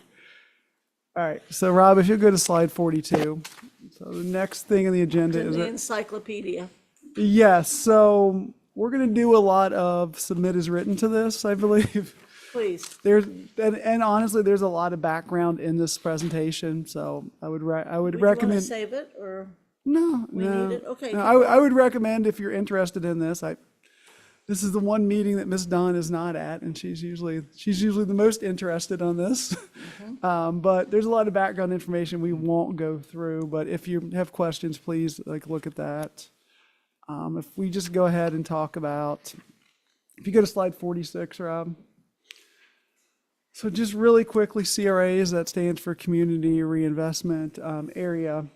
All right, so Rob, if you go to slide 42. So the next thing on the agenda in is, the encyclopedia. yes, so we're going to do a lot of submit as written to this, I believe. Please. There's, and honestly, there's a lot of background in this presentation, so I would Would you want to recommend. save it, or? No, We no. need it? Okay. No, I would recommend if you're interested in this, this is the one meeting that Miss Dunn is not at, and she's usually the most interested on this. But there's a lot of background information we won't go through, but if you have questions, please look at that. If we just go ahead and talk about, if you go to slide 46, Rob. So just really quickly, CRAs, that stands for Community Reinvestment Area,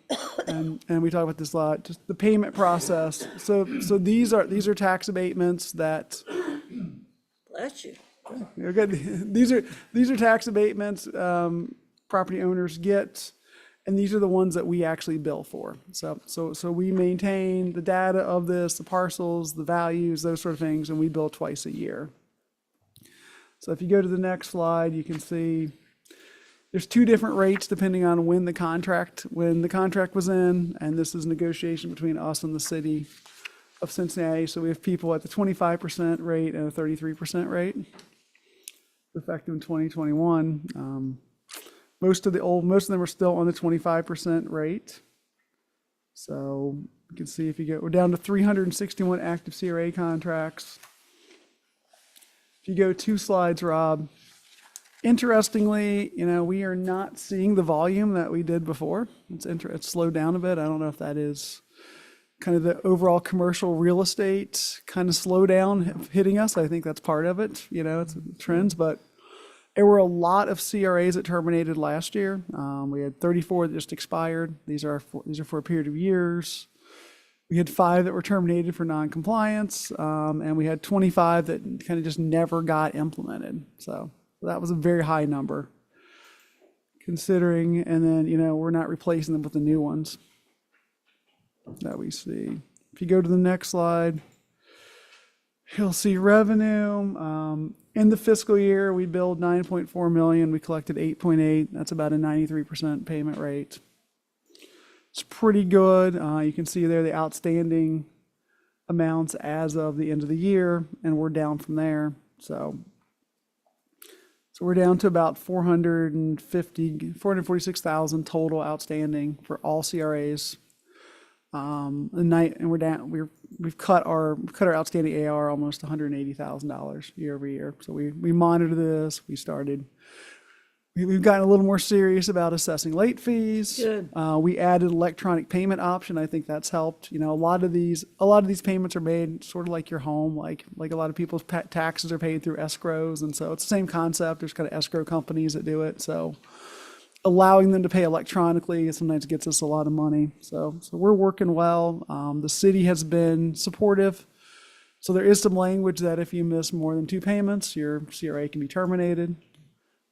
and we talk about this a lot. Just the payment process. So these are tax abatements that. Bless you. You're good. These are tax abatements property owners get, and these are the ones that we actually bill for. So we maintain the data of this, the parcels, the values, those sort of things, and we bill twice a year. So if you go to the next slide, you can see there's two different rates depending on when the contract was in, and this is negotiation between us and the city of Cincinnati. So we have people at the 25% rate and a 33% rate, effective in 2021. Most of them are still on the 25% rate. So you can see we're down to 361 active CRA contracts. If you go 2 slides, Rob, interestingly, we are not seeing the volume that we did before. It's slowed down a bit. I don't know if that is kind of the overall commercial real estate kind of slowdown hitting us. I think that's part of it. It's trends, but there were a lot of CRAs that terminated last year. We had 34 that just expired. These are for a period of years. We had 5 that were terminated for non-compliance, and we had 25 that kind of just never got implemented. So that was a very high number considering, and then, we're not replacing them with the new ones that we see. If you go to the next slide, you'll see revenue. In the fiscal year, we billed 9.4 million. We collected 8.8. That's about a 93% payment rate. It's pretty good. You can see there the outstanding amounts as of the end of the year, and we're down from there. So we're down to about 446,000 total outstanding for all CRAs. And we've cut our outstanding AR almost $180,000 year over year. So we monitor this. We've gotten a little more serious about assessing late fees. Good. We added electronic payment option. I think that's helped. A lot of these payments are made sort of like your home, like a lot of people's taxes are paid through escrows, and so it's the same concept. There's kind of escrow companies that do it. So allowing them to pay electronically sometimes gets us a lot of money. So we're working well. The city has been supportive. So there is some language that if you miss more than 2 payments, your CRA can be terminated.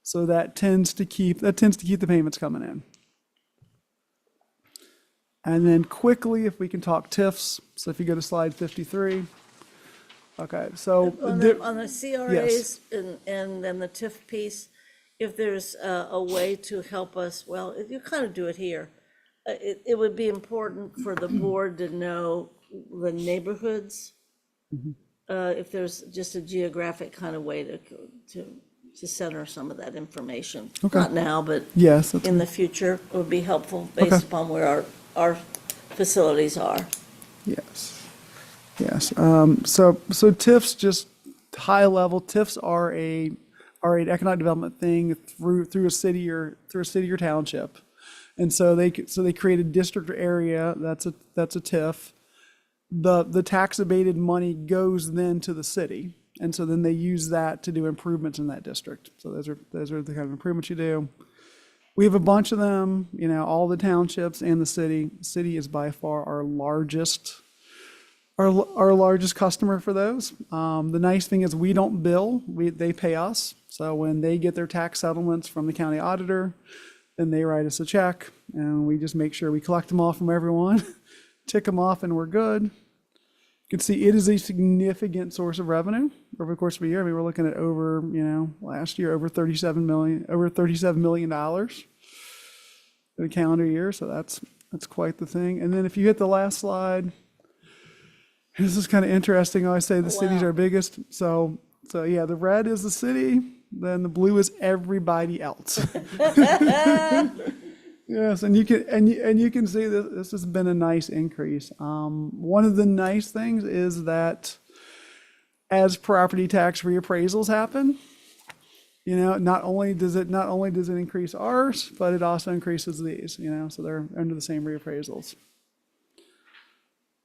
So that tends to keep the payments coming in. And then quickly, if we can talk TIFs. So if you go to slide 53. Okay, so On the CRAs and then the TIF piece, if there's a way to help us, well, if you kind of do it here, it would be important for the board to know the neighborhoods. If there's just a geographic kind of way to center some of that information. Okay. Not now, but yes, in the future would be helpful based upon where our facilities are. Yes. So TIFs, just high level, TIFs are an economic development thing through a city or township, and so they create a district or area that's a TIF, the tax abated money goes then to the city. And so then they use that to do improvements in that district. So those are the kind of improvements you do. We have a bunch of them, all the townships and the city. City is by far our largest customer for those. The nice thing is we don't bill, they pay us. So when they get their tax settlements from the county auditor, then they write us a check and we just make sure we collect them all from everyone, tick them off, and we're good. You can see it is a significant source of revenue over the course of a year. I mean, we're looking at over, last year, over $37 million in a calendar year. So that's quite the thing. And then if you hit the last slide, this is kind of interesting. I always say the city's our biggest. So yeah, the red is the city, then the blue is everybody else. Yes, and you can see that this has been a nice increase. One of the nice things is that as property tax reappraisals happen, not only does it increase ours, but it also increases these. So they're under the same reappraisals.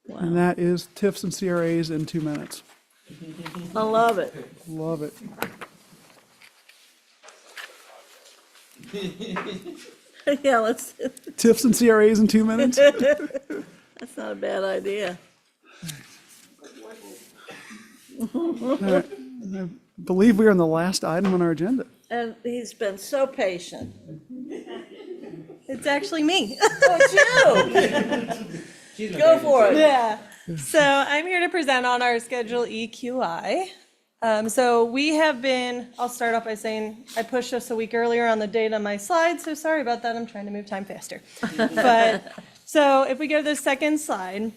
Wow. And that is TIFs and CRAs in 2 minutes. I love it. Love it. Yeah, let's, TIFs and CRAs in 2 minutes. that's not a bad idea. All right. I believe we are on the last item on our agenda. And he's been so patient. It's actually me. Oh, it's you. Go for it. Yeah. So I'm here to present on our Schedule EQI. So we have been, I'll start off by saying I pushed us a week earlier on the date on my slide, so sorry about that. I'm trying to move time faster. But so if we go to the second slide,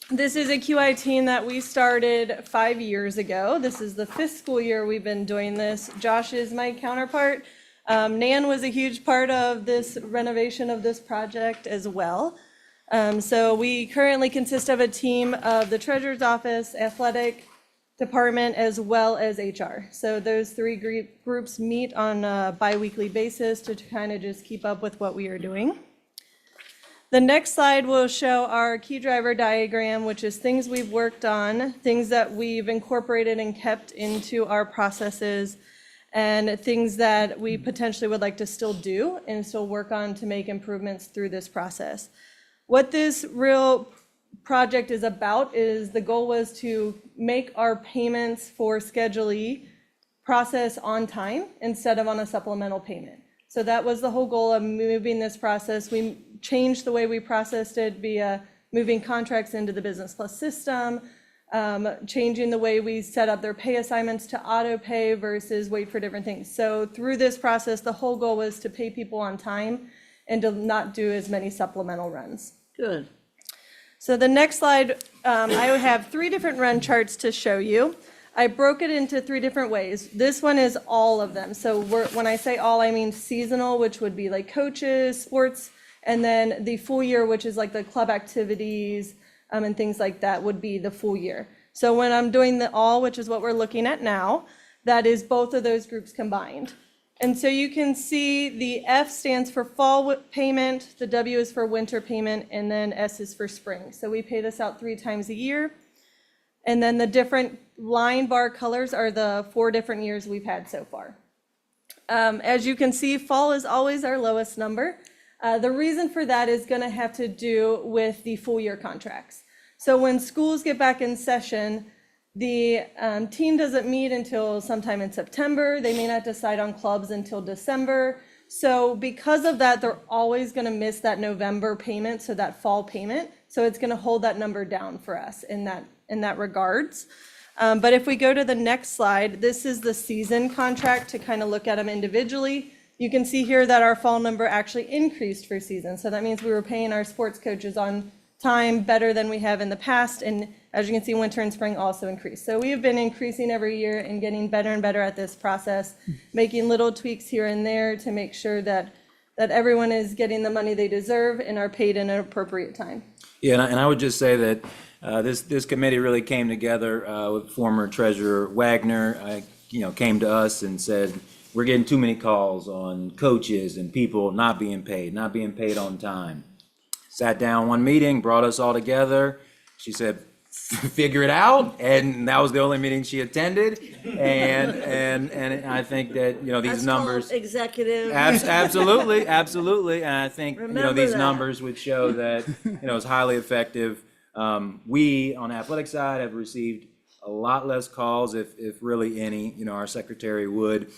this is a QI team that we started 5 years ago. This is the 5th school year we've been doing this. Josh is my counterpart. Nan was a huge part of this renovation of this project as well. So we currently consist of a team of the treasurer's office, athletic department, as well as HR. So those three groups meet on a bi-weekly basis to kind of just keep up with what we are doing. The next slide will show our key driver diagram, which is things we've worked on, things that we've incorporated and kept into our processes, and things that we potentially would like to still do and still work on to make improvements through this process. What this real project is about is the goal was to make our payments for Schedule E process on time instead of on a supplemental payment. So that was the whole goal of moving this process. We changed the way we processed it via moving contracts into the Business Plus system, changing the way we set up their pay assignments to auto pay versus wait for different things. So through this process, the whole goal was to pay people on time and to not do as many supplemental runs. Good. So the next slide, I have 3 different run charts to show you. I broke it into 3 different ways. This one is all of them. So when I say all, I mean seasonal, which would be like coaches, sports, and then the full year, which is like the club activities and things like that would be the full year. So when I'm doing the all, which is what we're looking at now, that is both of those groups combined. And so you can see the F stands for fall payment, the W is for winter payment, and then S is for spring. So we pay this out 3 times a year. And then the different line bar colors are the 4 different years we've had so far. As you can see, fall is always our lowest number. The reason for that is going to have to do with the full year contracts. So when schools get back in session, the team doesn't meet until sometime in September. They may not decide on clubs until December. So because of that, they're always going to miss that November payment, so that fall payment. So it's going to hold that number down for us in that regards. But if we go to the next slide, this is the season contract to kind of look at them individually. You can see here that our fall number actually increased for season. So that means we were paying our sports coaches on time better than we have in the past. And as you can see, winter and spring also increased. So we have been increasing every year and getting better and better at this process, making little tweaks here and there to make sure that everyone is getting the money they deserve and are paid in an appropriate time. Yeah, and I would just say that this committee really came together with former Treasurer Wagner. Came to us and said, we're getting too many calls on coaches and people not being paid on time. Sat down one meeting, brought us all together. She said, figure it out, and that was the only meeting she attended. And I think that, you know, these That's called numbers. executive. Absolutely, absolutely, and I think, you know, Remember these that. numbers would show that, you know, it's highly effective. We, on the athletic side, have received a lot less calls, if really any. You know, our secretary would,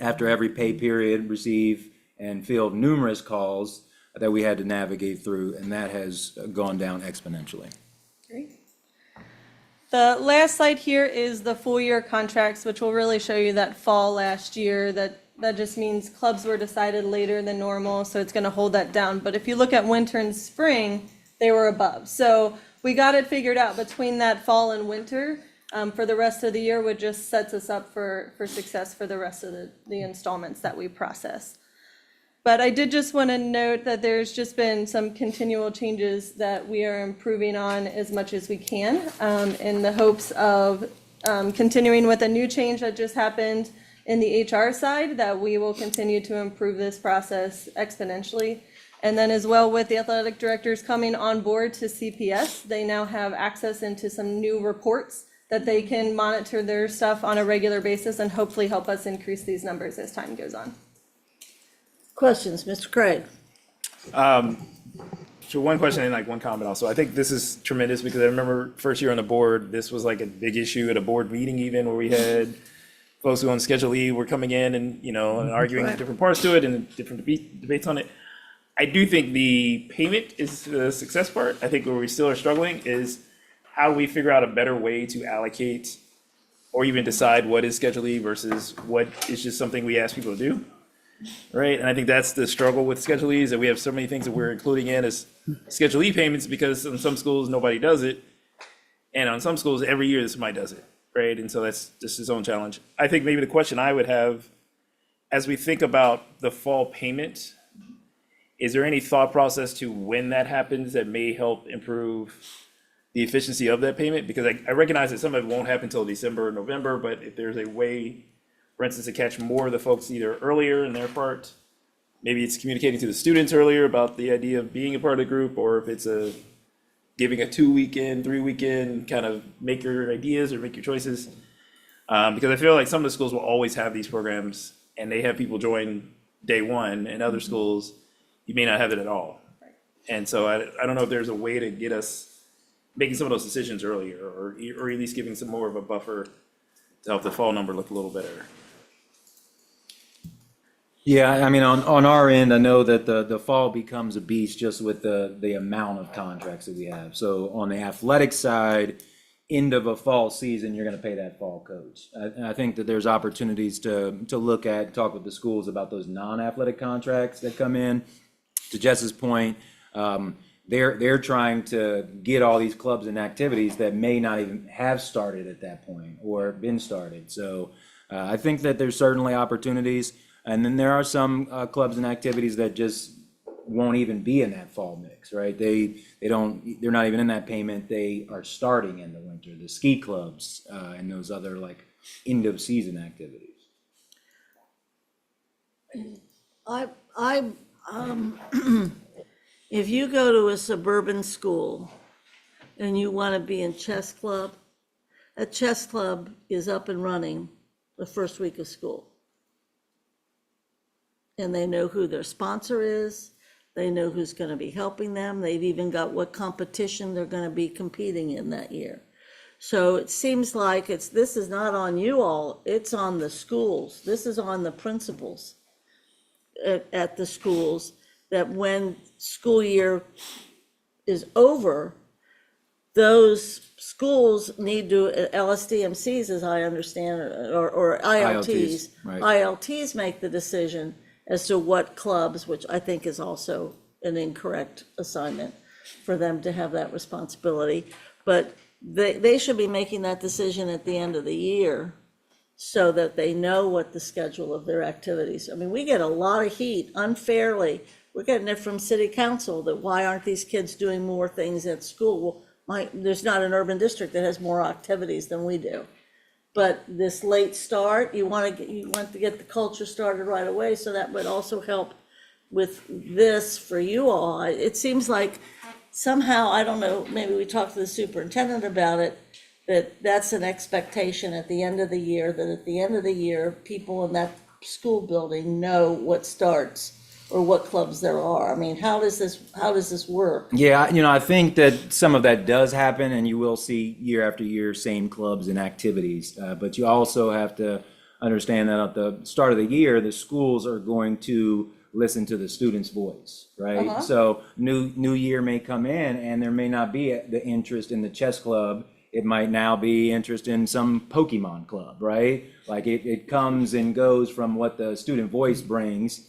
after every pay period, receive and field numerous calls that we had to navigate through, and that has gone down exponentially. Great. The last slide here is the full year contracts, which will really show you that fall last year. That just means clubs were decided later than normal, so it's gonna hold that down. But if you look at winter and spring, they were above. So we got it figured out between that fall and winter. For the rest of the year, which just sets us up for success for the rest of the installments that we process. But I did just want to note that there's just been some continual changes that we are improving on as much as we can, in the hopes of continuing with a new change that just happened in the HR side, that we will continue to improve this process exponentially. And then as well, with the athletic directors coming on board to CPS, they now have access into some new reports that they can monitor their stuff on a regular basis and hopefully help us increase these numbers as time goes on. Questions, Mr. Craig? So one question and like one comment also. I think this is tremendous because I remember first year on the board, this was like a big issue at a board meeting even, where we had folks who on Schedule E were coming in and, you know, and arguing Right. different parts to it and different debates on it. I do think the payment is the success part. I think where we still are struggling is how do we figure out a better way to allocate or even decide what is Schedule E versus what is just something we ask people to do, right? And I think that's the struggle with Schedule E, is that we have so many things that we're including in as Schedule E payments because in some schools, nobody does it. And on some schools, every year somebody does it, right? And so that's just its own challenge. I think maybe the question I would have, as we think about the fall payment, is there any thought process to when that happens that may help improve the efficiency of that payment? Because I recognize that some of it won't happen until December or November, but if there's a way, for instance, to catch more of the folks either earlier in their part, maybe it's communicating to the students earlier about the idea of being a part of the group, or if it's giving a 2-weekend, 3-weekend, kind of make your ideas or make your choices. Because I feel like some of the schools will always have these programs and they have people join day one, and other schools, you may not have it at all. And so I don't know if there's a way to get us making some of those decisions earlier, or at least giving some more of a buffer to help the fall number look a little better. Yeah, I mean, on our end, I know that the fall becomes a beast just with the amount of contracts that we have. So on the athletic side, end of a fall season, you're gonna pay that fall coach. I think that there's opportunities to look at, talk with the schools about those non-athletic contracts that come in. To Jess's point, they're trying to get all these clubs and activities that may not even have started at that point or been started. So I think that there's certainly opportunities. And then there are some clubs and activities that just won't even be in that fall mix, right? They're not even in that payment. They are starting in the winter, the ski clubs and those other like end of season activities. If you go to a suburban school and you want to be in chess club, a chess club is up and running the first week of school. And they know who their sponsor is, they know who's going to be helping them, they've even got what competition they're going to be competing in that year. So it seems like this is not on you all, it's on the schools, this is on the principals at the schools, that when school year is over, those schools need to, LSDMCs, as I understand, or ILTs. Right. ILTs make the decision as to what clubs, which I think is also an incorrect assignment for them to have that responsibility. But they should be making that decision at the end of the year so that they know what the schedule of their activities. I mean, we get a lot of heat unfairly. We're getting it from city council that why aren't these kids doing more things at school? Well, there's not an urban district that has more activities than we do. But this late start, you want to get the culture started right away, so that would also help with this for you all. It seems like somehow, I don't know, maybe we talked to the superintendent about it, that that's an expectation at the end of the year, that at the end of the year, people in that school building know what starts or what clubs there are. I mean, how does this work? Yeah, I think that some of that does happen, and you will see year after year same clubs and activities. But you also have to understand that at the start of the year, the schools are going to listen to the student's voice, right? So new year may come in, and there may not be the interest in the chess club. It might now be interest in some Pokemon club, right? Like it comes and goes from what the student voice brings.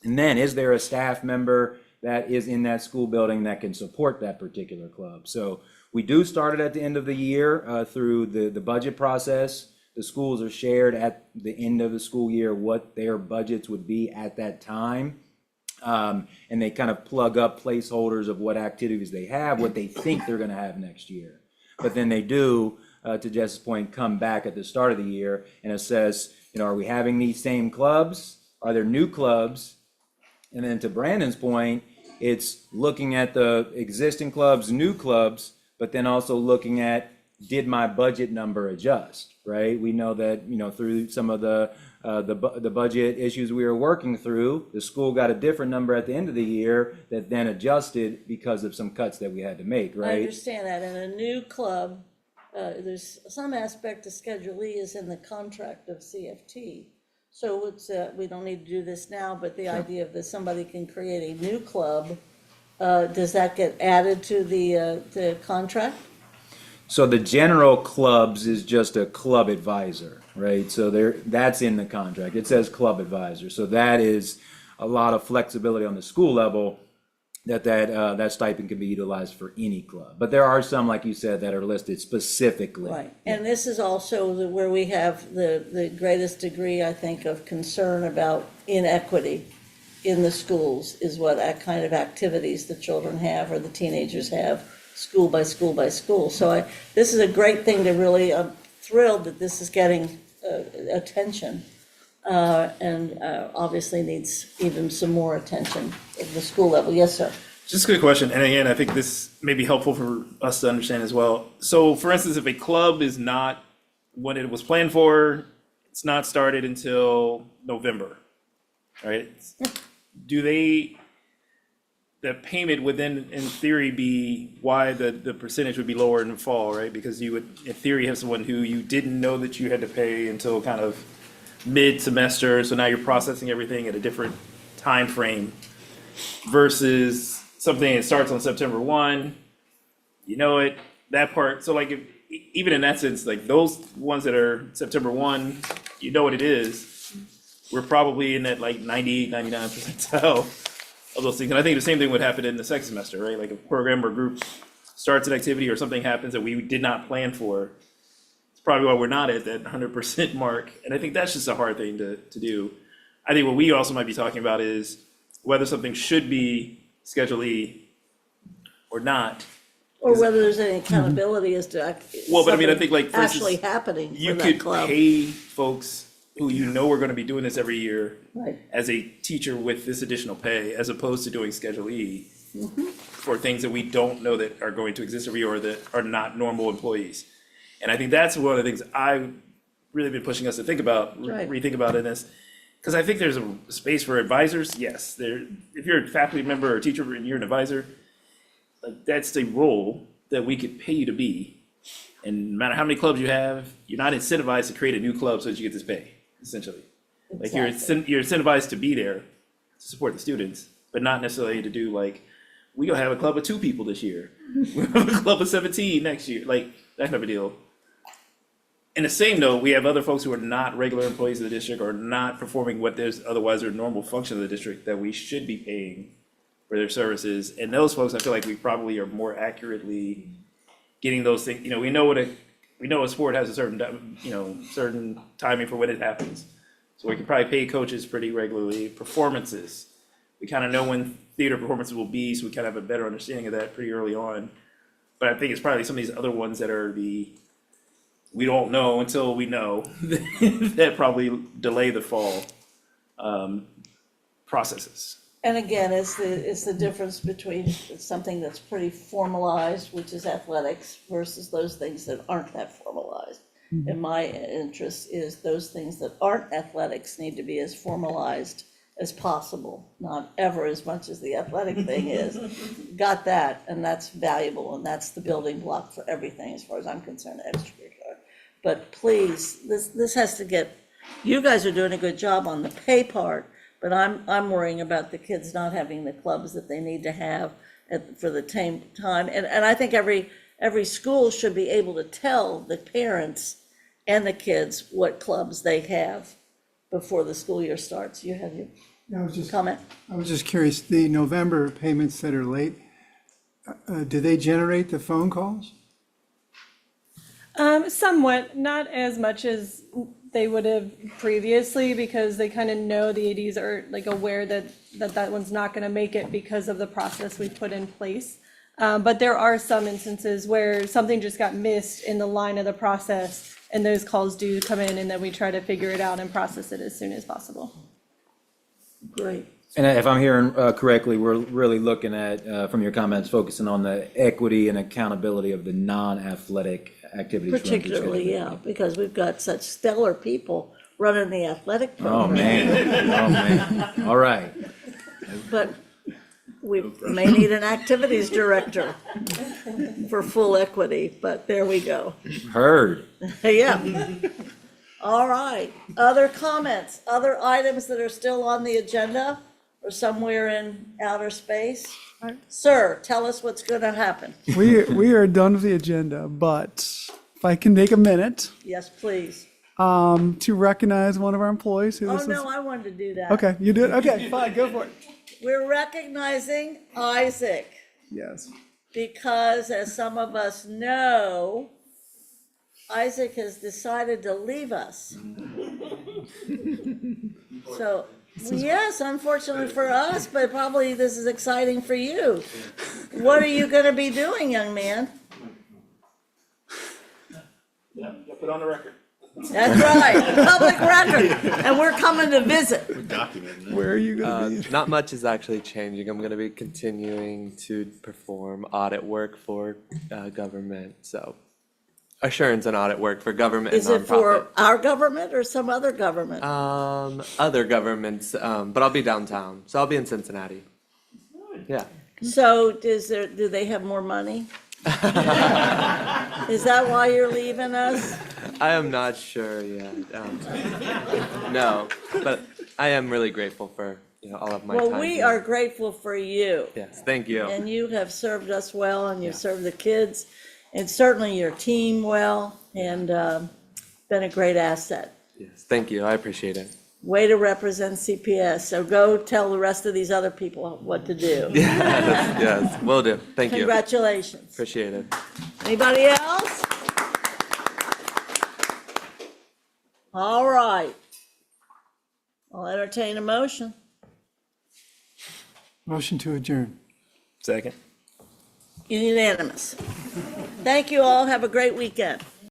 And then, is there a staff member that is in that school building that can support that particular club? So we do start it at the end of the year through the budget process. The schools are shared at the end of the school year what their budgets would be at that time. And they kind of plug up placeholders of what activities they have, what they think they're going to have next year. But then they do, to Jess's point, come back at the start of the year and assess, are we having these same clubs? Are there new clubs? And then to Brandon's point, it's looking at the existing clubs, new clubs, but then also looking at, did my budget number adjust, right? We know that, through some of the budget issues we were working through, the school got a different number at the end of the year that then adjusted because of some cuts that we had to make, I right? understand that. In a new club, there's some aspect of Schedule E is in the contract of CFT. So it's, we don't need to do this now, but the idea of that somebody can create a new club, does that get added to the contract? So the general clubs is just a club advisor, right? So that's in the contract. It says club advisor. So that is a lot of flexibility on the school level that stipend can be utilized for any club. But there are some, like you said, that are listed specifically. Right, and this is also where we have the greatest degree, I think, of concern about inequity in the schools, is what kind of activities the children have or the teenagers have, school by school by school. So this is a great thing to really, I'm thrilled that this is getting attention. And obviously needs even some more attention at the school level. Yes, sir. Just a quick question, and again, I think this may be helpful for us to understand as well. So for instance, if a club is not what it was planned for, it's not started until November, right? Do the payment would then, in theory, be why the percentage would be lower in the fall, right? Because you would, in theory, have someone who you didn't know that you had to pay until kind of mid-semester, so now you're processing everything at a different time frame versus something that starts on September 1, that part, so like, even in that sense, like those ones that are September 1, what it is, we're probably in that like 98, 99% percentile of those things, and I think the same thing would happen in the second semester, right? Like a program or group starts an activity or something happens that we did not plan for, probably why we're not at that 100% mark. And I think that's just a hard thing to do. I think what we also might be talking about is whether something should be Schedule E or not. Or whether there's any accountability as to Well, but I mean, I think like, for actually instance, happening you for that could club. pay folks who are going to be doing this every year Right. as a teacher with this additional pay, as opposed to doing Schedule E for things that we don't know that are going to exist every year or that are not normal employees. And I think that's one of the things I've really been pushing us to think about, Right. rethink about in this. Because I think there's a space for advisors, yes. If you're a faculty member or teacher and you're an advisor, like that's the role that we could pay you to be. And no matter how many clubs you have, you're not incentivized to create a new club so that you get this pay, essentially. Like you're incentivized to be there to support the students, but not necessarily to do like, we gonna have a club of 2 people this year. We'll have a club of 17 next year, like that type of deal. In the same note, we have other folks who are not regular employees of the district or not performing what there's otherwise are normal function of the district that we should be paying for their services. And those folks, I feel like we probably are more accurately getting those things. We know a sport has a certain, certain timing for when it happens. So we can probably pay coaches pretty regularly. Performances, we kind of know when theater performances will be, so we kind of have a better understanding of that pretty early on. But I think it's probably some of these other ones that are we don't know until we know that probably delay the fall processes. And again, it's the difference between something that's pretty formalized, which is athletics, versus those things that aren't that formalized. And my interest is those things that aren't athletics need to be as formalized as possible, not ever as much as the athletic thing is. Got that, and that's valuable, and that's the building block for everything, as far as I'm concerned, extracurricular. But please, this has to get, you guys are doing a good job on the pay part, but I'm worrying about the kids not having the clubs that they need to have for the same time. And I think every school should be able to tell the parents and the kids what clubs they have before the school year starts. You have your I was just, comment? I was just curious, the November payments that are late, do they generate the phone calls? Somewhat, not as much as they would have previously, because they kind of know the ADs are like aware that one's not going to make it because of the process we put in place. But there are some instances where something just got missed in the line of the process, and those calls do come in, and then we try to figure it out and process it as soon as possible. Great. And if I'm hearing correctly, we're really looking at, from your comments, focusing on the equity and accountability of the non-athletic activities. run through Particularly, schedule. yeah, because we've got such stellar people running the athletic Oh, program. man. Oh, man. All right. But we may need an activities director for full equity, but there we go. Heard. Yeah. All right. Other comments, other items that are still on the agenda or somewhere in outer space? Sir, tell us what's going to happen. We are done with the agenda, but if I can take a minute Yes, please. to recognize one of our employees who Oh, this is. no, I wanted to do that. Okay, you do it? Okay, fine, go for it. We're recognizing Isaac Yes. because, as some of us know, Isaac has decided to leave us. So, yes, unfortunately for us, but probably this is exciting for you. What are you going to be doing, young man? Yeah, put on the record. That's right, public record, and we're coming to visit. Documenting it. Where are you gonna be? Not much is actually changing. I'm gonna be continuing to perform audit work for government, so assurance and audit work for government and Is it nonprofit. for our government or some other government? Other governments, but I'll be downtown, so I'll be in Cincinnati. Yeah. So do they have more money? Is that why you're leaving us? I am not sure yet. No, but I am really grateful for, all of my time. Well, we here. are grateful for you. Yes, thank you. And you have served us well, and you've served the kids, and certainly your team well, and been a great asset. Yes, thank you. I appreciate it. Way to represent CPS, so go tell the rest of these other people what to do. Yes, will do. Thank you. Congratulations. Appreciate it. Anybody else? All right. I'll entertain a motion. Motion to adjourn. Second. Unanimous. Thank you all. Have a great weekend.